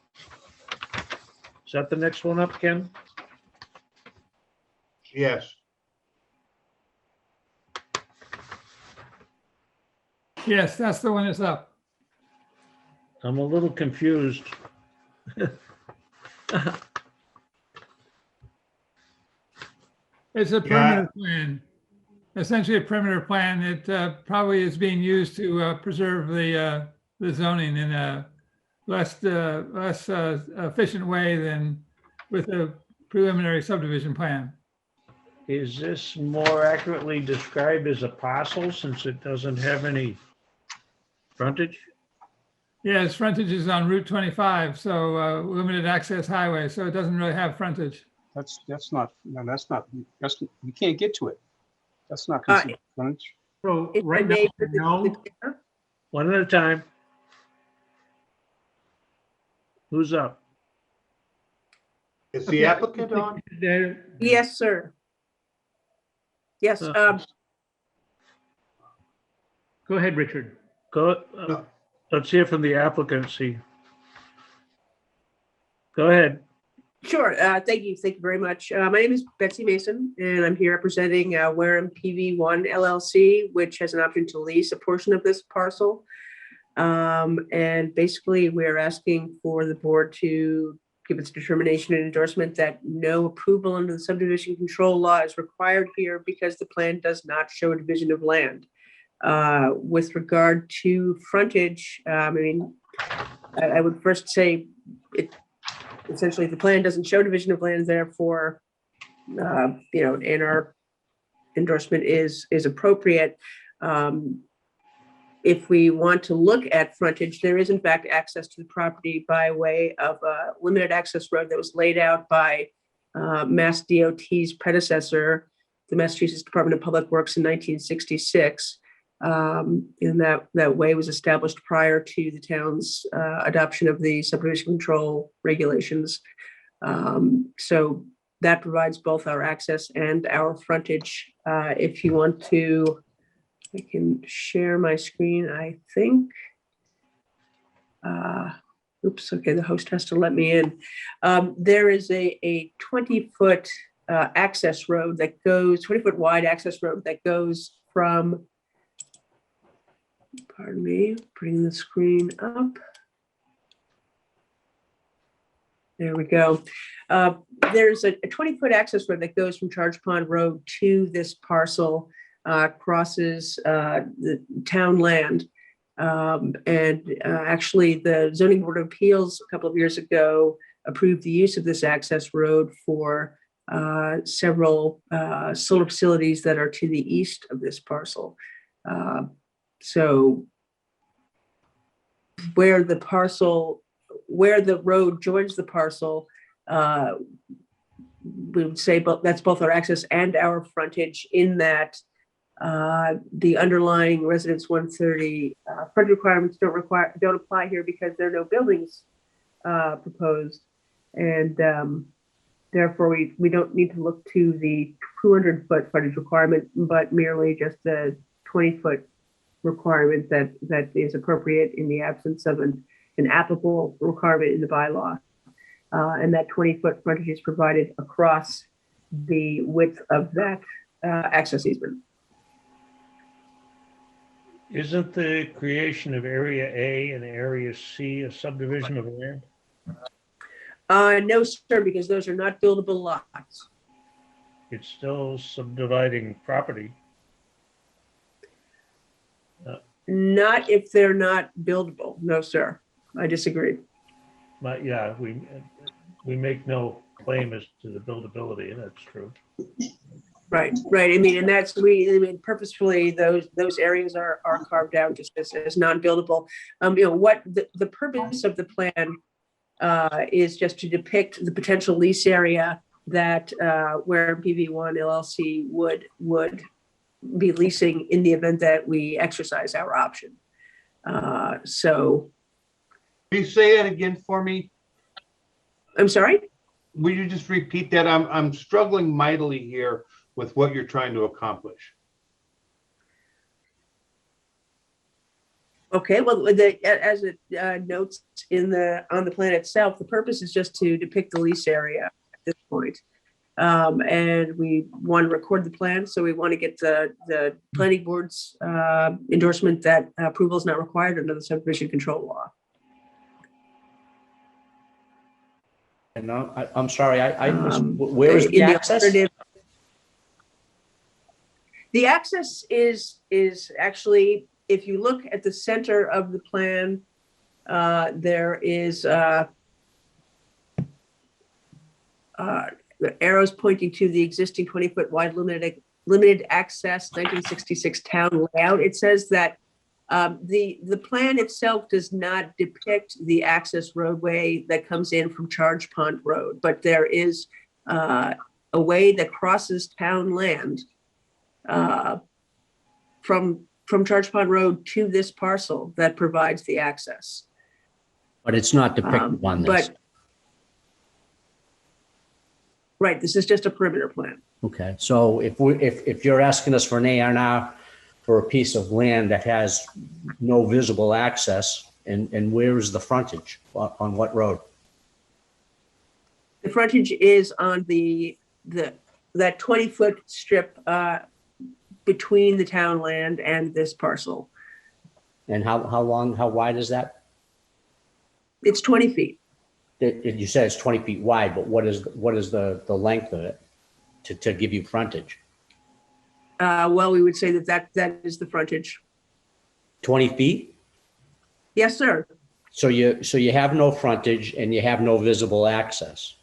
Is that the next one up, Ken? Yes. Yes, that's the one that's up. I'm a little confused. It's a perimeter plan, essentially a perimeter plan that probably is being used to preserve the zoning in a less efficient way than with a preliminary subdivision plan. Is this more accurately described as a parcel since it doesn't have any frontage? Yeah, its frontage is on Route 25, so limited access highway, so it doesn't really have frontage. That's not, you can't get to it. That's not considered frontage. So If I right now, may, no, One at a time. Who's up? Is the applicant on? there, Yes, sir. Yes, go ahead, Richard. Go, No. let's hear from the applicant, see. Go ahead. sure. Thank you. Thank you very much. My name is Betsy Mason, and I'm here representing Wareham PV1 LLC, which has an option to lease a portion of this parcel. And basically, we're asking for the board to give its determination and endorsement that no approval under the subdivision control law is required here because the plan does not show a division of land. With regard to frontage, I mean, I would first say it essentially the plan doesn't show division of land, therefore, and our endorsement is appropriate. If we want to look at frontage, there is in fact access to the property by way of a limited access road that was laid out by Mass DOT's predecessor, the Massachusetts Department of Public Works in 1966. And that way was established prior to the town's adoption of the subdivision control regulations. So that provides both our access and our frontage. If you want to, I can share my screen, I think. Oops, okay, the host has to let me in. There is a 20-foot access road that goes, 20-foot wide access road that goes from, pardon me, bring the screen up. There we go. There's a 20-foot access road that goes from Charge Pond Road to this parcel, crosses the town land. Actually, the Zoning Board of Appeals a couple of years ago approved the use of this access road for several solar facilities that are to the east of this parcel. So where the road joins the parcel, we would say that's both our access and our frontage, in that the underlying Residence 130 frontage requirements don't apply here because there are no buildings proposed, and therefore we don't need to look to the 200-foot frontage requirement, but merely just the 20-foot requirement that is appropriate in the absence of an applicable requirement in the bylaw. And that 20-foot frontage is provided across the width of that access easement. Isn't the creation of Area A and Area C a subdivision of land? No, sir, because those are not buildable lots. It's still subdividing property. Not if they're not buildable. No, sir. I disagree. But yeah, we make no claim as to the buildability, and that's true. Right. I mean, and that's, I mean, purposefully, those areas are carved out just as non-buildable. What the purpose of the plan is just to depict the potential lease area that Wareham PV1 LLC would be leasing in the event that we exercise our option. So. Can you say that again for me? I'm sorry? Will you just repeat that? I'm struggling mightily here with what you're trying to accomplish. Okay, well, as it notes on the plan itself, the purpose is just to depict the lease area at this point. And we want to record the plan, so we want to get the planning board's endorsement that approval is not required under the subdivision control law. And I'm sorry, where is the access? The access is actually, if you look at the center of the plan, there is the arrows pointing to the existing 20-foot wide limited access 1966 town layout. It says that the plan itself does not depict the access roadway that comes in from Charge Pond Road, but there is a way that crosses town land from Charge Pond Road to this parcel that provides the access. But it's not depicted on this. Right, this is just a perimeter plan. Okay, so if you're asking us for an A&R for a piece of land that has no visible access, and where is the frontage? On what road? The frontage is on that 20-foot strip between the town land and this parcel. And how wide is that? It's 20 feet. You said it's 20 feet wide, but what is the length of it to give you frontage? Well, we would say that is the frontage. 20 feet? Yes, sir. So you have no frontage and you have no visible access.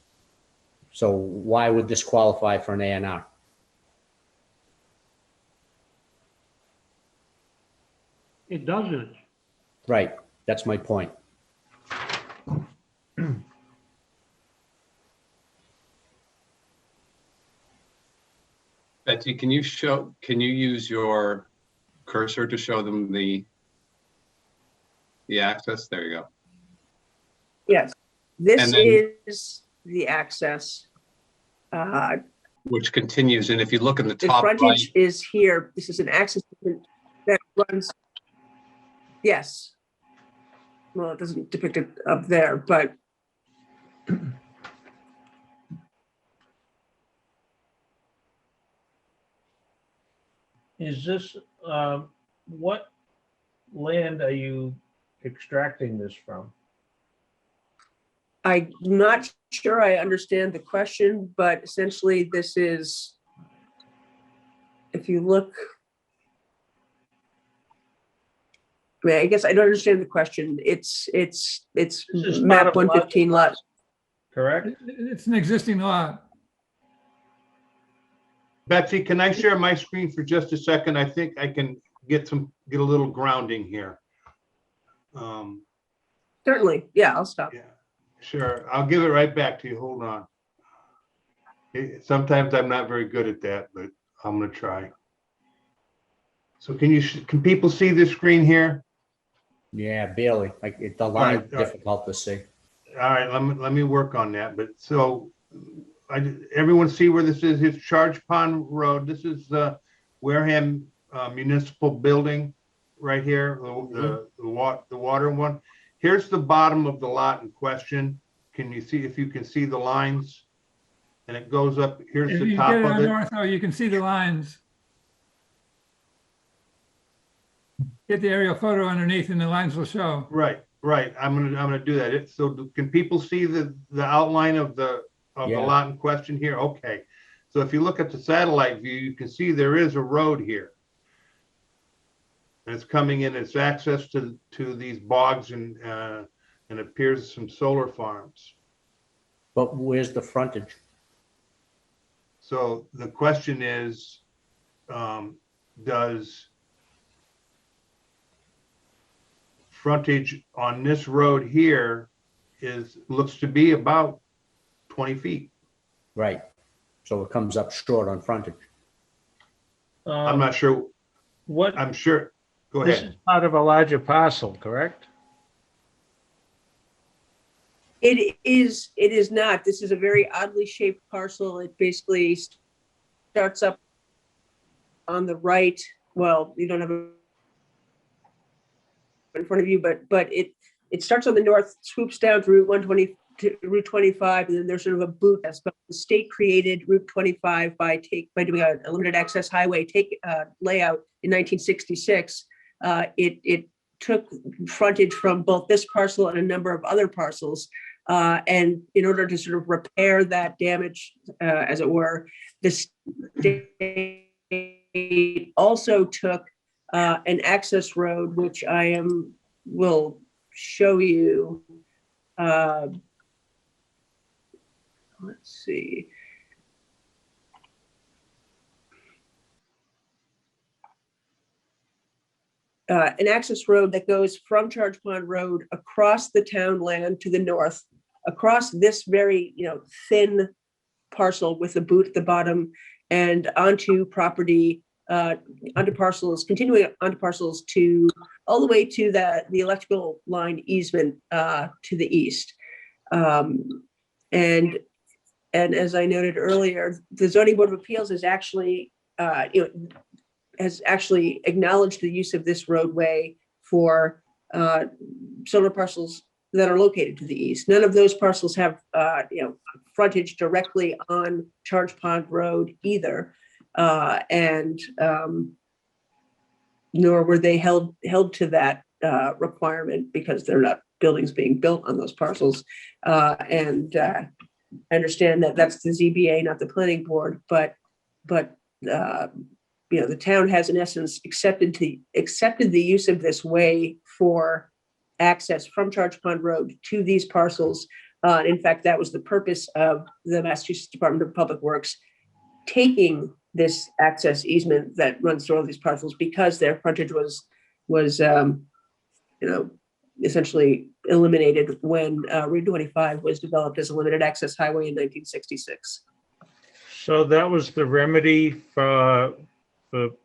So why would this qualify for an A&R? It doesn't. Right, that's my point. Betsy, can you use your cursor to show them the access? There you go. Yes, this And then- is the access. Which continues, and if you look in the The top right, frontage is here. This is an access that runs. Yes. Well, it doesn't depict it up there, but Is this, what land are you extracting this from? I'm not sure I understand the question, but essentially this is, if you look, I mean, I guess I don't understand the question. It's is map part of 115 lot. Correct? It's an existing lot. Betsy, can I share my screen for just a second? I think I can get a little grounding here. Certainly, yeah, I'll stop. Yeah, sure. I'll give it right back to you. Hold on. Sometimes I'm not very good at that, but I'm gonna try. So can people see this screen here? Yeah, barely. Like the line is All right. difficult to see. All right, let me work on that. But so everyone see where this is? It's Charge Pond Road. This is the Wareham Municipal Building right here, the water one. Here's the bottom of the lot in question. Can you see, if you can see the lines? And it goes up, here's If the you top get it of on it. ortho, you can see the lines. get the aerial photo underneath and the lines will show. Right, right. I'm gonna do that. So can people see the outline of the Yeah. lot in question here? Okay. So if you look at the satellite view, you can see there is a road here. And it's coming in, it's access to these bogs and appears some solar farms. But where's the frontage? So the question is, does frontage on this road here looks to be about 20 feet. Right. So it comes up short on frontage. I'm not sure. What, I'm sure. Go this ahead. is part of a larger parcel, correct? It is not. This is a very oddly shaped parcel. It basically starts up on the right. Well, you don't have it in front of you, but it starts on the north, swoops down to Route 120 to Route 25, and then there's sort of a boot. That's the state created Route 25 by doing a limited access highway layout in 1966. It took frontage from both this parcel and a number of other parcels. And in order to sort of repair that damage, as it were, the state also took an access road, which will show you. Let's see. An access road that goes from Charge Pond Road across the town land to the north, across this very thin parcel with a boot at the bottom, and onto property, onto parcels, continuing onto parcels to all the way to the electrical line easement to the east. And as I noted earlier, the Zoning Board of Appeals has actually acknowledged the use of this roadway for solar parcels that are located to the east. None of those parcels have frontage directly on Charge Pond Road either, and nor were they held to that requirement because they're not buildings being built on those parcels. And I understand that that's the ZBA, not the planning board, but the town has in essence accepted the use of this way for access from Charge Pond Road to these parcels. In fact, that was the purpose of the Massachusetts Department of Public Works taking this access easement that runs through all these parcels, because their frontage was essentially eliminated when Route 25 was developed as a limited access highway in 1966. So that was the remedy for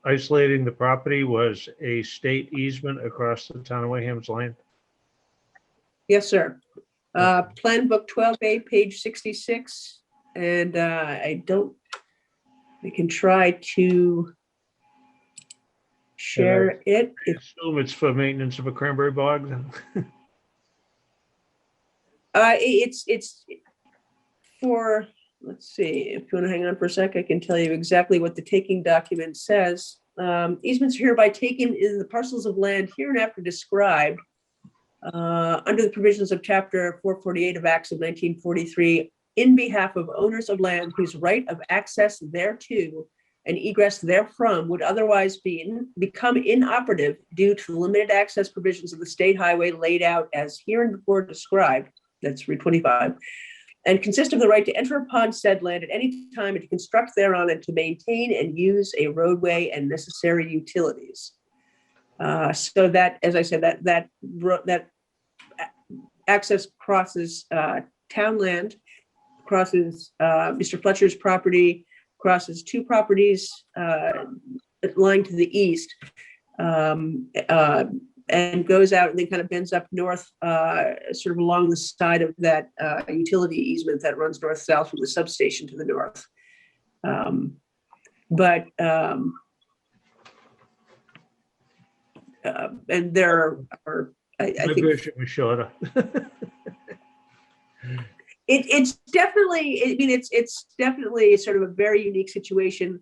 isolating the property, was a state easement across the town of Wareham's land? Yes, sir. Plan book 12A, page 66. And I can try to share it. I assume it's for maintenance of a cranberry bog then? It's for, let's see, if you want to hang on for a sec, I can tell you exactly what the taking document says. Easements are hereby taken in the parcels of land hereinafter described under the provisions of Chapter 448 of Acts of 1943 in behalf of owners of land whose right of access thereto and egress therefrom would otherwise become inoperative due to the limited access provisions of the state highway laid out as hereinbefore described, that's Route 25, and consist of the right to enter upon said land at any time and to construct thereon and to maintain and use a roadway and necessary utilities. So that, as I said, that access crosses town land, crosses Mr. Fletcher's property, crosses two properties lying to the east, and goes out and then kind of bends up north, sort of along the side of that utility easement that runs north-south from the substation to the north. And there are, I My think version was shorter. it's definitely, I mean, it's definitely sort of a very unique situation.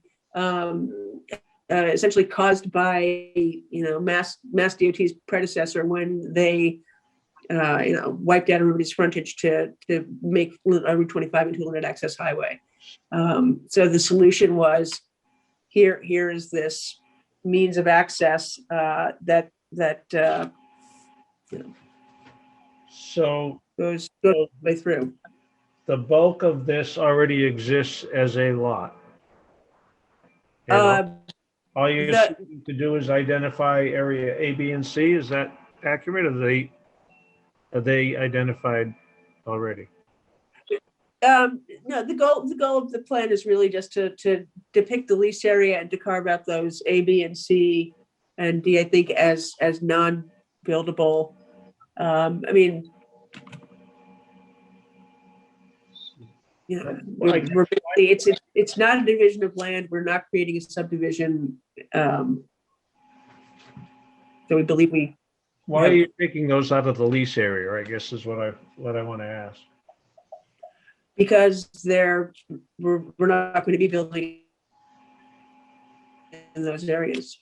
essentially caused by, Mass DOT's predecessor when they, wiped out everybody's frontage to make Route 25 into a limited access highway. So the solution was, here is this means of access that So goes all the way through. the bulk of this already exists as a lot. And all you the- need to do is identify area A, B, and C. Is that accurate? Are they identified already? No, the goal of the plan is really just to depict the lease area and to carve out those A, B, and C and D, I think, as non-buildable. I mean, we're basically, it's not a division of land. We're not creating a subdivision. So we believe we. Why are you taking those out of the lease area, I guess is what I want to ask. Because we're not going to be building in those areas.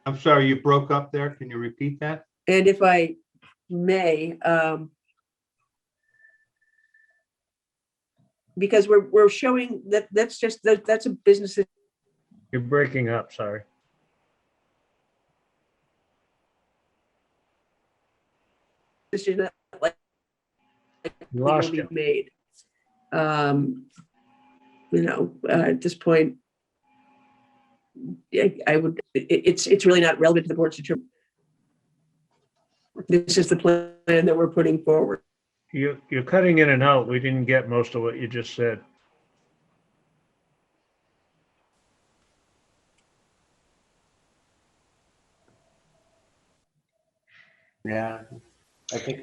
I'm sorry, you broke up there. Can you repeat that? And if I may, because we're showing that's a business. You're breaking up, sorry. Decision that Lost will you. be made. At this point, I would. It's really not relevant to the board's determination. This is the plan that we're putting forward. You're cutting in and out. We didn't get most of what you just said. Yeah. I think.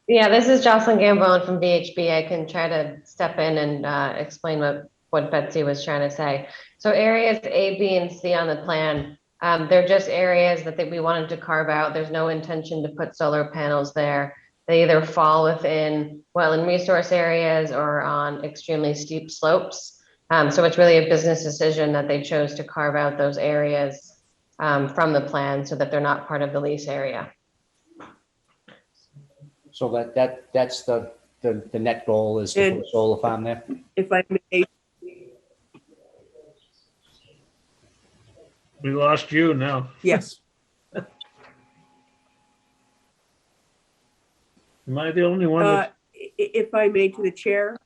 Yeah, this is Jocelyn Gambone from VHB. I can try to step in and explain what Betsy was trying to say. So areas A, B, and C on the plan, they're just areas that we wanted to carve out. There's no intention to put solar panels there. They either fall within wetland resource areas or on extremely steep slopes. So it's really a business decision that they chose to carve out those areas from the plan so that they're not part of the lease area. So that's the net goal is to put a solar farm there. If I may, We lost you now. yes. Am I the only one that's, If I may, to the chair.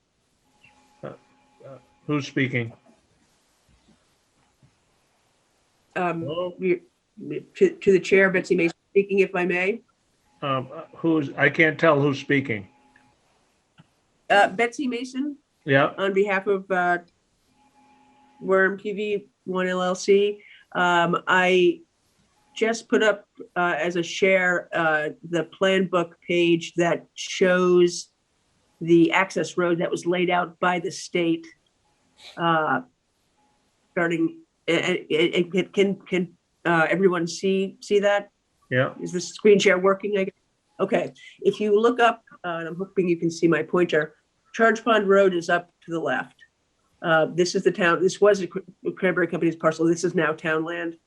who's speaking? To the chair, Betsy Mason speaking, if I may. I can't tell who's speaking. Betsy Mason, Yeah, on behalf of Wareham PV1 LLC. I just put up as a share the plan book page that shows the access road that was laid out by the state starting. Can everyone see that? yeah. Is the screen share working? Okay. If you look up, and I'm hoping you can see my pointer, Charge Pond Road is up to the left. This is the town. This was a Cranberry Company's parcel. This is now town land.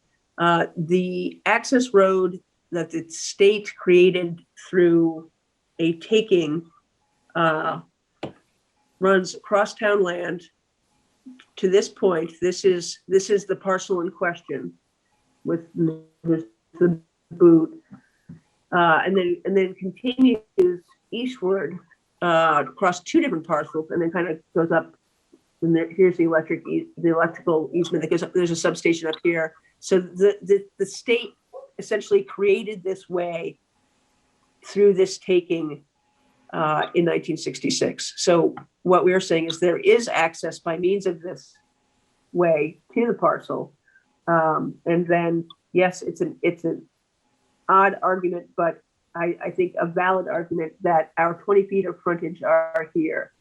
The access road that the state created through a taking runs across town land to this point. This is the parcel in question with the boot, and then continues eastward across two different parcels, and then kind of goes up. And here's the electrical easement that goes up. There's a substation up here. So the state essentially created this way through this taking in 1966. So what we're saying is there is access by means of this way to the parcel, and then yes, it's an odd argument, but I think a valid argument that our 20 feet of frontage are here.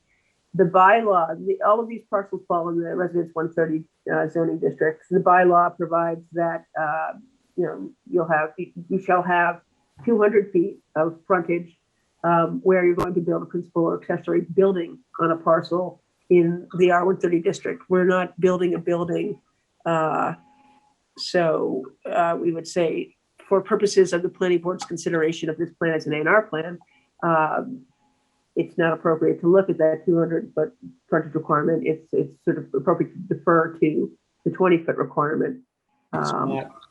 The bylaw, all of these parcels fall in the Residence 130 zoning district. The bylaw provides that you shall have 200 feet of frontage where you're going to build a principal or accessory building on a parcel in the R130 district. We're not building a building So we would say, for purposes of the planning board's consideration of this plan as an A&R plan, it's not appropriate to look at that 200-foot frontage requirement. It's sort of appropriate to defer to the 20-foot requirement.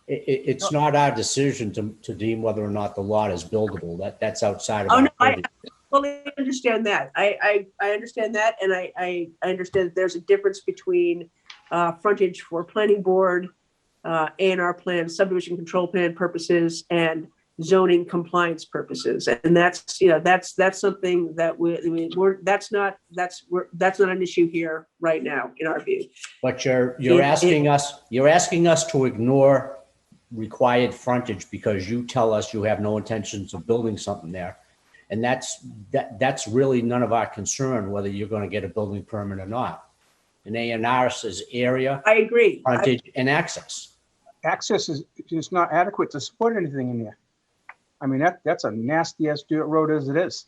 It's not our decision to deem whether or not the lot is buildable. That's outside of Oh, our no, I purview. fully understand that. I understand that, and I understand that there's a difference between frontage for planning board, A&R plan, subdivision control plan purposes, and zoning compliance purposes. And that's, that's something that that's not an issue here right now, in our view. But you're asking us to ignore required frontage because you tell us you have no intentions of building something there. And that's really none of our concern, whether you're going to get a building permit or not. An A&R says area, I agree. frontage, and access. Access is not adequate to support anything in there. I mean, that's a nasty ass dirt road as it is.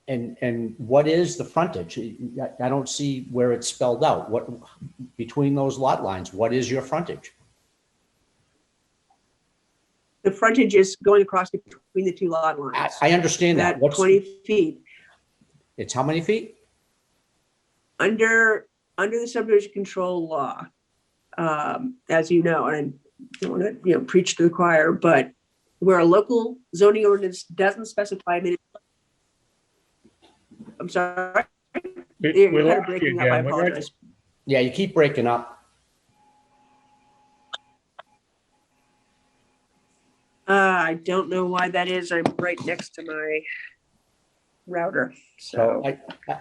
And what is the frontage? I don't see where it's spelled out. What, between those lot lines, what is your frontage? The frontage is going across between the two lot lines. I understand that. What's 20 feet. It's how many feet? Under the subdivision control law, as you know, and I don't want to preach to the choir, but where a local zoning ordinance doesn't specify, I'm sorry, you're kind of breaking up. I apologize. Yeah, you keep breaking up. I don't know why that is. I'm right next to my router. So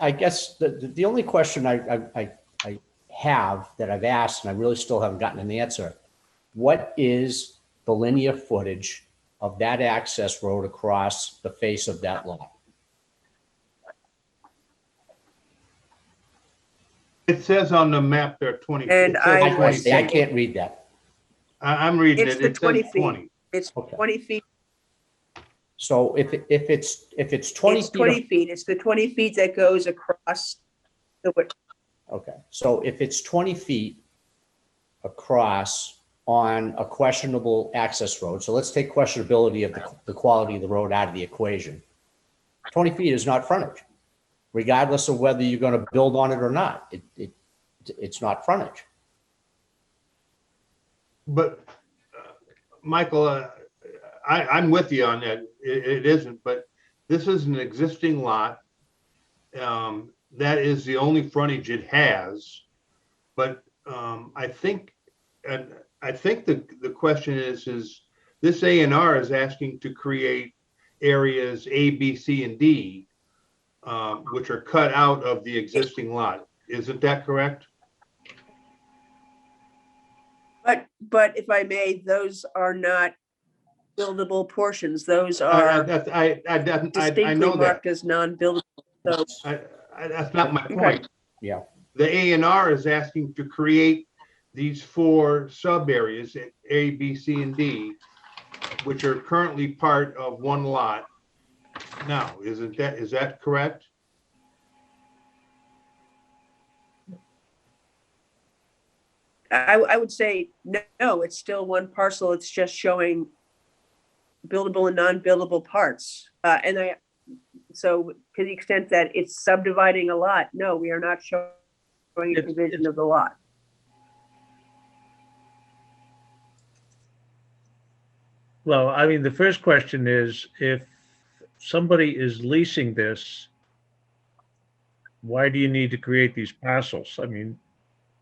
I guess the only question I have that I've asked, and I really still haven't gotten an answer, what is the linear footage of that access road across the face of that lot? It says on the map there 20. And I can't read that. I'm reading It's it. the It 20 says feet. 20. It's Okay. 20 feet. So if it's 20 It's feet. 20 feet. It's the 20 feet that goes across the width. Okay, so if it's 20 feet across on a questionable access road, so let's take questionability of the quality of the road out of the equation. 20 feet is not frontage, regardless of whether you're going to build on it or not. It's not frontage. But Michael, I'm with you on that. It isn't, but this is an existing lot. That is the only frontage it has. But I think the question is this A&R is asking to create areas A, B, C, and D, which are cut out of the existing lot. Isn't that correct? But if I may, those are not buildable portions. Those I are know distinctly that. marked as non-buildable. So That's not my point. Yeah. The A&R is asking to create these 4 sub areas, A, B, C, and D, which are currently part of one lot. Now, is that correct? I would say no, it's still one parcel. It's just showing buildable and non-buildable parts. So to the extent that it's subdividing a lot, no, we are not showing a division of the lot. Well, I mean, the first question is, if somebody is leasing this, why do you need to create these parcels? I mean,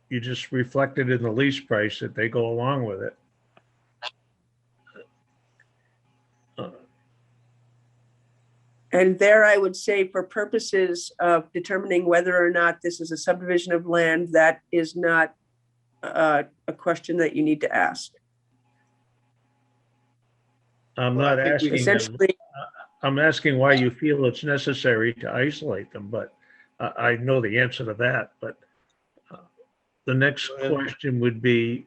you just reflected in the lease price that they go along with it. And there I would say, for purposes of determining whether or not this is a subdivision of land, that is not a question that you need to ask. I'm not asking, Essentially, I'm asking why you feel it's necessary to isolate them, but I know the answer to that. But the next question would be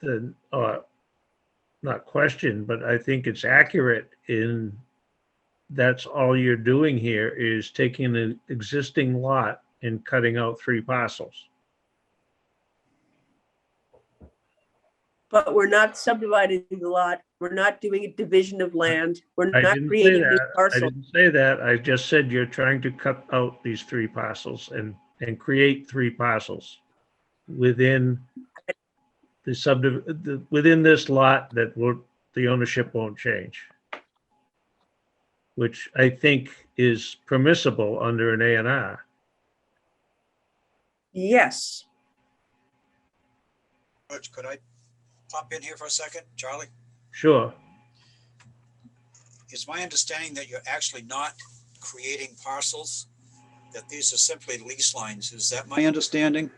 not question, but I think it's accurate in that's all you're doing here is taking an existing lot and cutting out 3 parcels. but we're not subdividing the lot. We're not doing a division of land. We're I not didn't say creating new that. I parcels. didn't say that. I just said you're trying to cut out these 3 parcels and create 3 parcels within within this lot that the ownership won't change, which I think is permissible under an A&R. Yes. George, could I pop in here for a second? Charlie, Sure. it's my understanding that you're actually not creating parcels, that these are simply lease lines. Is that my understanding?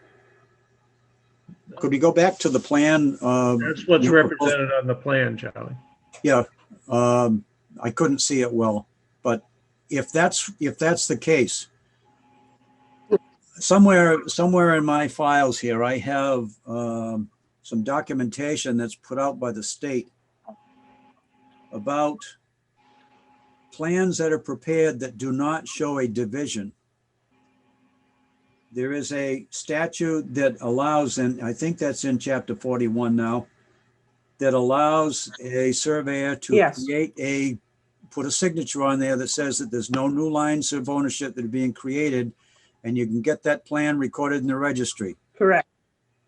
Could we go back to the plan? That's what's represented on the plan, Charlie. Yeah, I couldn't see it well, but if that's the case, somewhere in my files here, I have some documentation that's put out by the state about plans that are prepared that do not show a division. There is a statute that allows, and I think that's in chapter 41 now, that allows a surveyor to Yes. put a signature on there that says that there's no new lines of ownership that are being created, and you can get that plan recorded in the registry. Correct.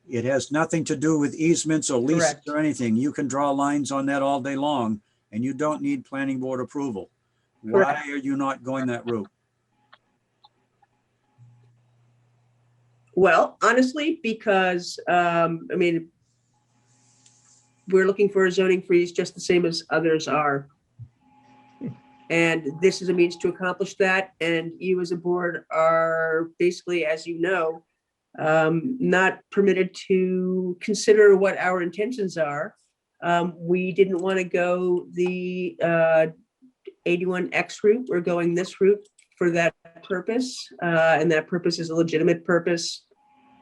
It has nothing to do with easements or leases Correct. or anything. You can draw lines on that all day long, and you don't need planning board approval. Correct. Why are you not going that route? Well, honestly, because, I mean, we're looking for a zoning freeze just the same as others are. And this is a means to accomplish that. And you as a board are basically, as you know, not permitted to consider what our intentions are. We didn't want to go the 81X route. We're going this route for that purpose. And that purpose is a legitimate purpose.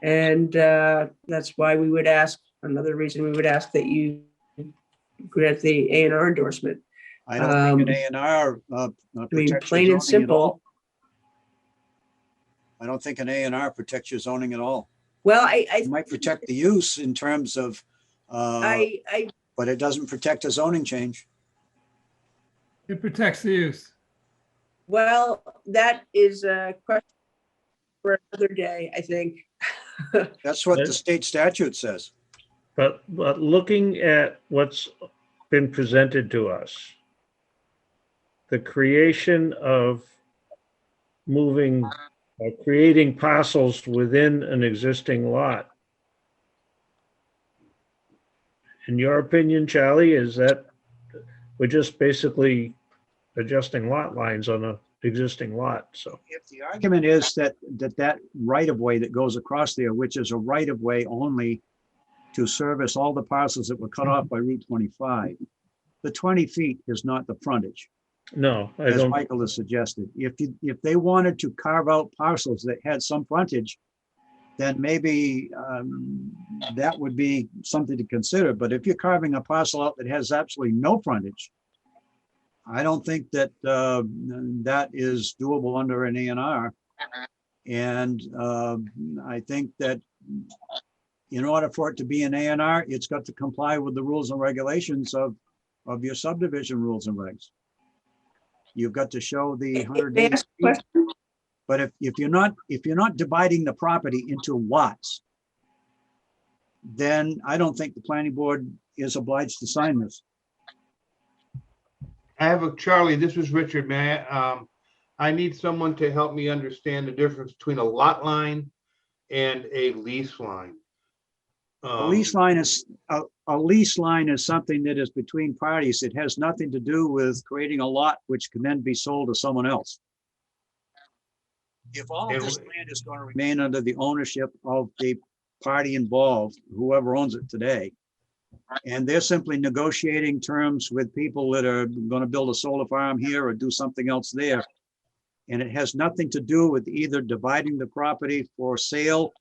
And that's why we would ask, another reason we would ask that you grant the A&R endorsement. I don't think an A&R I mean, protects plain your and zoning at all. simple. I don't think an A&R protects your zoning at all. Well, It might protect the use in terms of, I but it doesn't protect a zoning change. It protects the use. well, that is a question for another day, I think. That's what the state statute says. But looking at what's been presented to us, the creation of creating parcels within an existing lot. In your opinion, Charlie, is that we're just basically adjusting lot lines on an existing lot? So If the argument is that right of way that goes across there, which is a right of way only to service all the parcels that were cut off by Route 25, the 20 feet is not the frontage, no, I as don't. Michael has suggested. If they wanted to carve out parcels that had some frontage, then maybe that would be something to consider. But if you're carving a parcel out that has absolutely no frontage, I don't think that that is doable under an A&R. And I think that in order for it to be an A&R, it's got to comply with the rules and regulations of your subdivision rules and regs. You've got to show the 100 May I days. ask a question? But if you're not dividing the property into lots, then I don't think the planning board is obliged to sign this. Charlie, this is Richard, man. I need someone to help me understand the difference between a lot line and a lease line. A lease line is something that is between parties. It has nothing to do with creating a lot which can then be sold to someone else. If all of this land is going to remain under the ownership of the party involved, whoever owns it today, and they're simply negotiating terms with people that are going to build a solar farm here or do something else there, and it has nothing to do with either dividing the property for sale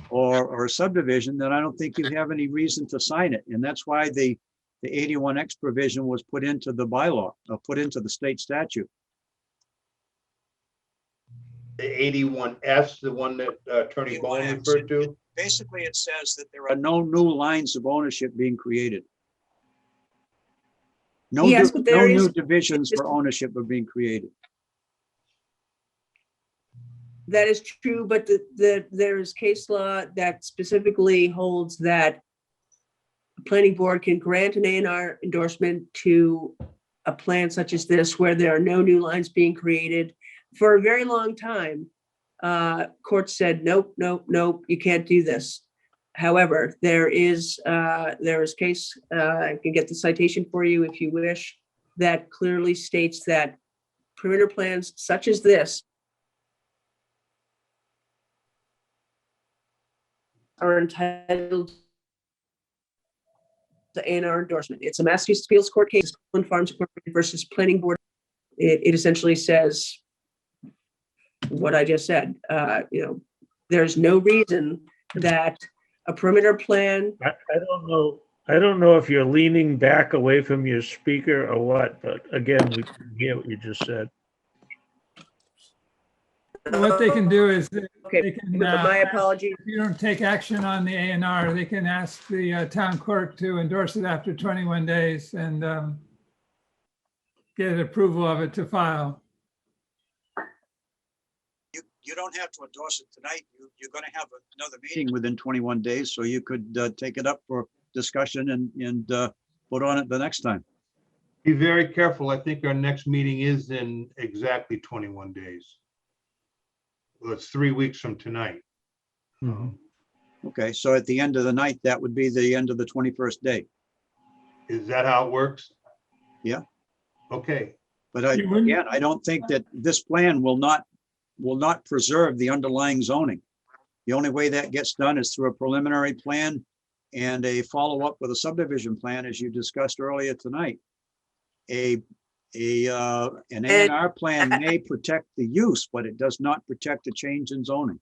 or subdivision, then I don't think you have any reason to sign it. And that's why the 81X provision was put into the bylaw, put into the state statute. The 81S, the one that Attorney Bone referred to? basically it says that there are no new lines of ownership being created. No, Yes, but there new is- divisions for ownership are being created. That is true, but there is case law that specifically holds that the planning board can grant an A&R endorsement to a plan such as this, where there are no new lines being created. For a very long time, courts said, nope, nope, nope, you can't do this. However, there is case, I can get the citation for you if you wish, that clearly states that perimeter plans such as this are entitled to A&R endorsement. It's a Massachusetts Appeals Court case, Cumberland Farms Incorporated versus Planning Board. It essentially says what I just said. There's no reason that a perimeter plan. I don't know. I don't know if you're leaning back away from your speaker or what, but again, we can hear what you just said. What they can do is Okay, they can, my apologies. if you don't take action on the A&R, they can ask the town clerk to endorse it after 21 days and get approval of it to file. You don't have to endorse it tonight. You're going to have another meeting within 21 days, so you could take it up for discussion and vote on it the next time. Be very careful. I think our next meeting is in exactly 21 days. Well, it's 3 weeks from tonight. Okay, so at the end of the night, that would be the end of the 21st day. Is that how it works? Yeah. Okay. But again, I don't think that this plan will not preserve the underlying zoning. The only way that gets done is through a preliminary plan and a follow-up with a subdivision plan, as you discussed earlier tonight. An A&R plan may protect the use, but it does not protect the change in zoning.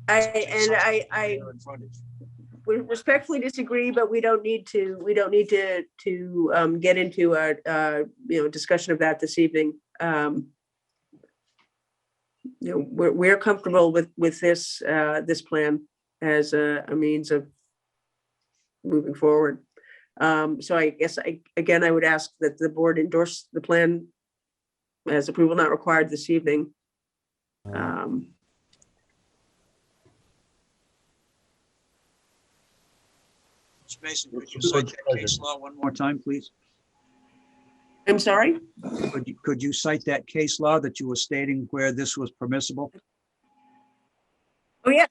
I respectfully disagree, but we don't need to get into a discussion of that this evening. We're comfortable with this plan as a means of moving forward. So I guess I would ask that the board endorse the plan as approval not required this evening. Mr. Mason, could you cite that case law one more time, please? I'm sorry? Could you cite that case law that you were stating where this was permissible? Oh, yeah.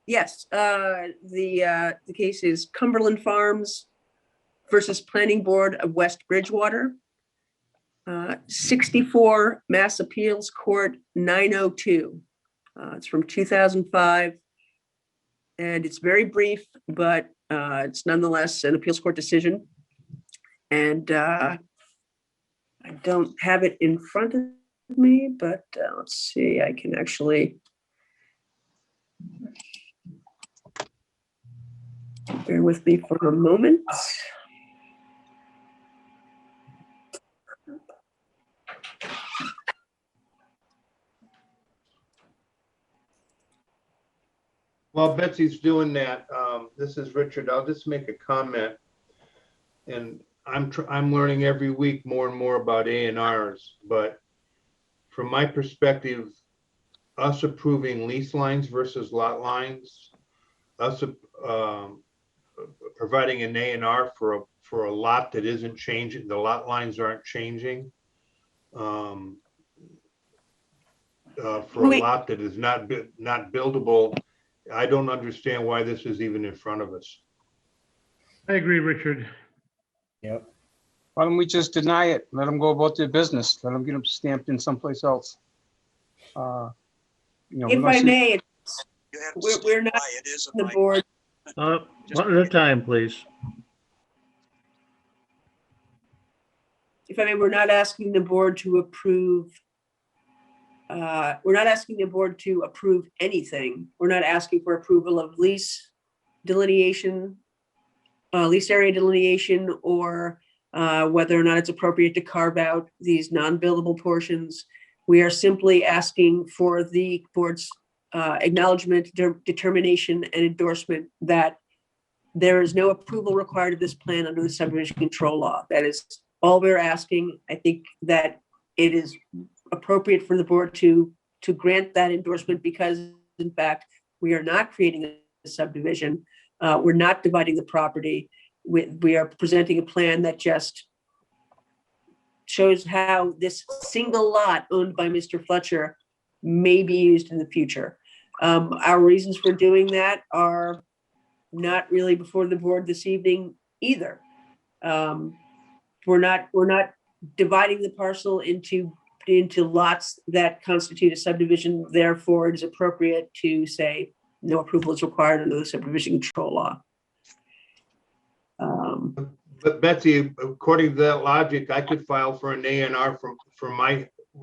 Yes, the case is Cumberland Farms versus Planning Board of West Bridgewater. 64 Mass Appeals Court 902. It's from 2005. And it's very brief, but it's nonetheless an appeals court decision. And I don't have it in front of me, but let's see, I can actually. Bear with me for a moment. While Betsy's doing that, this is Richard. I'll just make a comment. And I'm learning every week more and more about A&Rs, but from my perspective, us approving lease lines versus lot lines, us providing an A&R for a lot that isn't changing, the lot lines aren't changing. For a lot that is not buildable, I don't understand why this is even in front of us. I agree, Richard. Yep. Why don't we just deny it? Let them go about their business. Let them get them stamped in someplace else. If I may, we're not the board. One at a time, please. If I may, we're not asking the board to approve. We're not asking the board to approve anything. We're not asking for approval of lease delineation, lease area delineation, or whether or not it's appropriate to carve out these non-buildable portions. We are simply asking for the board's acknowledgement, determination, and endorsement that there is no approval required of this plan under the subdivision control law. That is all we're asking. I think that it is appropriate for the board to grant that endorsement because, in fact, we are not creating a subdivision. We're not dividing the property. We are presenting a plan that just shows how this single lot owned by Mr. Fletcher may be used in the future. Our reasons for doing that are not really before the board this evening either. We're not dividing the parcel into lots that constitute a subdivision. Therefore, it is appropriate to say no approval is required under the subdivision control law. But Betsy, according to that logic, I could file for an A&R for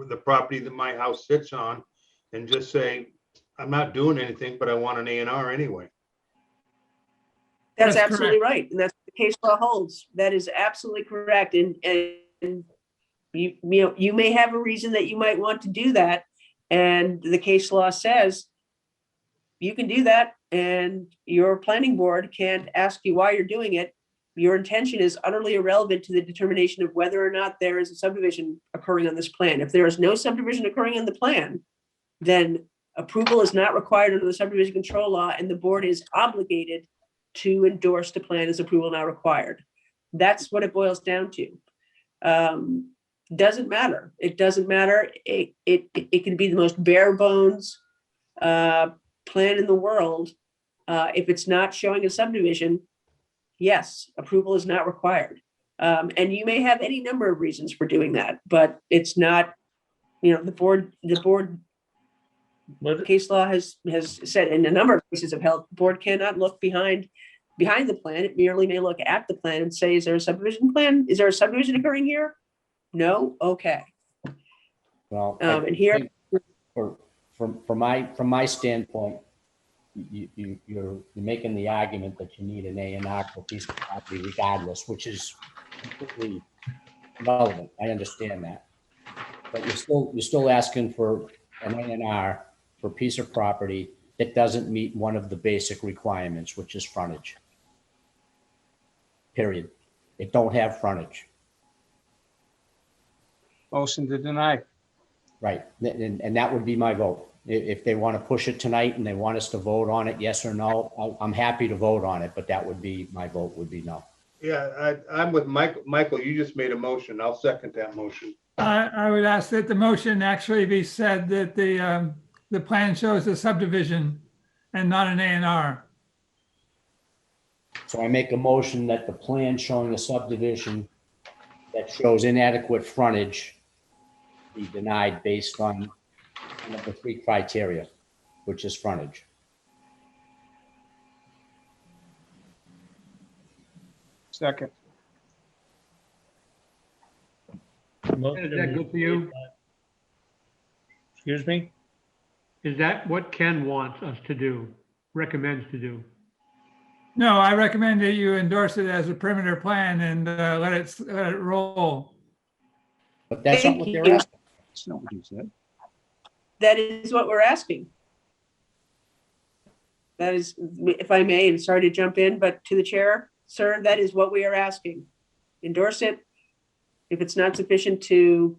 the property that my house sits on and just say, I'm not doing anything, but I want an A&R anyway. That's That's absolutely correct. right. And that's what the case law holds. That is absolutely correct. And you may have a reason that you might want to do that. And the case law says you can do that. And your planning board can't ask you why you're doing it. Your intention is utterly irrelevant to the determination of whether or not there is a subdivision occurring on this plan. If there is no subdivision occurring on the plan, then approval is not required under the subdivision control law, and the board is obligated to endorse the plan as approval not required. That's what it boils down to. Doesn't matter. It doesn't matter. It can be the most bare bones plan in the world. If it's not showing a subdivision, yes, approval is not required. And you may have any number of reasons for doing that, but it's not, the board case law has said in a number of cases of health, the board cannot look behind the plan. It merely may look at the plan and say, is there a subdivision plan? Is there a subdivision occurring here? No? Okay. Well, And here, from my standpoint, you're making the argument that you need an A&R for a piece of property regardless, which is completely relevant. I understand that. But you're still asking for an A&R for a piece of property that doesn't meet one of the basic requirements, which is frontage. Period. It don't have frontage. Motion to deny. Right. And that would be my vote. If they want to push it tonight and they want us to vote on it, yes or no, I'm happy to vote on it, but that would be, my vote would be no. Yeah, I'm with Michael. Michael, you just made a motion. I'll second that motion. I would ask that the motion actually be said that the plan shows a subdivision and not an A&R. So I make a motion that the plan showing a subdivision that shows inadequate frontage be denied based on one of the three criteria, which is frontage. Second. Is that good for you? Excuse me? Is that what Ken wants us to do, recommends to do? No, I recommend that you endorse it as a perimeter plan and let it roll. But that's not what Thank they're you. asking. That's not what he said. that is what we're asking. That is, if I may, and sorry to jump in, but to the chair, sir, that is what we are asking. Endorse it. If it's not sufficient to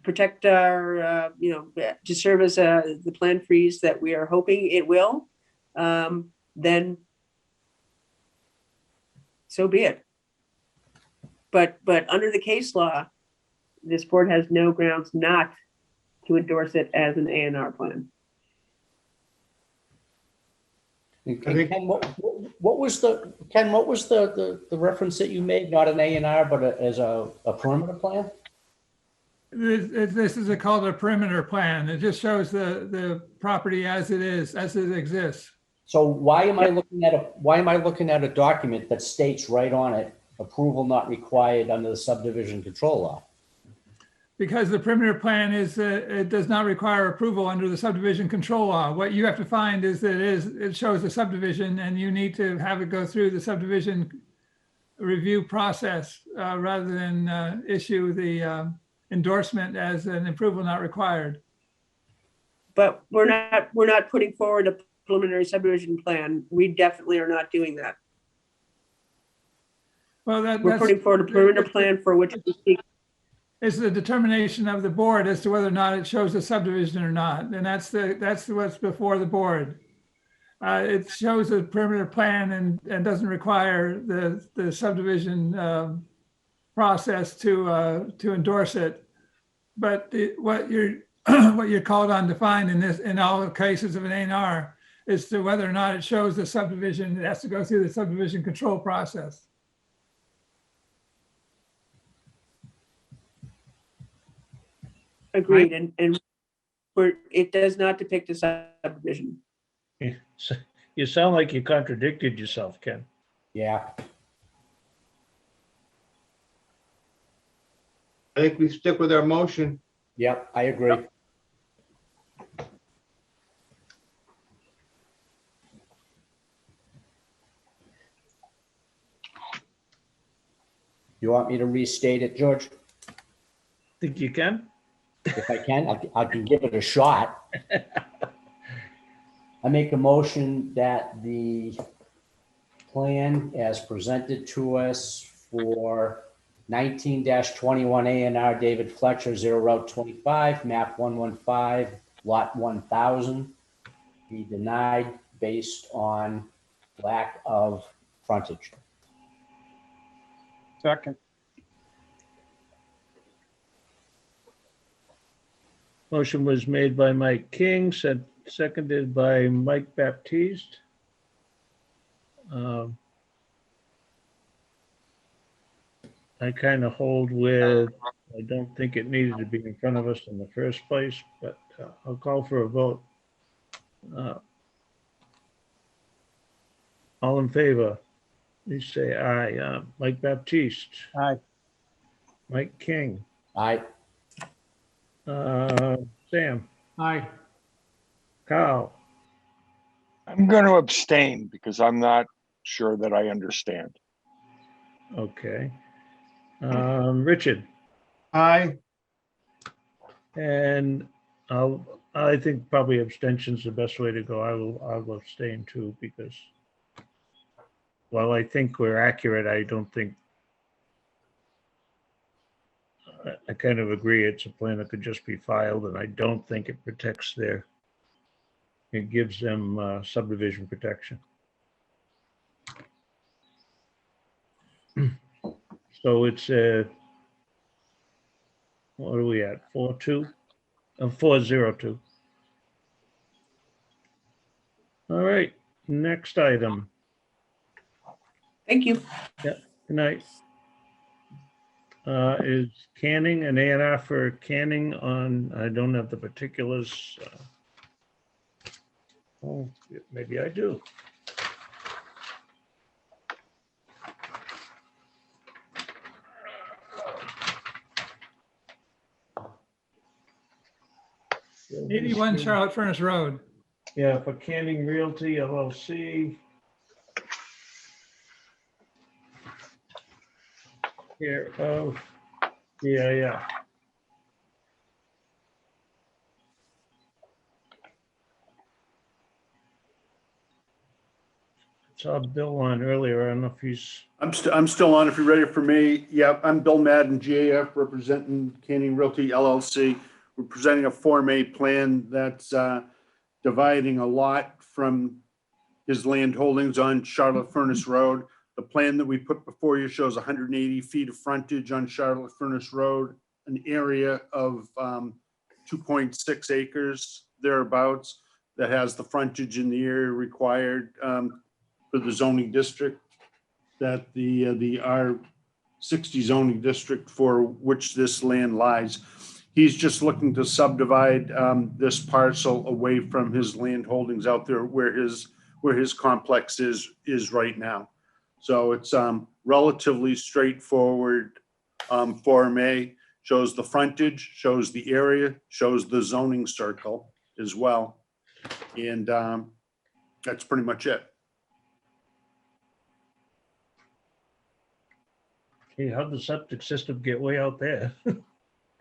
protect our, to serve as the plan freeze that we are hoping it will, then so be it. But under the case law, this board has no grounds not to endorse it as an A&R plan. And Ken, what was the reference that you made? Not an A&R, but as a perimeter plan? This is called a perimeter plan. It just shows the property as it is, as it exists. So why am I looking at a document that states right on it, approval not required under the subdivision control law? Because the perimeter plan it does not require approval under the subdivision control law. What you have to find is that it shows a subdivision, and you need to have it go through the subdivision review process rather than issue the endorsement as an approval not required. But we're not putting forward a preliminary subdivision plan. We definitely are not doing that. Well, We're that's, putting forward a preliminary plan for which we seek. it's the determination of the board as to whether or not it shows a subdivision or not. And that's what's before the board. It shows a perimeter plan and doesn't require the subdivision process to endorse it. But what you're what you're called on to find in all cases of an A&R is to whether or not it shows the subdivision. It has to go through the subdivision control process. Agreed, and it does not depict a subdivision. You sound like you contradicted yourself, Ken. Yeah. I think we stick with our motion. Yep, I agree. You want me to restate it, George? Think you can? If I can, I can give it a shot. I make a motion that the plan as presented to us for 19-21 A&R David Fletcher, 0 Route 25, map 115, lot 1000, be denied based on lack of frontage. Second. Motion was made by Mike King, seconded by Mike Baptiste. I kind of hold with, I don't think it needed to be in front of us in the first place, but I'll call for a vote. All in favor, please say aye. Mike Baptiste. Aye. Mike King. Aye. Sam. Aye. Carl. I'm going to abstain because I'm not sure that I understand. Okay. Richard. Aye. And I think probably abstention's the best way to go. I'll abstain too, because while I think we're accurate, I don't think, I kind of agree it's a plan that could just be filed, and I don't think it protects it gives them subdivision protection. So it's what are we at? 4-2? 4-0-2. All right, next item. Thank you. Yep, good night. Is Canning, an A&R for Canning on, I don't have the particulars. Oh, maybe I do. So 81 Charlotte Furnace Road. Yeah, for Canning Realty LLC. Here of, yeah. Saw Bill on earlier. I don't know if he's. I'm still on if you're ready for me. Yeah, I'm Bill Madden, GAF, representing Canning Realty LLC. We're presenting a Form A plan that's dividing a lot from his land holdings on Charlotte Furnace Road. The plan that we put before you shows 180 feet of frontage on Charlotte Furnace Road, an area of 2.6 acres thereabouts that has the frontage in the area required for the zoning district that the R60 zoning district for which this land lies. He's just looking to subdivide this parcel away from his land holdings out there where his complex is right now. So it's relatively straightforward. Form A shows the frontage, shows the area, shows the zoning circle as well. And that's pretty much it. Hey, how'd the septic system get way out there?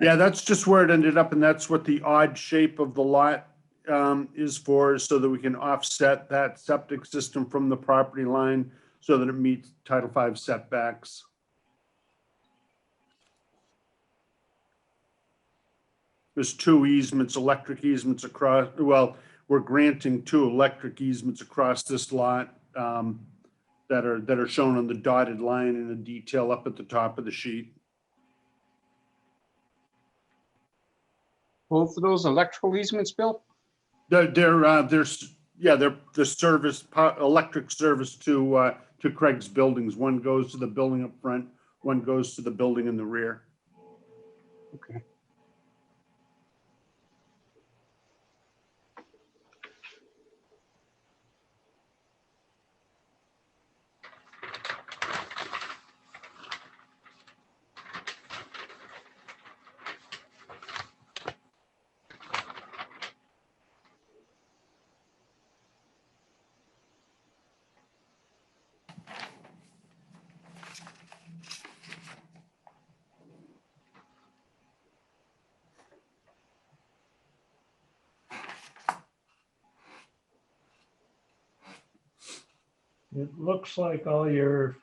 Yeah, that's just where it ended up, and that's what the odd shape of the lot is for, so that we can offset that septic system from the property line so that it meets Title V setbacks. There's 2 easements, electric easements across, well, we're granting 2 electric easements across this lot that are shown on the dotted line in a detail up at the top of the sheet. Both of those electrical easements, Bill? They're the service, electric service to Craig's buildings. One goes to the building up front, one goes to the building in the rear. Okay. It looks like all your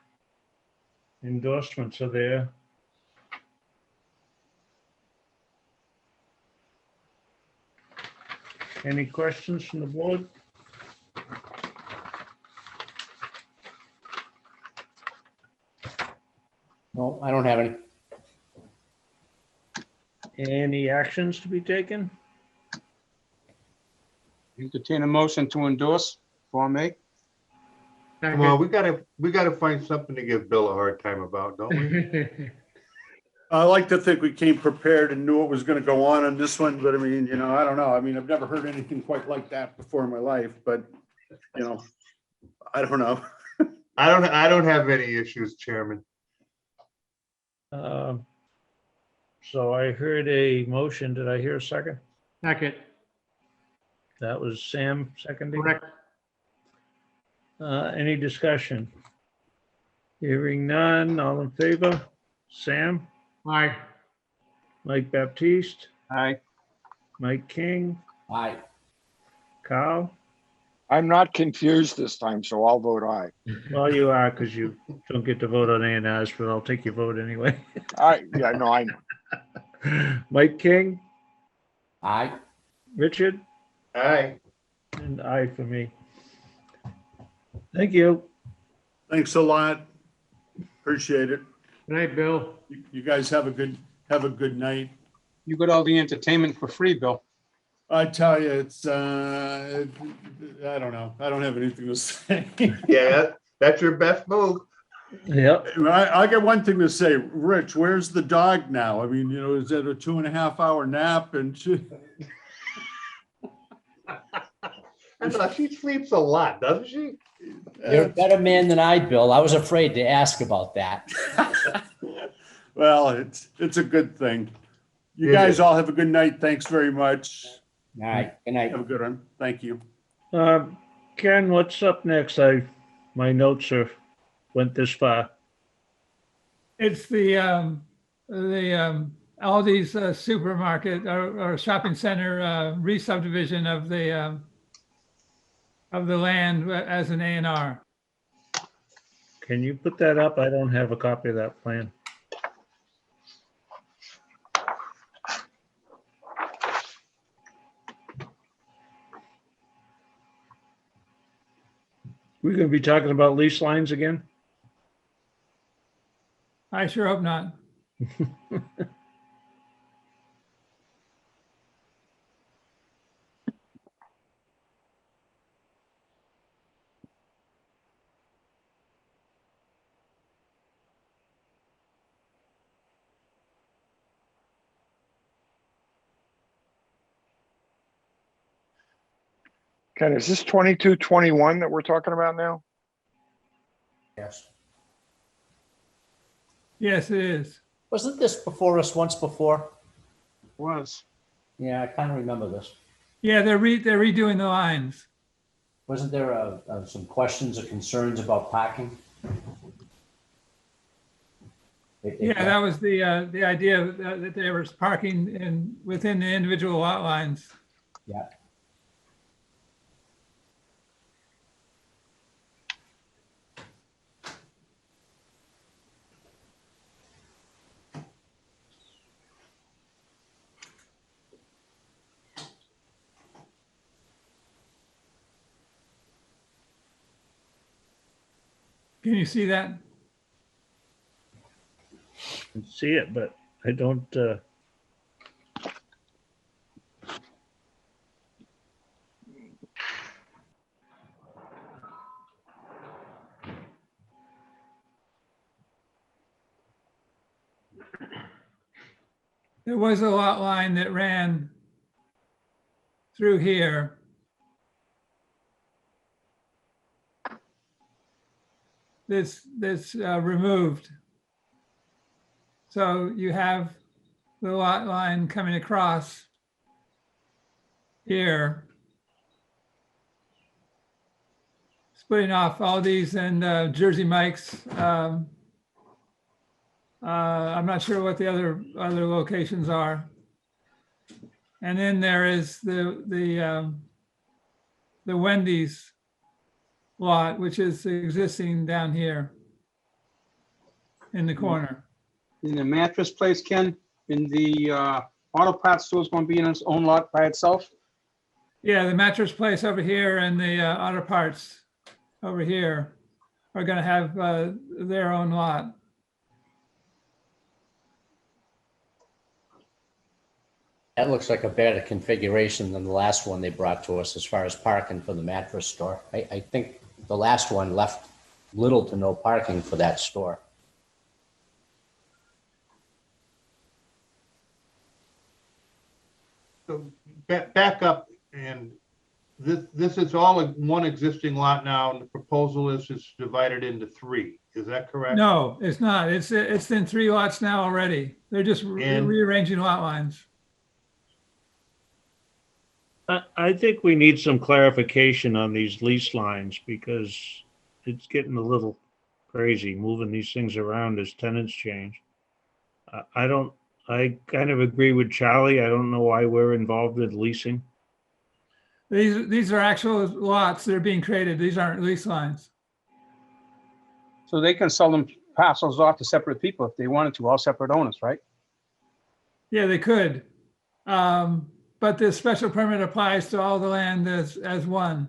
endorsements are there. Any questions from the board? No, I don't have any. Any actions to be taken? Entertain a motion to endorse Form A. Come on, we gotta find something to give Bill a hard time about, don't we? I like to think we came prepared and knew what was going to go on this one, but I mean, you know, I don't know. I mean, I've never heard anything quite like that before in my life, but you know, I don't know. I don't have any issues, Chairman. So I heard a motion. Did I hear a second? Second, That was Sam seconding. correct. Any discussion? Hearing none, all in favor? Sam, Aye. Mike Baptiste, Aye. Mike King, Aye. Carl? I'm not confused this time, so I'll vote aye. Well, you are, because you don't get to vote on A&Rs, but I'll take your vote anyway. Yeah, no, I know. Mike King, Aye. Richard, Aye. and aye for me. Thank you. Thanks a lot. Appreciate it. Good night, Bill. You guys have a good night. You got all the entertainment for free, Bill. I tell you, it's I don't know. I don't have anything to say. Yeah, that's your best move. Yep. I got one thing to say. Rich, where's the dog now? I mean, you know, is that a 2.5-hour nap? And I thought she sleeps a lot, doesn't she? You're a better man than I, Bill. I was afraid to ask about that. Well, it's a good thing. You It guys is. all have a good night. Thanks very much. All right, good night. Have a good one. Thank you. Ken, what's up next? My notes went this far. It's the Aldi's supermarket or shopping center re-subdivision of the land as an A&R. Can you put that up? I don't have a copy of that plan. We're going to be talking about lease lines again? I sure hope not. Ken, is this 2221 that we're talking about now? Yes. Yes, it is. Wasn't this before us once before? Was. Yeah, I kind of remember this. Yeah, they're redoing the lines. Wasn't there some questions or concerns about parking? Yeah, that was the idea that there was parking within the individual lot lines. Yeah. Can you see that? can see it, but I don't, There was a lot line that ran through here. This removed. So you have the lot line coming across here, splitting off all these and Jersey Mike's. I'm not sure what the other locations are. And then there is the Wendy's lot, which is existing down here in the corner. In the mattress place, Ken, in the auto parts store is going to be in its own lot by itself? Yeah, the mattress place over here and the auto parts over here are gonna have their own lot. That looks like a better configuration than the last one they brought to us as far as parking for the mattress store. I think the last one left little to no parking for that store. So back up, and this is all one existing lot now, and the proposal is it's divided into 3. Is that correct? No, it's not. It's in 3 lots now already. They're just And- rearranging lot lines. I think we need some clarification on these lease lines because it's getting a little crazy moving these things around as tenants change. I kind of agree with Charlie. I don't know why we're involved with leasing. These are actual lots that are being created. These aren't lease lines. So they can sell them parcels off to separate people if they wanted to, all separate owners, right? Yeah, they could. But the special permit applies to all the land as one.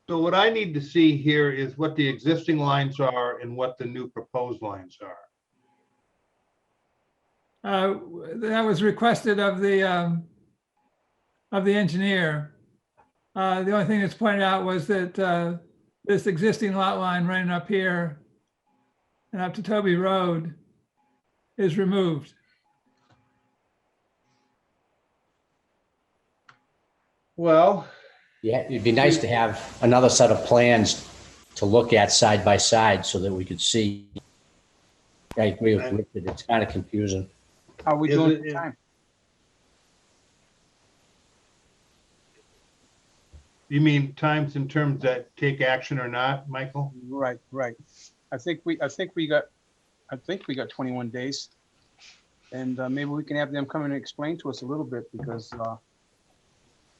So what I need to see here is what the existing lines are and what the new proposed lines are. That was requested of the engineer. The only thing that's pointed out was that this existing lot line running up here and up to Toby Road is removed. Well, Yeah, it'd be nice to have another set of plans to look at side by side so that we could see. I agree with Richard, it's kind of confusing. How are we Is doing it- for time? you mean times in terms that take action or not, Michael? Right. I think we got 21 days. And maybe we can have them come in and explain to us a little bit because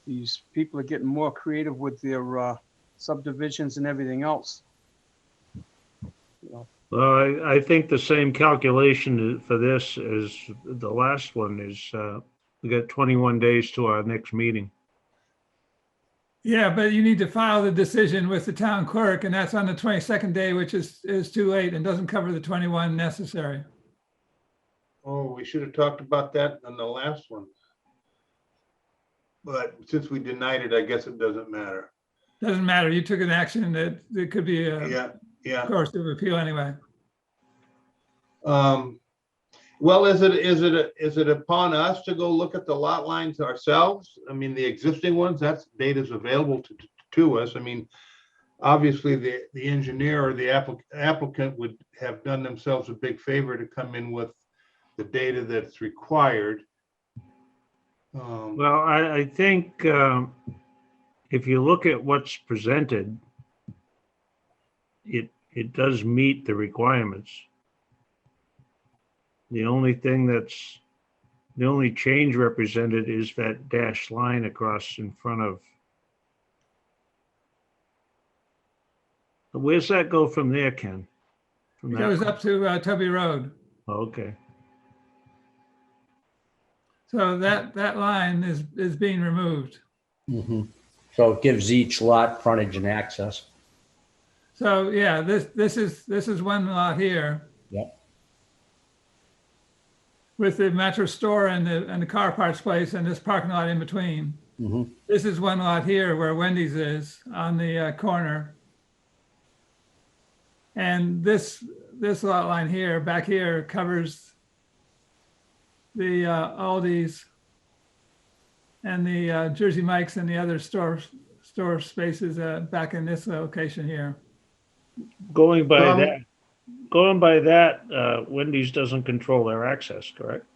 these people are getting more creative with their subdivisions and everything else. Well, I think the same calculation for this as the last one is, we got 21 days to our next meeting. Yeah, but you need to file the decision with the town clerk, and that's on the 22nd day, which is too late and doesn't cover the 21 necessary. Oh, we should have talked about that on the last one. But since we denied it, I guess it doesn't matter. Doesn't matter. You took an action that it could be a Yeah. course of appeal anyway. Well, is it upon us to go look at the lot lines ourselves? I mean, the existing ones, that's data's available to us. I mean, obviously the engineer or the applicant would have done themselves a big favor to come in with the data that's required. Well, I think if you look at what's presented, it does meet the requirements. The only change represented is that dashed line across in front of. Where's that go from there, Ken? From It that goes point? up to Toby Road. Okay. So that line is being removed. Mhm. So it gives each lot frontage and access. So yeah, this is one lot here. Yep. With the mattress store and the car parts place and this parking lot in between. Mhm. This is one lot here where Wendy's is on the corner. And this lot line here, back here, covers the Aldi's and the Jersey Mike's and the other store spaces back in this location here. Going by that, Wendy's doesn't control their access, correct?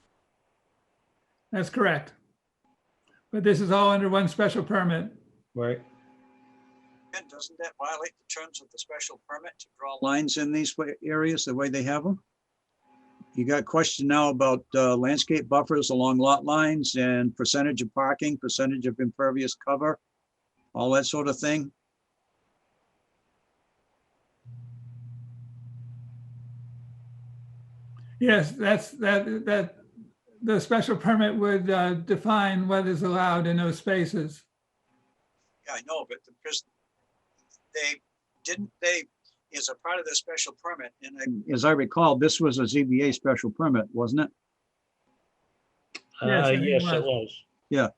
That's correct. But this is all under one special permit. Right. And doesn't that violate the terms of the special permit to draw lines in these areas the way they have them? You got a question now about landscape buffers along lot lines and percentage of parking, percentage of impervious cover, all that sort of thing. Yes, that the special permit would define what is allowed in those spaces. Yeah, I know, but because as a part of the special permit, and as I recall, this was a ZBA special permit, wasn't it? Yes, I think it Yes, it was. was. Yeah,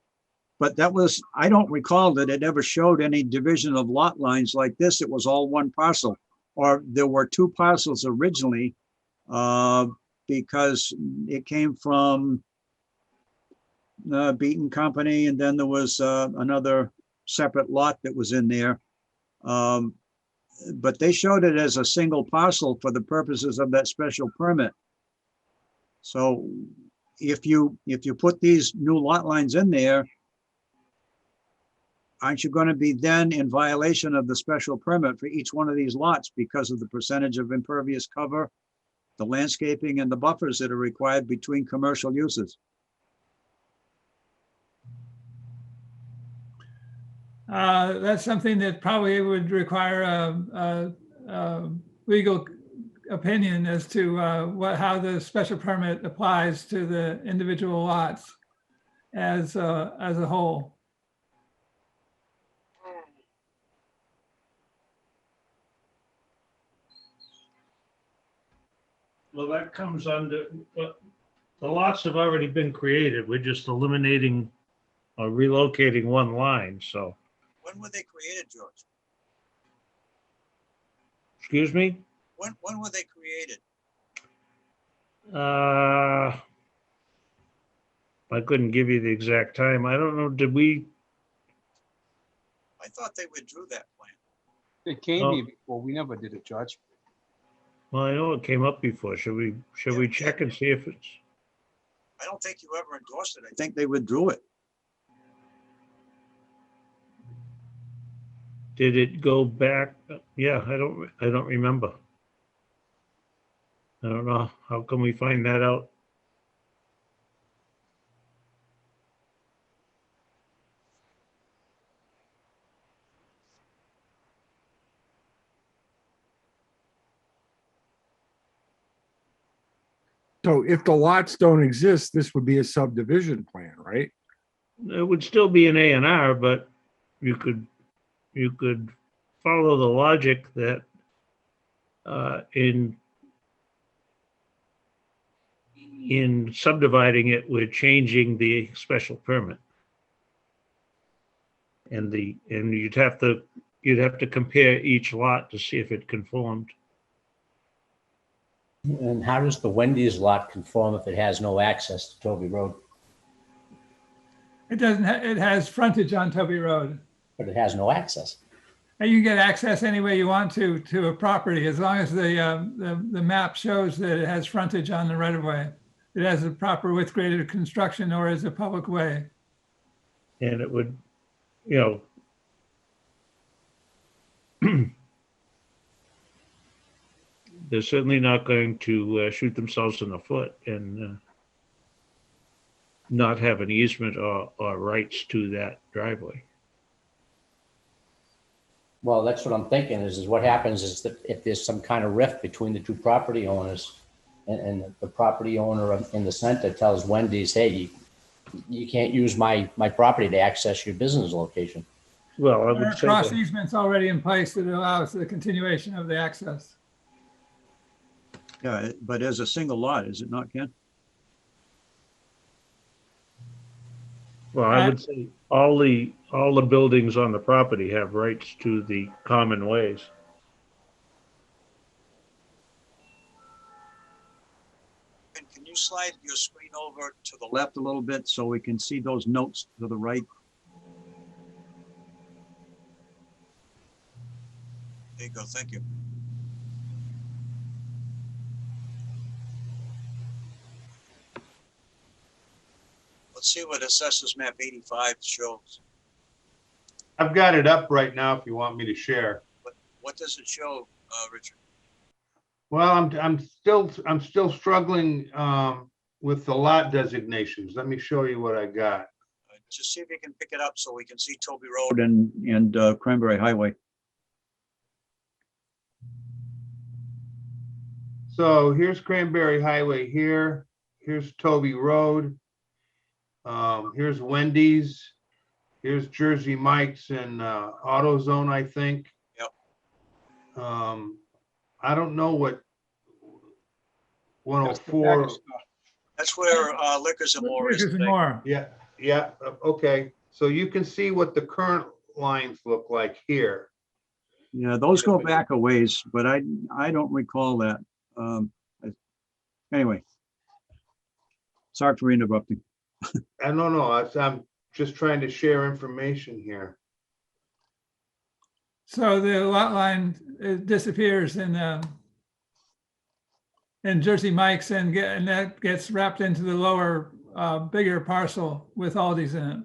but that was, I don't recall that it ever showed any division of lot lines like this. It was all one parcel. Or there were two parcels originally, because it came from Beaton Company, and then there was another separate lot that was in there. But they showed it as a single parcel for the purposes of that special permit. So if you put these new lot lines in there, aren't you going to be then in violation of the special permit for each one of these lots because of the percentage of impervious cover, the landscaping and the buffers that are required between commercial uses? That's something that probably would require a legal opinion as to how the special permit applies to the individual lots as a whole. Well, that comes under, but the lots have already been created. We're just eliminating or relocating one line, so. When were they created, George? Excuse me? When were they created? I couldn't give you the exact time. I don't know, did we? I thought they withdrew that plan. It came here before. We never did it, Judge. Well, I know it came up before. Should we check and see if it's? I don't think you ever endorsed it. I think they withdrew it. Did it go back? Yeah, I don't remember. I don't know. How can we find that out? So if the lots don't exist, this would be a subdivision plan, right? It would still be an A&R, but you could follow the logic that in subdividing it, we're changing the special permit. And you'd have to compare each lot to see if it conformed. And how does the Wendy's lot conform if it has no access to Toby Road? It doesn't, it has frontage on Toby Road. But it has no access. And you can get access any way you want to a property, as long as the map shows that it has frontage on the right of way. It has a proper width graded construction or is a public way. And it would, they're certainly not going to shoot themselves in the foot and not have an easement or rights to that driveway. Well, that's what I'm thinking is what happens is that if there's some kind of rift between the two property owners and the property owner in the center tells Wendy's, hey, you can't use my property to access your business location. Well, I There are would say cross that, easements already in place that allows the continuation of the access. Yeah, but as a single lot, is it not, Ken? well, I would say all the buildings on the property have rights to the common ways. And can you slide your screen over to the left a little bit so we can see those notes to the right? There you go, thank you. Let's see what Assessors Map 85 shows. I've got it up right now if you want me to share. What does it show, Richard? Well, I'm still struggling with the lot designations. Let me show you what I got. Just see if you can pick it up so we can see Toby Road and Cranberry Highway. So here's Cranberry Highway here. Here's Toby Road. Here's Wendy's. Here's Jersey Mike's and AutoZone, I think. Yep. I don't know what 104. That's where Liquors and More is. Liquors and More. Yeah, okay. So you can see what the current lines look like here. Yeah, those go back a ways, but I don't recall that. Anyway. Sorry for interrupting. I don't know. I'm just trying to share information here. So the lot line disappears in Jersey Mike's and that gets wrapped into the lower, bigger parcel with Aldi's in it.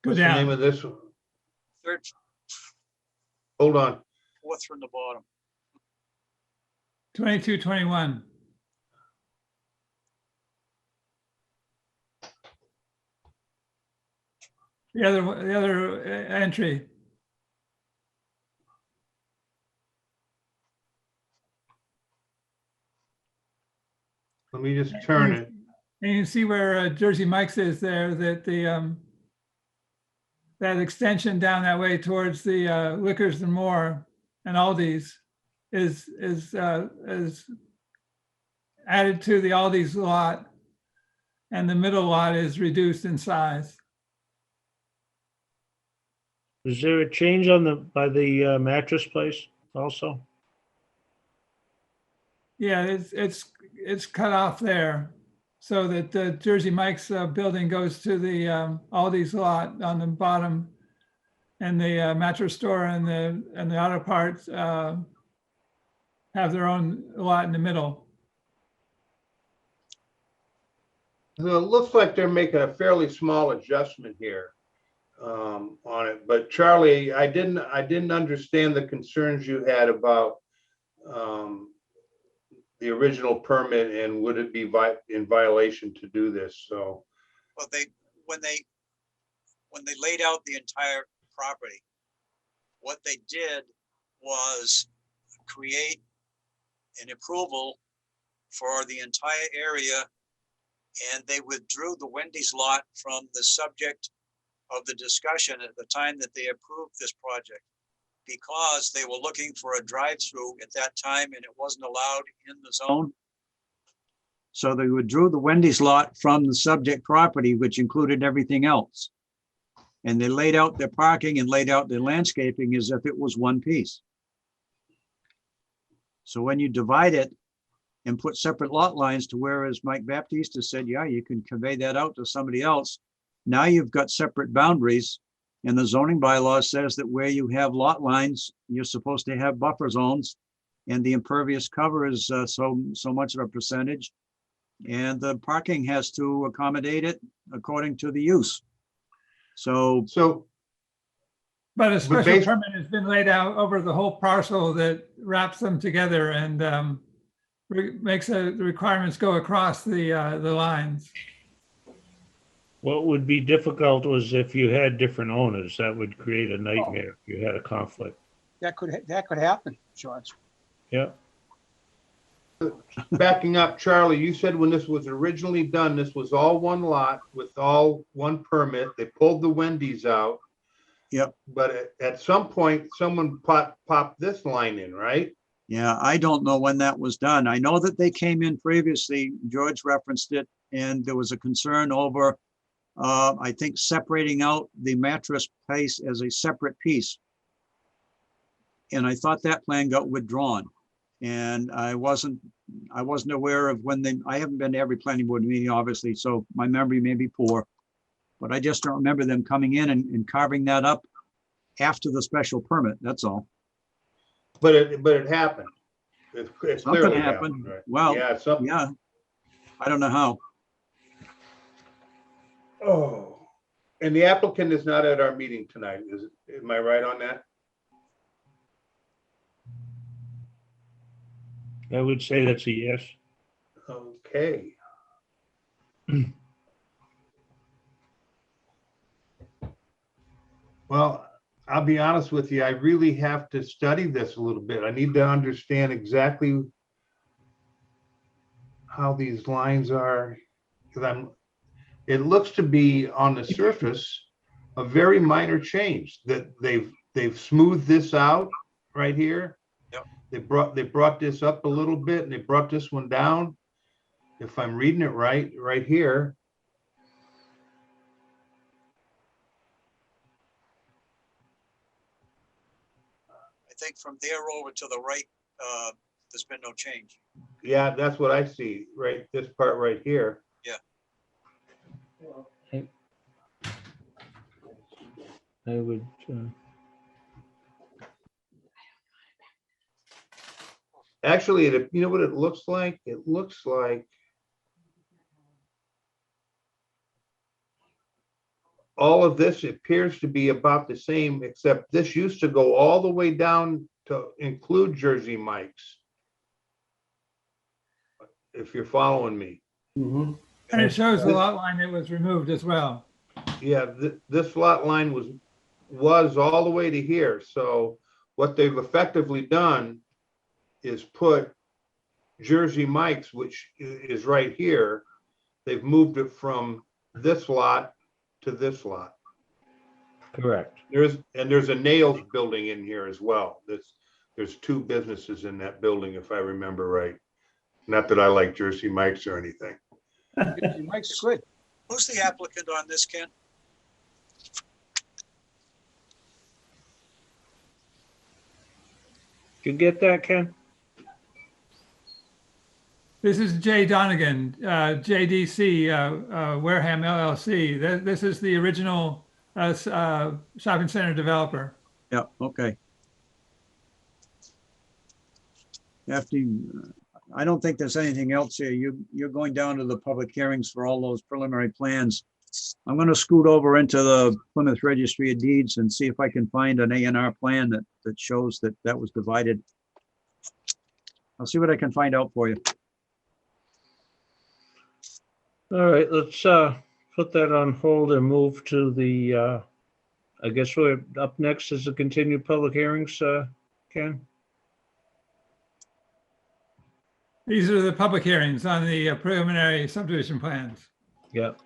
Go What's the name down. of this one? Third, Hold on. fourth from the bottom. 2221. The other entry. Let me just turn it. And you see where Jersey Mike's is there, that the that extension down that way towards the Liquors and More and Aldi's is added to the Aldi's lot, and the middle lot is reduced in size. Is there a change by the mattress place also? Yeah, it's cut off there, so that the Jersey Mike's building goes to the Aldi's lot on the bottom, and the mattress store and the auto parts have their own lot in the middle. So it looks like they're making a fairly small adjustment here on it. But Charlie, I didn't understand the concerns you had about the original permit and would it be in violation to do this? So, Well, when they laid out the entire property, what they did was create an approval for the entire area, and they withdrew the Wendy's lot from the subject of the discussion at the time that they approved this project, because they were looking for a drive-through at that time and it wasn't allowed in the zone. So they withdrew the Wendy's lot from the subject property, which included everything else. And they laid out their parking and laid out their landscaping as if it was one piece. So when you divide it and put separate lot lines to where, as Mike Baptista said, yeah, you can convey that out to somebody else. Now you've got separate boundaries. And the zoning bylaw says that where you have lot lines, you're supposed to have buffer zones, and the impervious cover is so much of a percentage. And the parking has to accommodate it according to the use. But a special permit has been laid out over the whole parcel that wraps them together, and makes the requirements go across the lines. What would be difficult was if you had different owners, that would create a nightmare if you had a conflict. That could happen, George. Yeah. Backing up, Charlie, you said when this was originally done, this was all one lot with all one permit. They pulled the Wendy's out. Yep. But at some point, someone popped this line in, right? Yeah, I don't know when that was done. I know that they came in previously, George referenced it, and there was a concern over, I think, separating out the mattress place as a separate piece. And I thought that plan got withdrawn. And I wasn't aware of when I haven't been to every planning board meeting, obviously, so my memory may be poor. But I just don't remember them coming in and carving that up after the special permit, that's all. But it happened. It Something clearly happened. Right? Well, Yeah, something. yeah. I don't know how. Oh, and the applicant is not at our meeting tonight. Am I right on that? I would say that's a yes. Okay. Well, I'll be honest with you, I really have to study this a little bit. I need to understand exactly how these lines are, because it looks to be on the surface a very minor change that they've smoothed this out right here. Yep. They brought this up a little bit and they brought this one down. If I'm reading it right here. I think from there over to the right, there's been no change. Yeah, that's what I see, right, this part right here. Yeah. I would, Actually, you know what it looks like? It looks like all of this appears to be about the same, except this used to go all the way down to include Jersey Mike's. If you're following me. Mm-hmm. And it shows the lot line that was removed as well. Yeah, this lot line was all the way to here. So what they've effectively done is put Jersey Mike's, which is right here. They've moved it from this lot to this lot. correct. There's a nails building in here as well. There's two businesses in that building, if I remember right. Not that I like Jersey Mike's or anything. Mike's good. Who's the applicant on this, Ken? Did you get that, Ken? This is Jay Donegan, JDC, Wareham LLC. This is the original shopping center developer. Yeah, okay. I don't think there's anything else here. You're going down to the public hearings for all those preliminary plans. I'm going to scoot over into the Plymouth Registry of Deeds and see if I can find an A&R plan that shows that was divided. I'll see what I can find out for you. All right, let's put that on hold and move to the, I guess we're up next is the continued public hearings, Ken? These are the public hearings on the preliminary subdivision plans. Yep.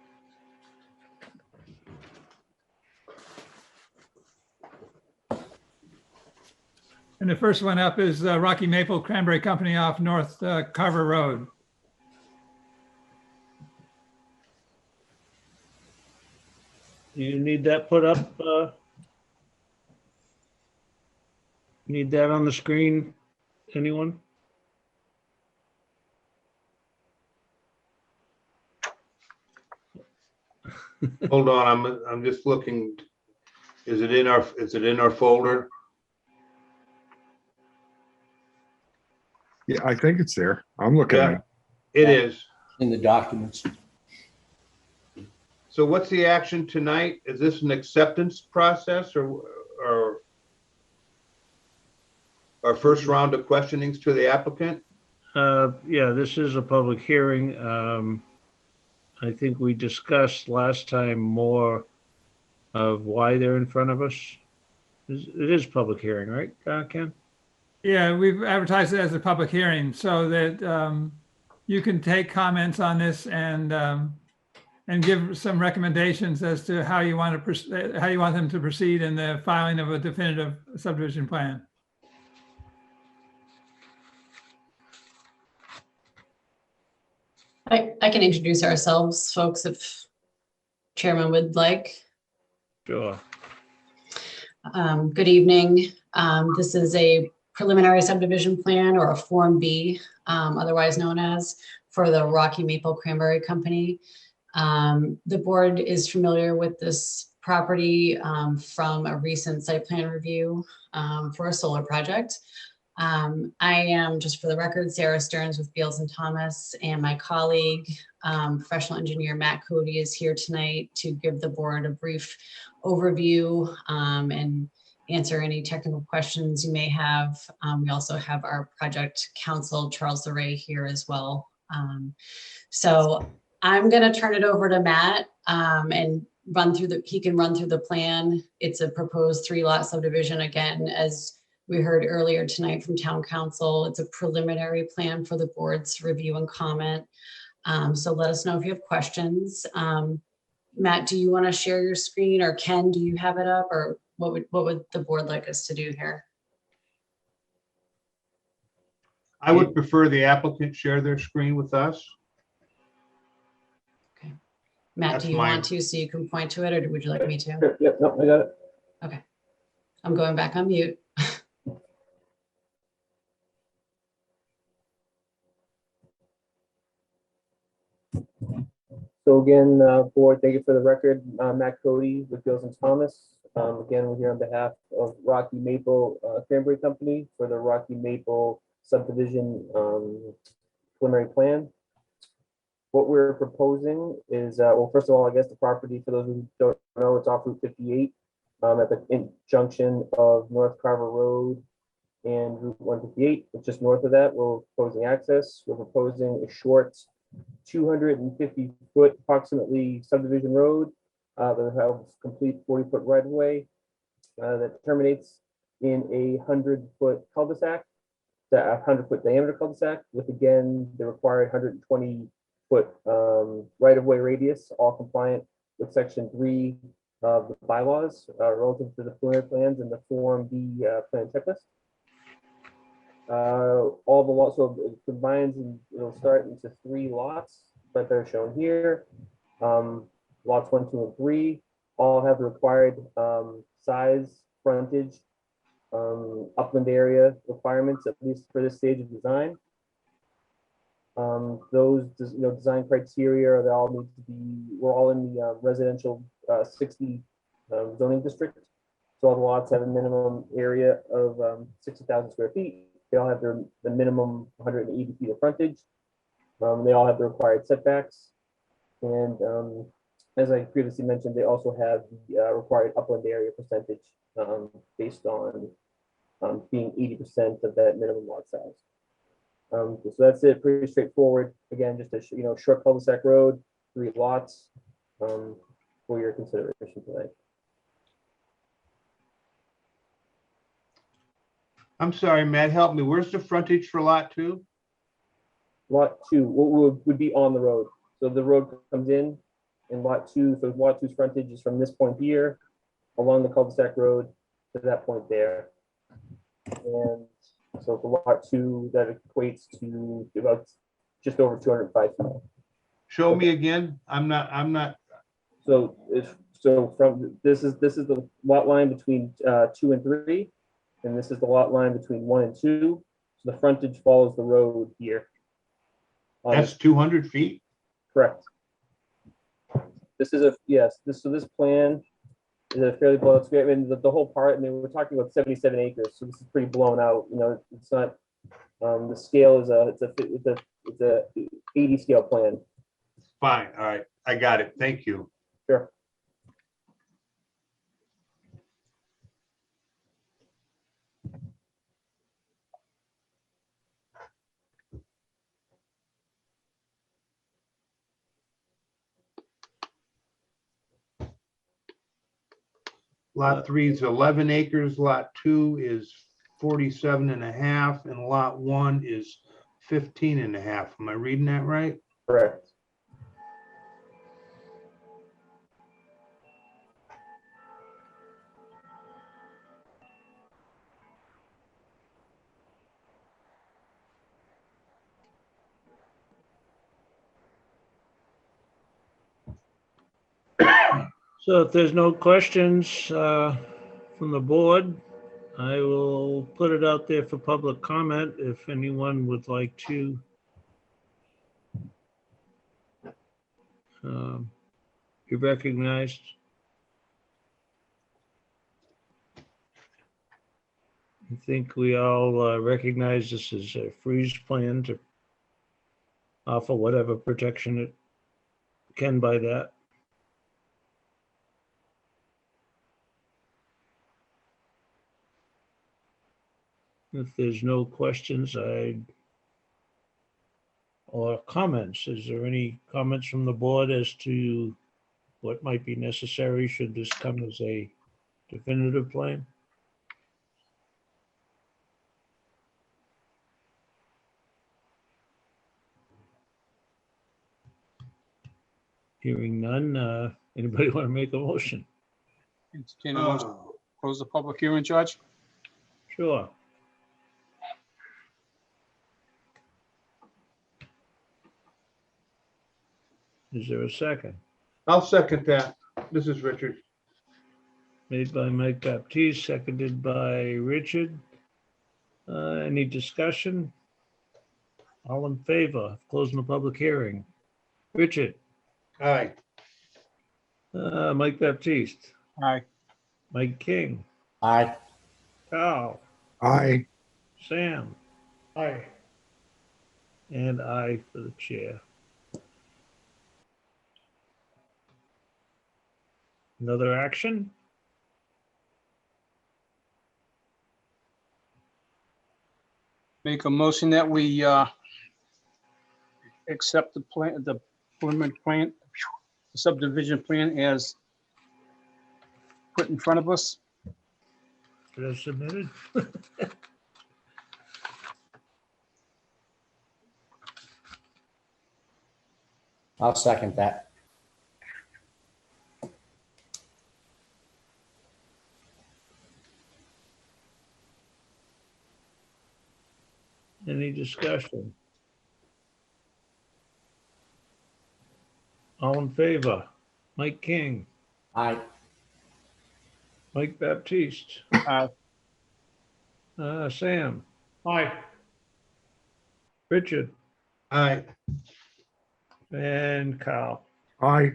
And the first one up is Rocky Maple Cranberry Company off North Carver Road. You need that put up? Need that on the screen? Anyone? Hold on, I'm just looking. Is it in our folder? Yeah, I think it's there. I'm looking at It is. In the documents. So what's the action tonight? Is this an acceptance process or our first round of questionings to the applicant? Yeah, this is a public hearing. I think we discussed last time more of why they're in front of us. It is public hearing, right, Ken? Yeah, we've advertised it as a public hearing so that you can take comments on this and give some recommendations as to how you want to how you want them to proceed in the filing of a definitive subdivision plan. I can introduce ourselves, folks, if Chairman would like. Sure. Good evening. This is a preliminary subdivision plan, or a Form B, otherwise known as, for the Rocky Maple Cranberry Company. The board is familiar with this property from a recent site plan review for a solar project. I am, just for the record, Sarah Stearns with Beals and Thomas, and my colleague, professional engineer Matt Cody, is here tonight to give the board a brief overview and answer any technical questions you may have. We also have our project counsel, Charles LeRae, here as well. So I'm going to turn it over to Matt and he can run through the plan. It's a proposed 3-lot subdivision. Again, as we heard earlier tonight from town council, it's a preliminary plan for the board's review and comment. So let us know if you have questions. Matt, do you want to share your screen, or Ken, do you have it up, or what would the board like us to do here? I would prefer the applicant share their screen with us. Okay. Matt, That's do you mine. want to, so you can point to it, or would you like me to? Yep, no, I got it. Okay. I'm going back on mute. So again, board, thank you for the record. Matt Cody with Beals and Thomas. Again, we're here on behalf of Rocky Maple Cranberry Company for the Rocky Maple subdivision preliminary plan. What we're proposing is, well, first of all, I guess the property, for those who don't know, it's off Route 58 at the junction of North Carver Road and Route 158. It's just north of that. We're proposing access. We're proposing a short 250-foot approximately subdivision road that has complete 40-foot right of way that terminates in a 100-foot cul-de-sac, a 100-foot diameter cul-de-sac with, again, the required 120-foot right of way radius, all compliant with section 3 of the bylaws relative to the preliminary plans and the Form B plan checklist. All the lots, so it combines and it'll start into 3 lots, but they're shown here. Lots 1, 2, and 3 all have the required size, frontage, upland area requirements, at least for this stage of design. Those design criteria, they all need to be, we're all in the residential 60 zoning district. So all the lots have a minimum area of 60,000 square feet. They all have the minimum 180 feet of frontage. They all have the required setbacks. And as I previously mentioned, they also have the required upland area percentage based on being 80% of that minimum lot size. So that's it, pretty straightforward. Again, just a short cul-de-sac road, 3 lots for your consideration tonight. I'm sorry, Matt, help me. Where's the frontage for lot 2? Lot 2 would be on the road. So the road comes in lot 2. So lot 2's frontage is from this point here along the cul-de-sac road to that point there. And so for lot 2, that equates to about just over 205 feet. Show me again. I'm not. So from this is the lot line between 2 and 3, and this is the lot line between 1 and 2. So the frontage follows the road here. That's 200 feet? Correct. This is this plan is a fairly blown out. I mean, the whole part, I mean, we're talking about 77 acres, so this is pretty blown out. It's not, the scale is it's a 80 scale plan. Fine, all right, I got it, thank you. Sure. Lot 3 is 11 acres, lot 2 is 47 and a half, and lot 1 is 15 and a half. Am I reading that right? Correct. So if there's no questions from the board, I will put it out there for public comment if anyone would like to be recognized. I think we all recognize this is a freeze plan to offer whatever protection it can by that. If there's no questions, or comments, is there any comments from the board as to what might be necessary should this come as a definitive plan? Hearing none, anybody want to make a motion? Entertain a motion to close the public hearing, Judge? Sure. Is there a second? I'll second that. This is Richard. Made by Mike Baptiste, seconded by Richard. Any discussion? All in favor of closing the public hearing? Richard? Aye. Mike Baptiste? Aye. Mike King? Aye. Carl? Aye. Sam? Aye. And I for the chair. Another action? Make a motion that we accept the plan, the preliminary plan, the subdivision plan as put in front of us. As submitted? I'll second that. Any discussion? All in favor? Mike King? Aye. Mike Baptiste? Aye. Sam? Aye. Richard? Aye. And Carl? Aye.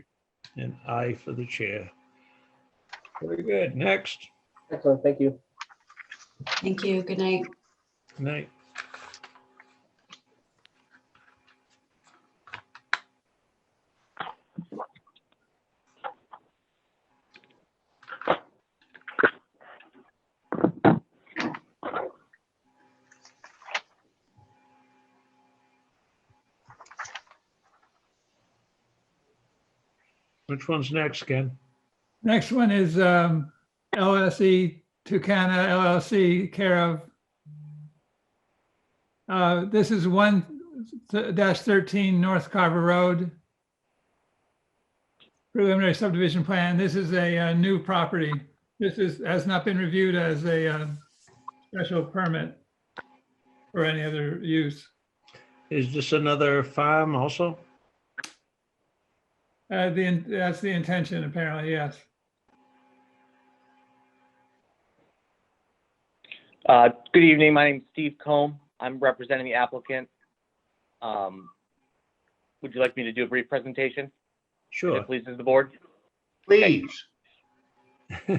And I for the chair. Very good. Next. Excellent, thank you. Thank you. Good night. Good night. Which one's next, Ken? Next one is LSE Tucana LLC, care of. This is 1-13 North Carver Road. Preliminary subdivision plan. This is a new property. Has not been reviewed as a special permit for any other use. Is this another farm also? That's the intention, apparently, yes. Good evening. My name is Steve Combe. I'm representing the applicant. Would you like me to do a brief presentation? Sure. If it pleases the board? Please.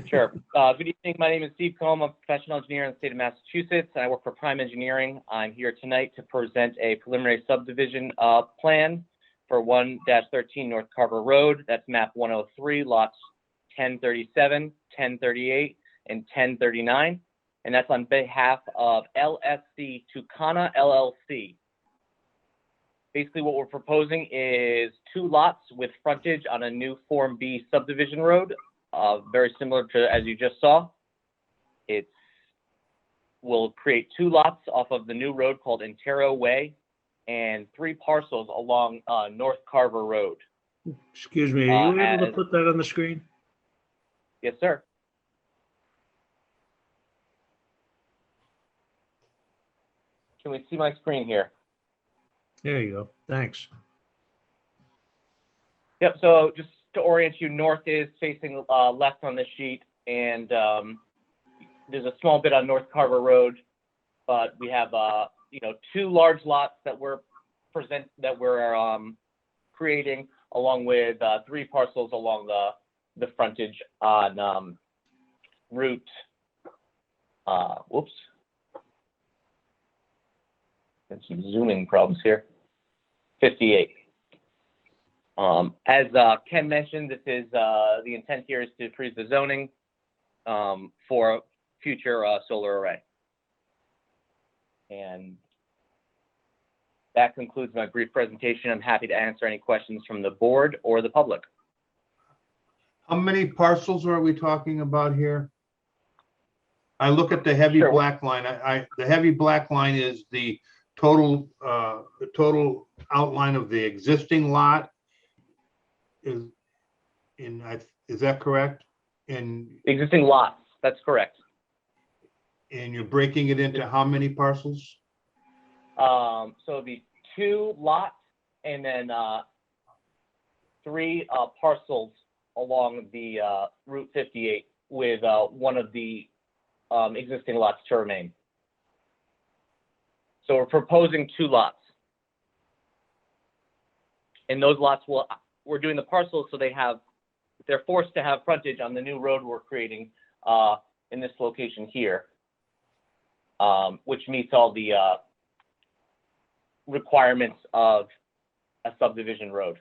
Sure. Good evening. My name is Steve Combe. I'm a professional engineer in the state of Massachusetts, and I work for Prime Engineering. I'm here tonight to present a preliminary subdivision plan for 1-13 North Carver Road. That's map 103, lots 1037, 1038, and 1039. And that's on behalf of LSC Tucana LLC. Basically, what we're proposing is 2 lots with frontage on a new Form B subdivision road very similar to as you just saw. It will create 2 lots off of the new road called Intero Way and 3 parcels along North Carver Road. Excuse me, are you able to as- put that on the screen? Yes, sir. Can we see my screen here? There you go. Thanks. Yep, so just to orient you, north is facing left on this sheet, and there's a small bit on North Carver Road, but we have 2 large lots that we're creating, along with 3 parcels along the frontage on Route. Whoops. There's some zooming problems here. 58. As Ken mentioned, this is the intent here is to freeze the zoning for future solar array. And that concludes my brief presentation. I'm happy to answer any questions from the board or the public. How many parcels are we talking about here? I look at the heavy Sure. black line. The heavy black line is the total outline of the existing lot. Is that correct? Existing lots, that's correct. And you're breaking it into how many parcels? So it'd be 2 lots and then 3 parcels along the Route 58 with one of the existing lots to remain. So we're proposing 2 lots. And those lots we're doing the parcels so they're forced to have frontage on the new road we're creating in this location here, which meets all the requirements of a subdivision road.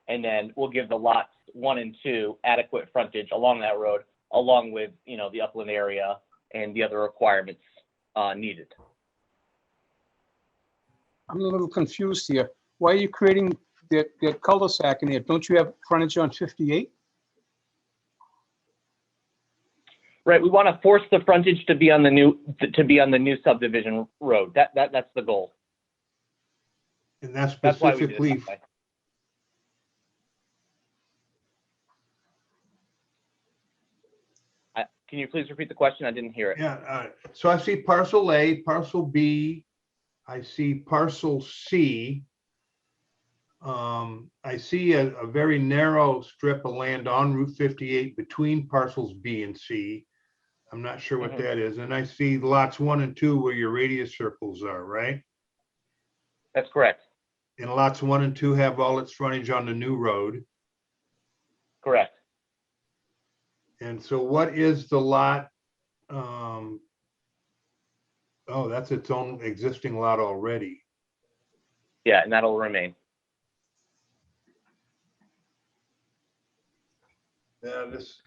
And then we'll give the lots 1 and 2 adequate frontage along that road, along with, the upland area and the other requirements needed. I'm a little confused here. Why are you creating the cul-de-sac in here? Don't you have frontage on 58? Right, we want to force the frontage to be on the new subdivision road. That's the goal. And that's That's why we did it specifically, that way. Can you please repeat the question? I didn't hear it. yeah. So I see parcel A, parcel B, I see parcel C. I see a very narrow strip of land on Route 58 between parcels B and C. I'm not sure what that is. And I see lots 1 and 2 where your radius circles are, right? That's correct. And lots 1 and 2 have all its frontage on the new road. Correct. And so what is the lot? Oh, that's its own existing lot already. Yeah, and that'll remain. Yeah, this.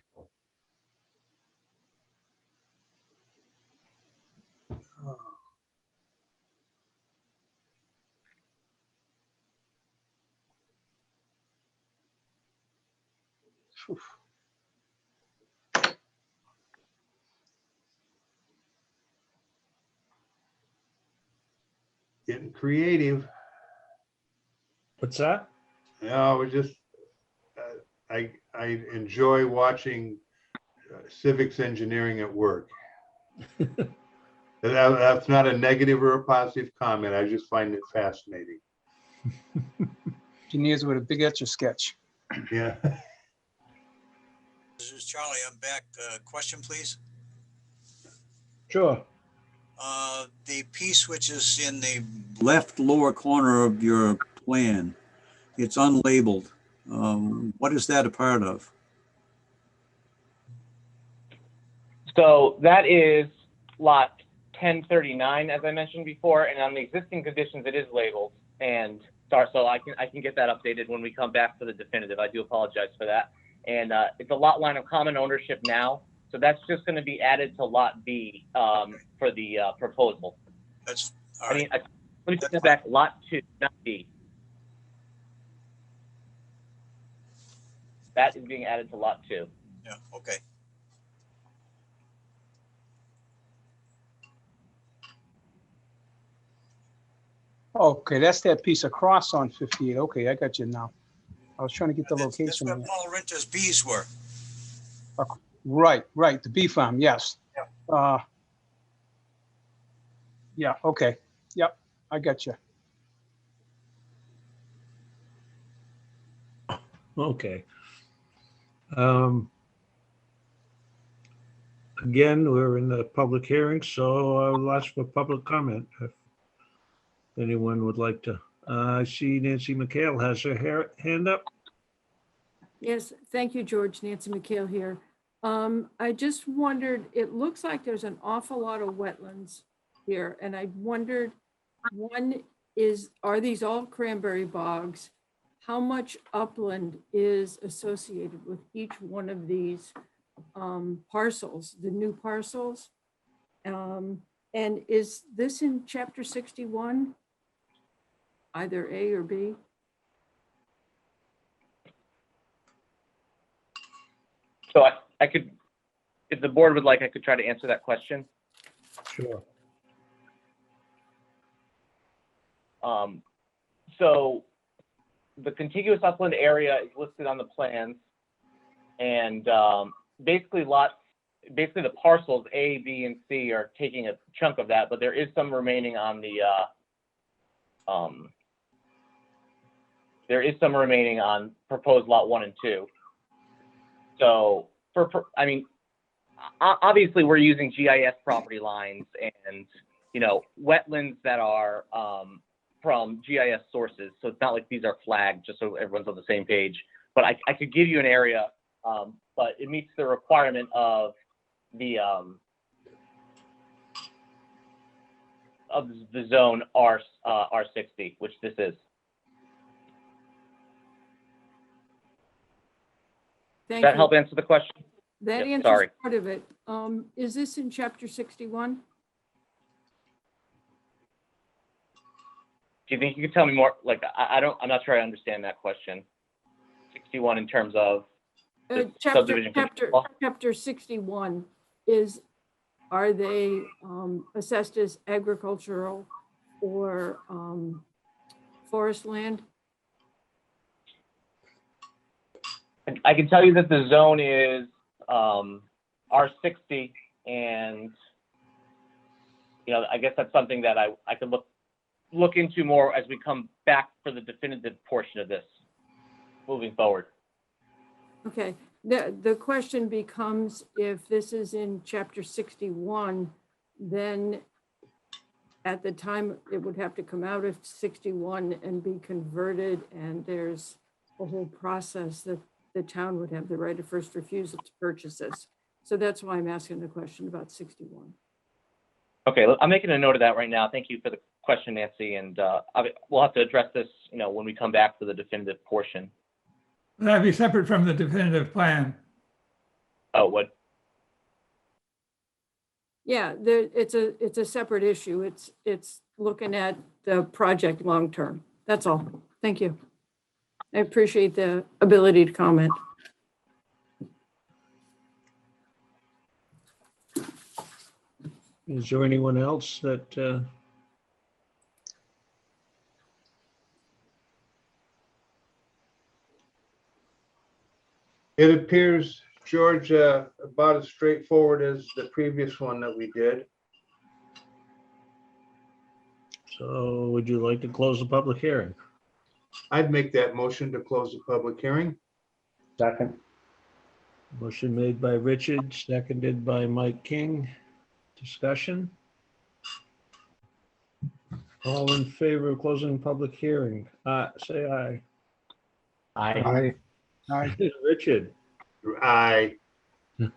Getting creative. What's that? Yeah, we're just, I enjoy watching civics engineering at work. That's not a negative or a positive comment. I just find it fascinating. Engineers with a big Etch-a-Sketch. Yeah. This is Charlie. I'm back. Question, please. Sure. The piece which is in the left lower corner of your plan, it's unlabeled. What is that a part of? So that is lot 1039, as I mentioned before, and on the existing conditions, it is labeled. And so I can get that updated when we come back for the definitive. I do apologize for that. And it's a lot line of common ownership now. So that's just going to be added to lot B for the proposal. That's all right. Let me take that back. Lot 2, not B. That is being added to lot 2. Yeah, okay. Okay, that's that piece across on 58. Okay, I got you now. I was trying to get the That's location. where here. Paul Renter's bees were. Right, right, the bee farm, yes. Yeah, okay, yep, I got you. Okay. Again, we're in the public hearing, so I will ask for public comment. If anyone would like to, I see Nancy McHale has her hand up. Yes, thank you, George. Nancy McHale here. I just wondered, it looks like there's an awful lot of wetlands here, and I wondered, one is, are these all cranberry bogs? How much upland is associated with each one of these parcels, the new parcels? And is this in chapter 61? Either A or B? So I could, if the board would like, I could try to answer that question. Sure. So the contiguous upland area is listed on the plans, and basically the parcels A, B, and C are taking a chunk of that, but there is some remaining on the proposed lot 1 and 2. So obviously we're using GIS property lines and, wetlands that are from GIS sources. So it's not like these are flagged, just so everyone's on the same page. But I could give you an area, but it meets the requirement of the zone R60, which this is. Does that help answer the question? That Yep, answers sorry. part of it. Is this in chapter 61? Do you think you could tell me more? Like, I'm not sure I understand that question. 61 in terms of the subdivision control? Chapter 61 are they assessed as agricultural or forest land? I can tell you that the zone is R60, and I guess that's something that I could look into more as we come back for the definitive portion of this moving forward. Okay, the question becomes, if this is in chapter 61, then at the time it would have to come out of 61 and be converted, and there's a whole process that the town would have the right of first refusal to purchase this. So that's why I'm asking the question about 61. Okay, I'm making a note of that right now. Thank you for the question, Nancy, and we'll have to address this, when we come back for the definitive portion. That'd be separate from the definitive plan. Oh, what? Yeah, it's a separate issue. It's looking at the project long-term. That's all. Thank you. I appreciate the ability to comment. Is there anyone else that? It appears, George, about as straightforward as the previous one that we did. So would you like to close the public hearing? I'd make that motion to close the public hearing. Second. Motion made by Richard, seconded by Mike King. Discussion? All in favor of closing public hearing, say aye. Aye. Aye. Richard, I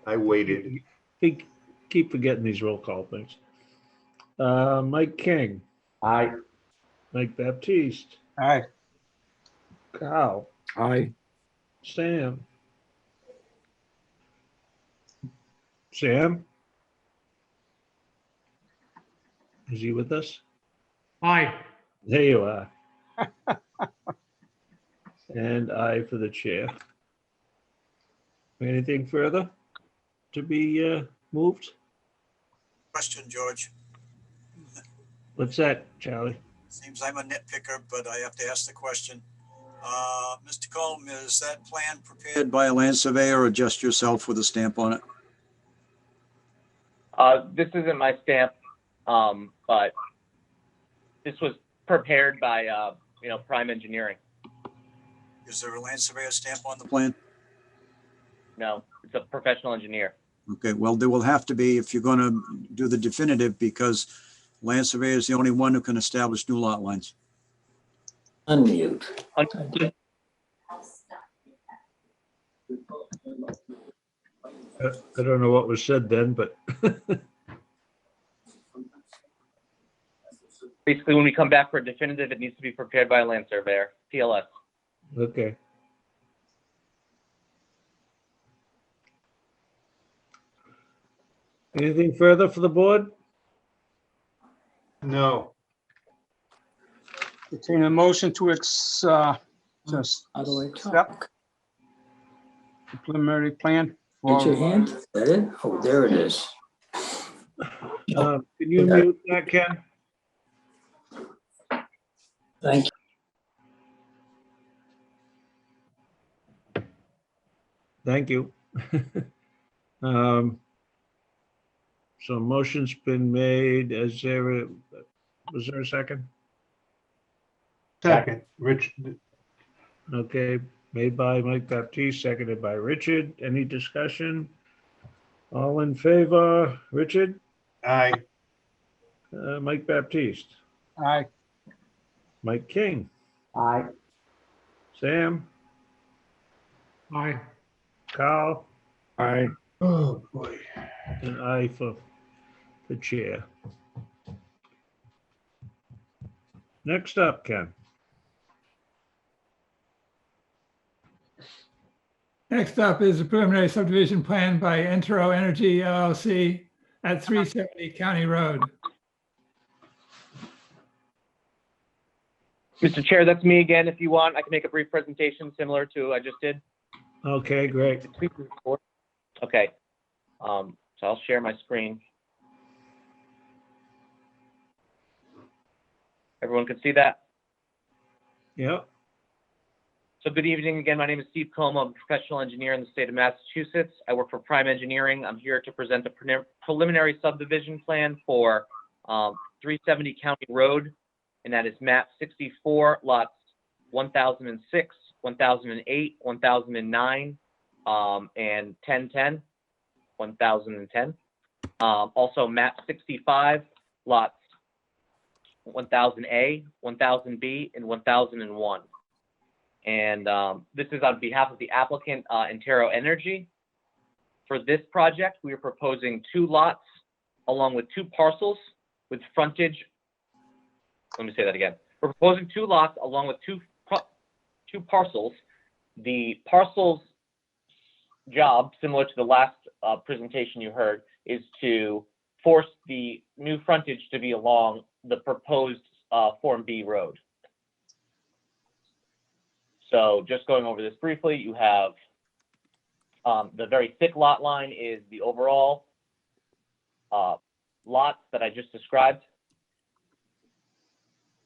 waited. keep forgetting these roll call things. Mike King, Aye. Mike Baptiste, Aye. Kyle, Aye. Sam. Sam? Is he with us? Aye. There you are. And I for the chair. Anything further to be moved? Question, George. What's that, Charlie? Seems I'm a nitpicker, but I have to ask the question. Mr. Colm, is that plan prepared by a land surveyor or just yourself with a stamp on it? This isn't my stamp, but this was prepared by, Prime Engineering. Is there a land surveyor stamp on the plan? No, it's a professional engineer. Okay, well, there will have to be if you're going to do the definitive, because land surveyor is the only one who can establish new lot lines. Unmute. I don't know what was said then, but Basically, when we come back for a definitive, it needs to be prepared by a land surveyor, PLS. okay. Anything further for the board? No. Entertain a motion to just How do I accept talk? the preliminary plan. Get your for, hand? Is that it? Oh, there it is. Can you mute that, Ken? Thank you. Thank you. So motion's been made. Was there a second? Second, Rich. Okay, made by Mike Baptiste, seconded by Richard. Any discussion? All in favor? Richard? Aye. Mike Baptiste? Aye. Mike King? Aye. Sam? Aye. Carl? Aye. Oh, boy. And I for the chair. Next up, Ken. Next up is a preliminary subdivision plan by Entero Energy LLC at 370 County Road. Mr. Chair, that's me again. If you want, I can make a brief presentation similar to what I just did. Okay, great. Okay. So I'll share my screen. Everyone can see that? Yep. So good evening again. My name is Steve Colm. I'm a professional engineer in the state of Massachusetts. I work for Prime Engineering. I'm here to present a preliminary subdivision plan for 370 County Road, and that is map 64, lots 1006, 1008, 1009, and 1010, 1010. Also map 65, lots 1000A, 1000B, and 1001. And this is on behalf of the applicant, Entero Energy. For this project, we are proposing 2 lots along with 2 parcels with frontage. Let me say that again. We're proposing 2 lots along with 2 parcels. The parcel's job, similar to the last presentation you heard, is to force the new frontage to be along the proposed Form B road. So just going over this briefly, you have the very thick lot line is the overall lots that I just described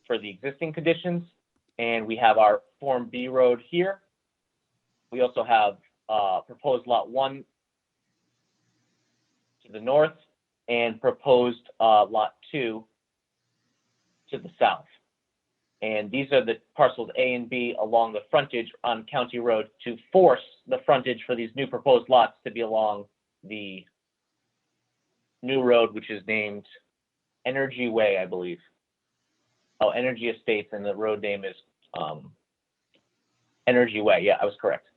for the existing conditions. And we have our Form B road here. We also have proposed lot 1 to the north and proposed lot 2 to the south. And these are the parcels A and B along the frontage on County Road to force the frontage for these new proposed lots to be along the new road, which is named Energy Way, I believe. Oh, Energy Estates, and the road name is Energy Way. Yeah, I was correct.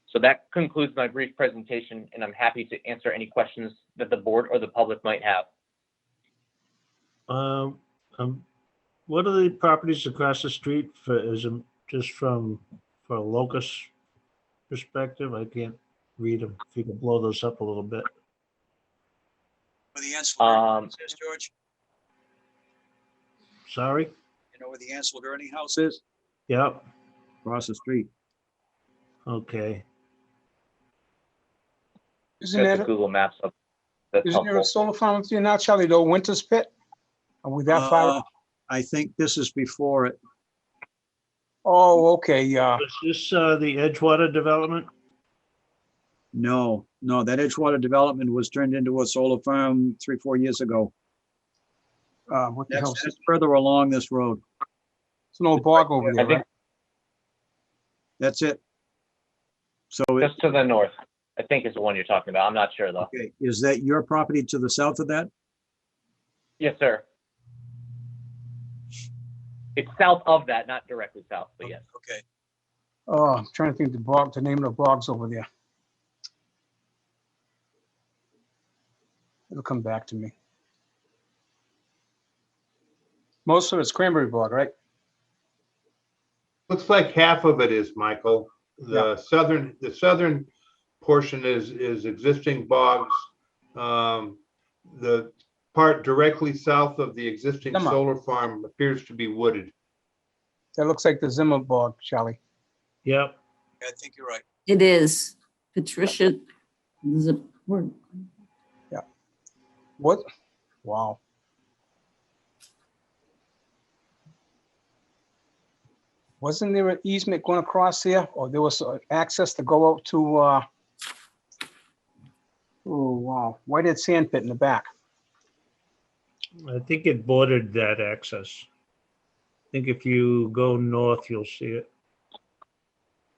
So that concludes my brief presentation, and I'm happy to answer any questions that the board or the public might have. What are the properties across the street for, just for a locus perspective? I can't read them. If you can blow those up a little bit. Where the ancillary house is, George? Sorry? You know where the Ansel Gurney house is? Yep. Across the street. Okay. Isn't Just that, a Google Maps up. That's isn't there a helpful. solar farm up there now, Charlie, though, Winter's Pit? Are we that far? I think this is before it. Oh, okay, yeah. Is this the Edgewater development? No, that Edgewater development was turned into a solar farm 3-4 years ago. What the hell? That's further along this road. It's an old bog over there, I think right? That's it. So, just to the north, I think is the one you're talking about. I'm not sure though. okay, is that your property to the south of that? Yes, sir. It's south of that, not directly south, but yes. Okay. Oh, I'm trying to think the name of the bogs over there. It'll come back to me. Most of it's cranberry bog, right? Looks like half of it is, Michael. The southern portion is existing bogs. The part directly south of the existing Come on. solar farm appears to be wooded. That looks like the Zimmer bog, Charlie. Yep. I think you're right. It is. Patricia, What? Wow. Wasn't there an easement going across there? Or there was access to go out to, oh, wow, Whitehead Sand Pit in the back. I think it bordered that access. I think if you go north, you'll see it.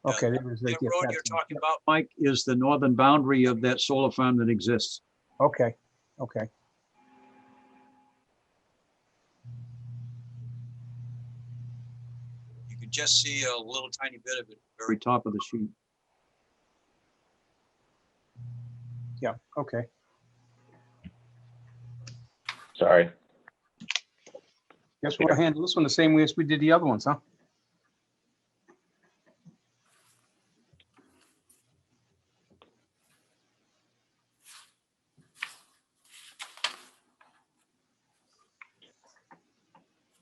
Okay. There was The like, yes, road that's you're it. talking about, Mike, is the northern boundary of that solar farm that exists. Okay, okay. You can just see a little tiny bit of it at the very top of the sheet. Yeah, okay. Sorry. Guess we'll handle this one the same way as we did the other ones, huh?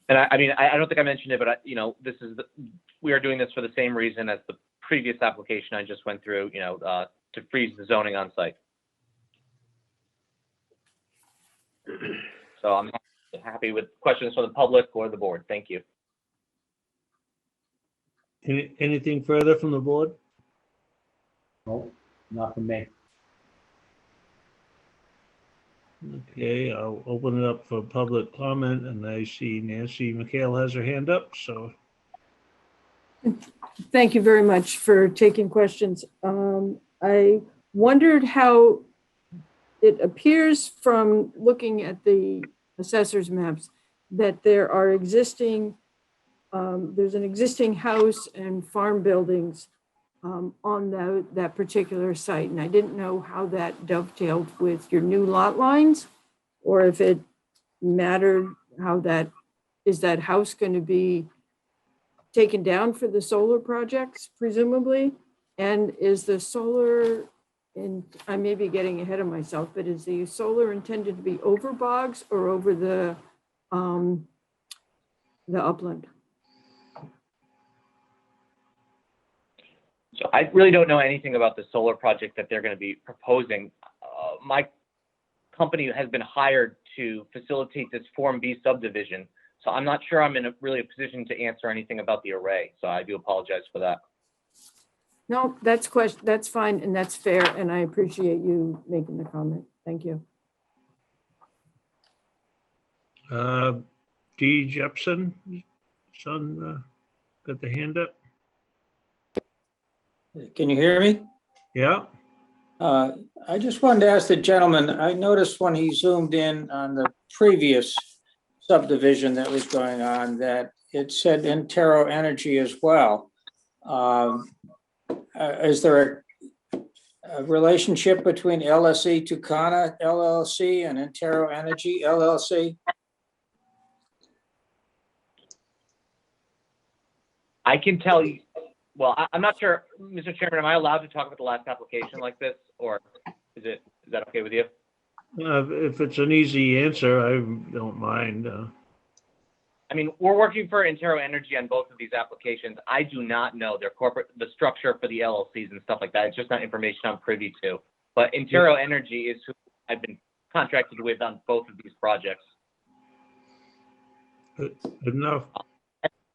And I mean, I don't think I mentioned it, but this is we are doing this for the same reason as the previous application I just went through, to freeze the zoning on site. So I'm happy with questions from the public or the board. Thank you. Anything further from the board? Nope, not for me. Okay, I'll open it up for public comment, and I see Nancy McHale has her hand up, so. Thank you very much for taking questions. I wondered how it appears from looking at the assessor's maps that there are existing, there's an existing house and farm buildings on that particular site. And I didn't know how that dovetailed with your new lot lines, or if it mattered how is that house going to be taken down for the solar projects, presumably? And is the solar, and I may be getting ahead of myself, but is the solar intended to be over bogs or over the upland? So I really don't know anything about the solar project that they're going to be proposing. My company has been hired to facilitate this Form B subdivision. So I'm not sure I'm in a position to answer anything about the array. So I do apologize for that. No, that's fine, and that's fair, and I appreciate you making the comment. Thank you. Dee Jepson, son, got the hand up? Can you hear me? Yeah. I just wanted to ask the gentleman, I noticed when he zoomed in on the previous subdivision that was going on, that it said Intero Energy as well. Is there a relationship between LSE Tucana LLC and Intero Energy LLC? I can tell you, well, I'm not sure, Mr. Chairman, am I allowed to talk about the last application like this, or is that okay with you? If it's an easy answer, I don't mind. I mean, we're working for Intero Energy on both of these applications. I do not know their the structure for the LLCs and stuff like that. It's just not information I'm privy to. But Intero Energy is who I've been contracted with on both of these projects. Good enough.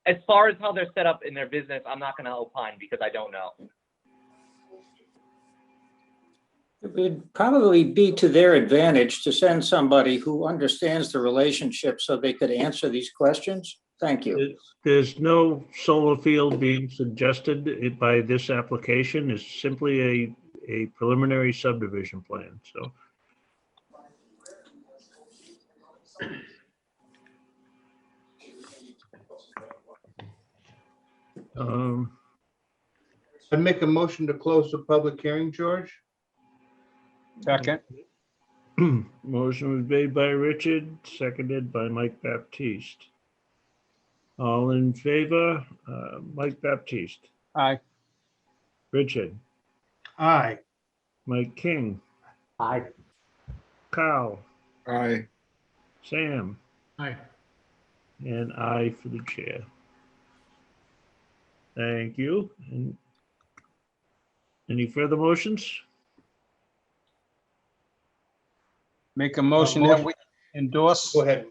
As far as how they're set up in their business, I'm not going to opine because I don't know. It would probably be to their advantage to send somebody who understands the relationship so they could answer these questions. Thank you. There's no solar field being suggested by this application. It's simply a preliminary subdivision plan, so. I'd make a motion to close the public hearing, George. Second. Motion was made by Richard, seconded by Mike Baptiste. All in favor, Mike Baptiste, Aye. Richard, Aye. Mike King, Aye. Carl, Aye. Sam, Aye. and I for the chair. Thank you. And any further motions? Make a motion that we endorse. Go ahead.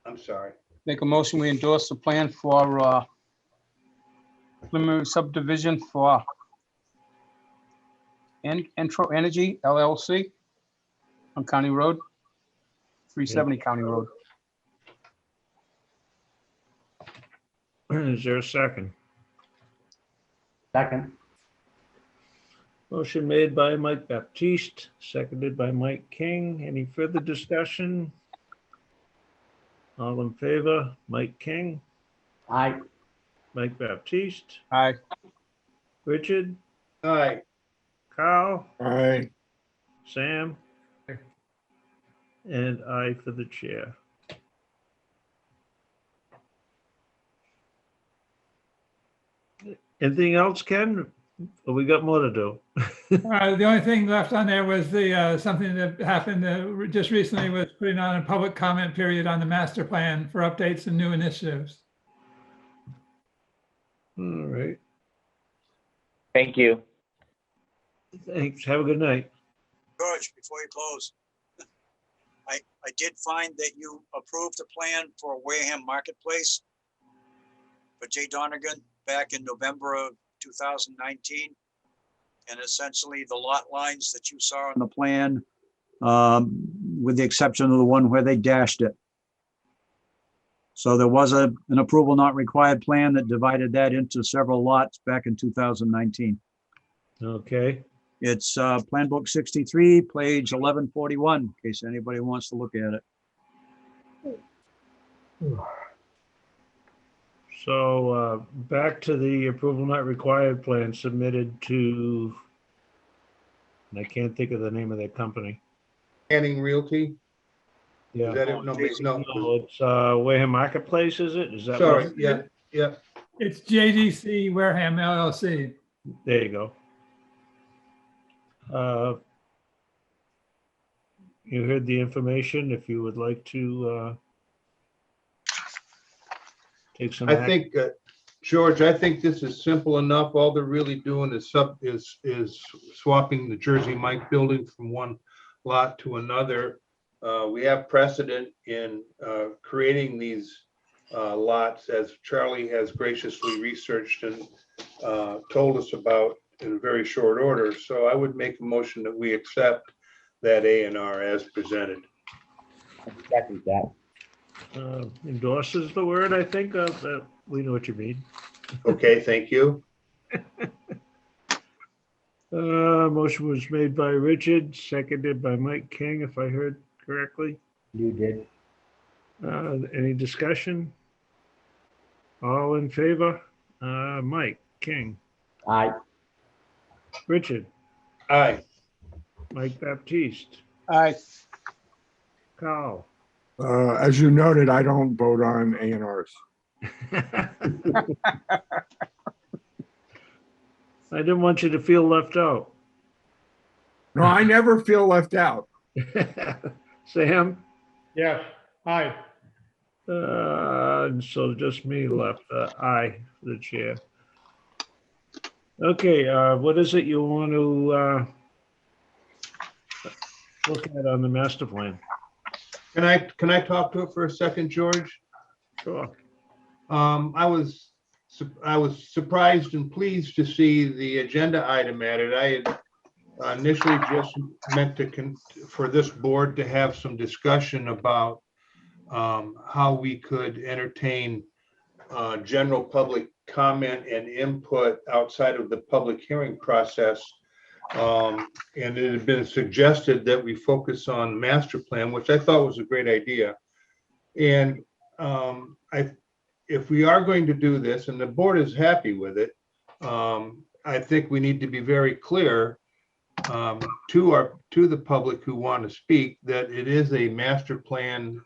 I'm sorry. Make a motion, we endorse the plan for preliminary subdivision for Intro Energy LLC on County Road, 370 County Road. Is there a second? Second. Motion made by Mike Baptiste, seconded by Mike King. Any further discussion? All in favor, Mike King, Aye. Mike Baptiste, Aye. Richard, Aye. Carl, Aye. Sam, and I for the chair. Anything else, Ken? Or we got more to do? The only thing left on there was the, something that happened just recently was putting on a public comment period on the master plan for updates and new initiatives. All right. Thank you. Thanks. Have a good night. George, before you close, I did find that you approved a plan for Wareham Marketplace for Jay Donegan back in November of 2019. And essentially the lot lines that you saw on the plan, with the exception of the one where they dashed it. So there was an approval not required plan that divided that into several lots back in 2019. Okay. It's Plan Book 63, page 1141, in case anybody wants to look at it. So back to the approval not required plan submitted to, and I can't think of the name of that company. Canning Realty. Yeah. Is that it? No, No, it's Wareham Marketplace, is it? Is that? Sorry, what- yeah, yeah. It's JDC Wareham LLC. There you go. You heard the information. If you would like to take some. I action. think, George, I think this is simple enough. All they're really doing is swapping the Jersey Mike building from one lot to another. We have precedent in creating these lots, as Charlie has graciously researched and told us about in very short order. So I would make a motion that we accept that A&R as presented. Second that. Endorses the word, I think. We know what you mean. Okay, thank you. Motion was made by Richard, seconded by Mike King, if I heard correctly. You did. Any discussion? All in favor? Mike King, Aye. Richard, Aye. Mike Baptiste, Aye. Carl. As you noted, I don't vote on A&Rs. I didn't want you to feel left out. No, I never feel left out. Sam? Yes. Aye. So just me left. Aye, for the chair. Okay, what is it you want to look at on the master plan? Can I talk to it for a second, George? Sure. I was surprised and pleased to see the agenda item added. I had initially just meant for this board to have some discussion about how we could entertain general public comment and input outside of the public hearing process. And it had been suggested that we focus on master plan, which I thought was a great idea. And if we are going to do this, and the board is happy with it, I think we need to be very clear to the public who want to speak that it is a master plan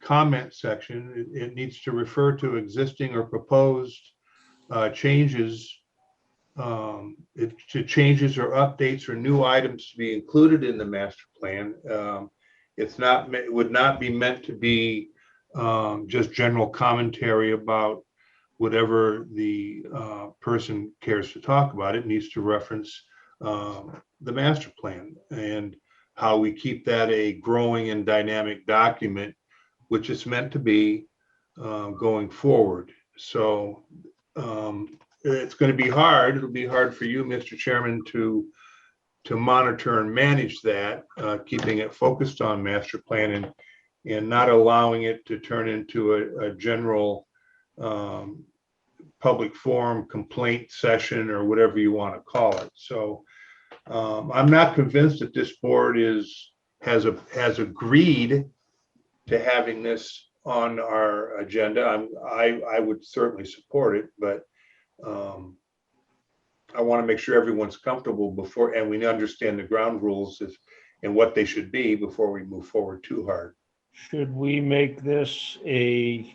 comment section. It needs to refer to existing or proposed changes, to changes or updates or new items to be included in the master plan. It would not be meant to be just general commentary about whatever the person cares to talk about. It needs to reference the master plan and how we keep that a growing and dynamic document, which it's meant to be going forward. So it's going to be hard. It'll be hard for you, Mr. Chairman, to monitor and manage that, keeping it focused on master plan and not allowing it to turn into a general public forum complaint session or whatever you want to call it. So I'm not convinced that this board has agreed to having this on our agenda. I would certainly support it, but I want to make sure everyone's comfortable before, and we understand the ground rules and what they should be before we move forward too hard. Should we make this a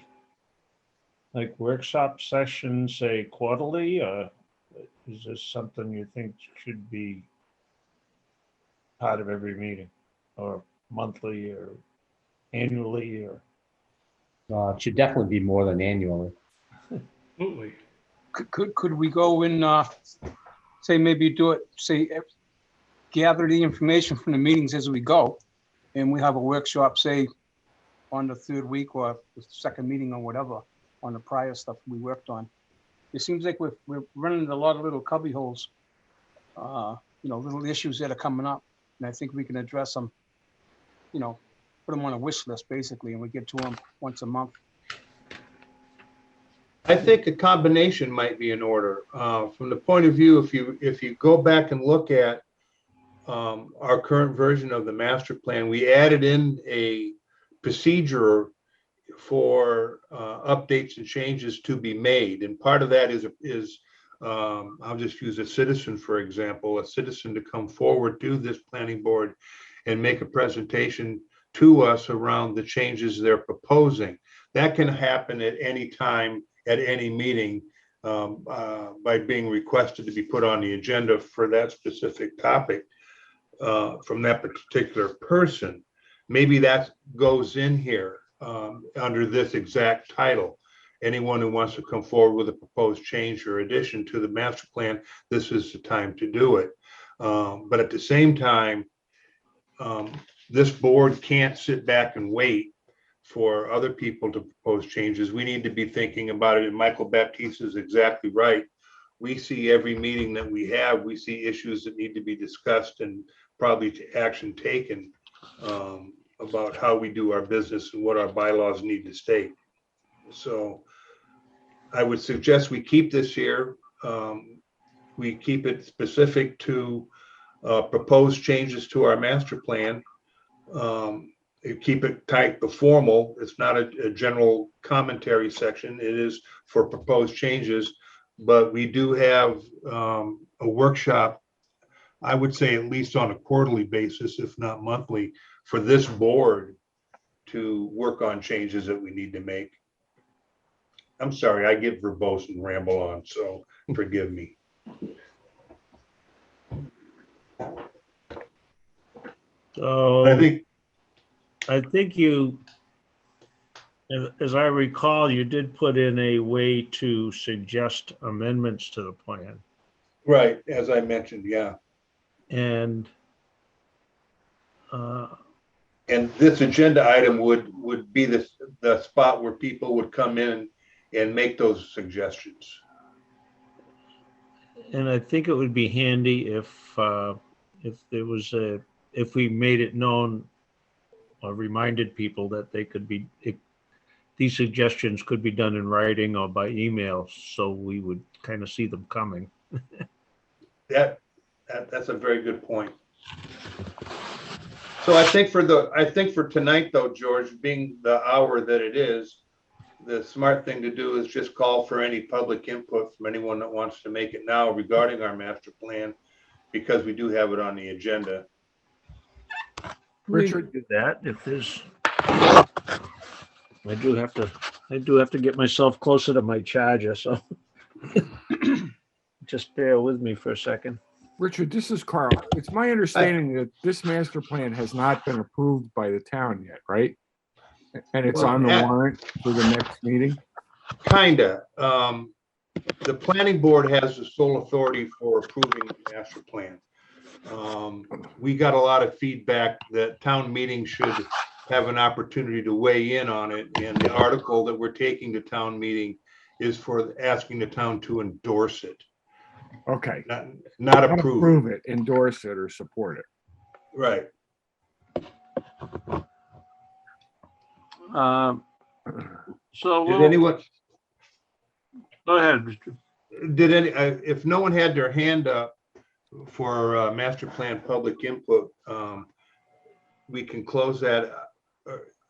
workshop session, say quarterly? Is this something you think should be part of every meeting, or monthly or annually, or? It should definitely be more than annually. Absolutely. Could we go and say maybe do it, say gather the information from the meetings as we go, and we have a workshop, say on the third week or the second meeting or whatever on the prior stuff we worked on. It seems like we're running into a lot of little cubby holes, little issues that are coming up, and I think we can address them, put them on a wish list basically, and we get to them once a month. I think a combination might be in order. From the point of view, if you go back and look at our current version of the master plan, we added in a procedure for updates and changes to be made. And part of that is I'll just use a citizen, for example, a citizen to come forward to this planning board and make a presentation to us around the changes they're proposing. That can happen at any time, at any meeting, by being requested to be put on the agenda for that specific topic from that particular person. Maybe that goes in here under this exact title. Anyone who wants to come forward with a proposed change or addition to the master plan, this is the time to do it. But at the same time, this board can't sit back and wait for other people to propose changes. We need to be thinking about it. And Michael Baptiste is exactly right. We see every meeting that we have, we see issues that need to be discussed and probably action taken about how we do our business and what our bylaws need to state. So I would suggest we keep this here. We keep it specific to proposed changes to our master plan. Keep it tight but formal. It's not a general commentary section. It is for proposed changes, but we do have a workshop, I would say at least on a quarterly basis, if not monthly, for this board to work on changes that we need to make. I'm sorry, I get verbose and ramble on, so forgive me. So I think you As I recall, you did put in a way to suggest amendments to the plan. Right, as I mentioned, yeah. And And this agenda item would be the spot where people would come in and make those suggestions. and I think it would be handy if there was if we made it known or reminded people that they could be, these suggestions could be done in writing or by email, so we would kind of see them coming. That's a very good point. So I think for tonight though, George, being the hour that it is, the smart thing to do is just call for any public input from anyone that wants to make it now regarding our master plan, because we do have it on the agenda. Richard, do that if there's. I do have to get myself closer to my charger, so just bear with me for a second. Richard, this is Carl. It's my understanding that this master plan has not been approved by the town yet, right? And it's on the warrant for the next meeting? Kinda. The planning board has the sole authority for approving the master plan. We got a lot of feedback that town meeting should have an opportunity to weigh in on it. And the article that we're taking to town meeting is for asking the town to endorse it. Okay. Not approve. Approve it, endorse it, or support it. Right. So did anyone? Go ahead, Mr. Did any? If no one had their hand up for master plan public input, we can close that.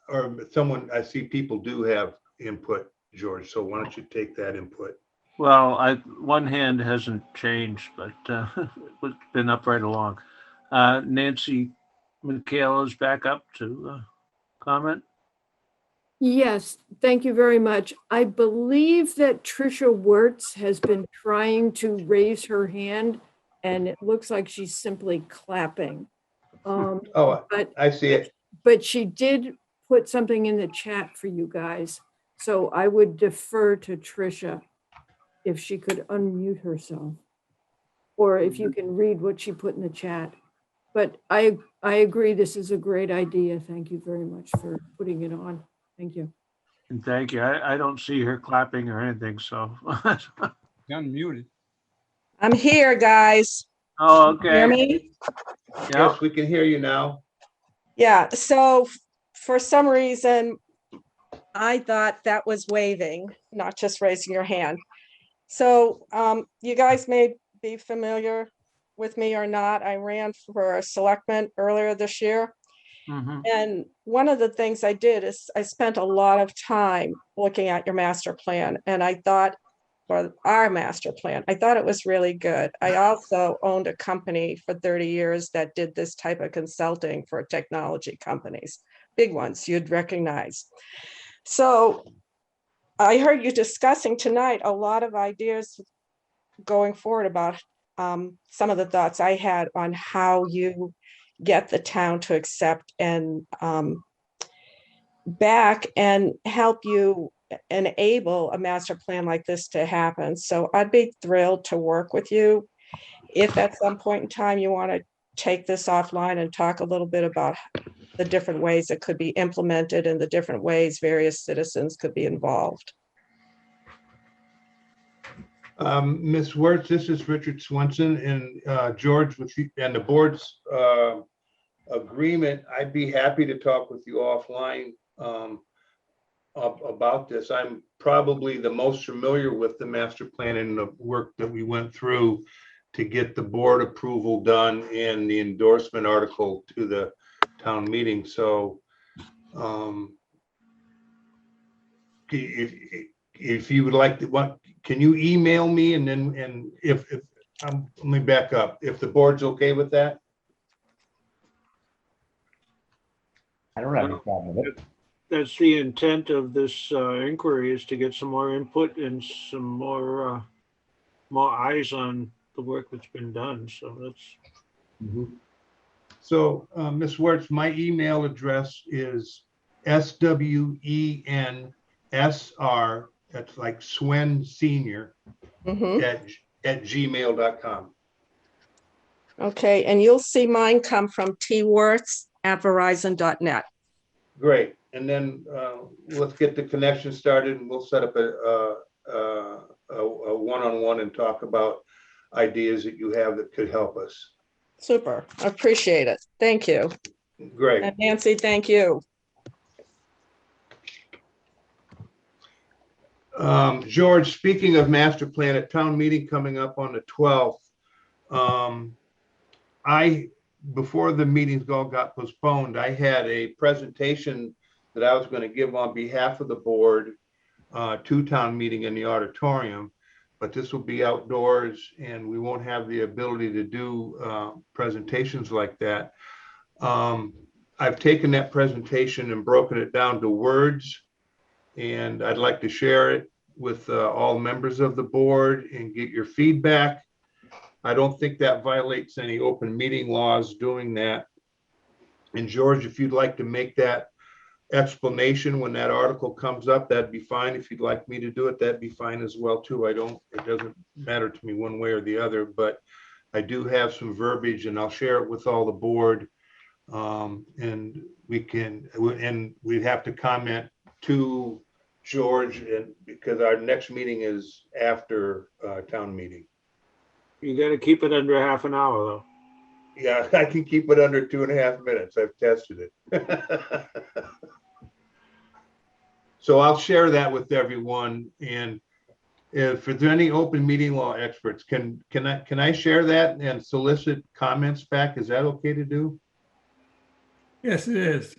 Or someone, I see people do have input, George. So why don't you take that input? Well, one hand hasn't changed, but it's been up right along. Nancy McHale is back up to comment. Yes, thank you very much. I believe that Tricia Wertz has been trying to raise her hand, and it looks like she's simply clapping. But I see it. But she did put something in the chat for you guys. So I would defer to Tricia if she could unmute herself, or if you can read what she put in the chat. But I agree, this is a great idea. Thank you very much for putting it on. Thank you. And thank you. I don't see her clapping or anything, so. Unmuted. I'm here, guys. Oh, okay. Hear me? Yes, we can hear you now. Yeah, so for some reason, I thought that was waving, not just raising your hand. So you guys may be familiar with me or not. I ran for a selectman earlier this year. Mm-hmm. And one of the things I did is I spent a lot of time looking at your master plan. And I thought, or our master plan, I thought it was really good. I also owned a company for 30 years that did this type of consulting for technology companies, big ones you'd recognize. So I heard you discussing tonight a lot of ideas going forward about some of the thoughts I had on how you get the town to accept and back and help you enable a master plan like this to happen. So I'd be thrilled to work with you. If at some point in time you want to take this offline and talk a little bit about the different ways it could be implemented and the different ways various citizens could be involved. Ms. Wertz, this is Richard Swenson, and George, with you and the board's agreement, I'd be happy to talk with you offline about this. I'm probably the most familiar with the master plan and the work that we went through to get the board approval done and the endorsement article to the town meeting. So if you would like to, can you email me, and then if let me back up, if the board's okay with that? I don't have any problem with it. That's the intent of this inquiry, is to get some more input and some more eyes on the work that's been done. So that's. Mm-hmm. So Ms. Wertz, my email address is SWENSR, that's like Swen Senior, Mhm. at gmail.com. Okay, and you'll see mine come from tworths@verizon.net. Great. And then let's get the connection started, and we'll set up a one-on-one and talk about ideas that you have that could help us. Super, appreciate it. Thank you. Great. And Nancy, thank you. George, speaking of master plan, at town meeting coming up on the 12th, before the meetings all got postponed, I had a presentation that I was going to give on behalf of the board to town meeting in the auditorium, but this will be outdoors and we won't have the ability to do presentations like that. I've taken that presentation and broken it down to words, and I'd like to share it with all members of the board and get your feedback. I don't think that violates any open meeting laws doing that. And George, if you'd like to make that explanation when that article comes up, that'd be fine. If you'd like me to do it, that'd be fine as well too. It doesn't matter to me one way or the other, but I do have some verbiage and I'll share it with all the board. And we'd have to comment to George, and because our next meeting is after town meeting. You got to keep it under half an hour though. Yeah, I can keep it under 2.5 minutes. I've tested it. So I'll share that with everyone. And if there's any open meeting law experts, can I share that and solicit comments back? Is that okay to do? Yes, it is.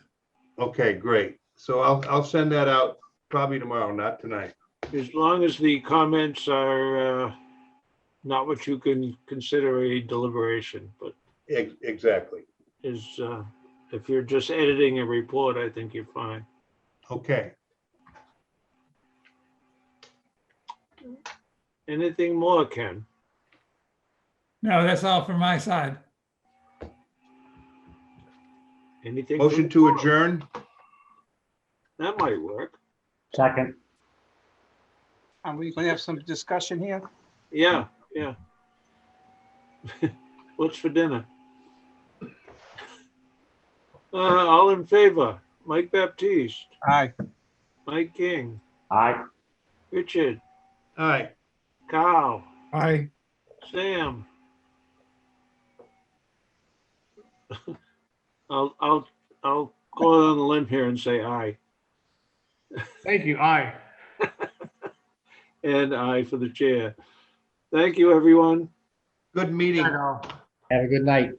Okay, great. So I'll send that out probably tomorrow, not tonight. As long as the comments are not what you can consider a deliberation, but exactly. If you're just editing a report, I think you're fine. Okay. Anything more, Ken? No, that's all from my side. Anything? Motion to adjourn? That might work. Second. Are we going to have some discussion here? Yeah. What's for dinner? All in favor? Mike Baptiste. Aye. Mike King. Aye. Richard. Aye. Carl. Aye. Sam. I'll go on the limb here and say aye. Thank you. Aye. And aye for the chair. Thank you, everyone. Good meeting. Have a good night.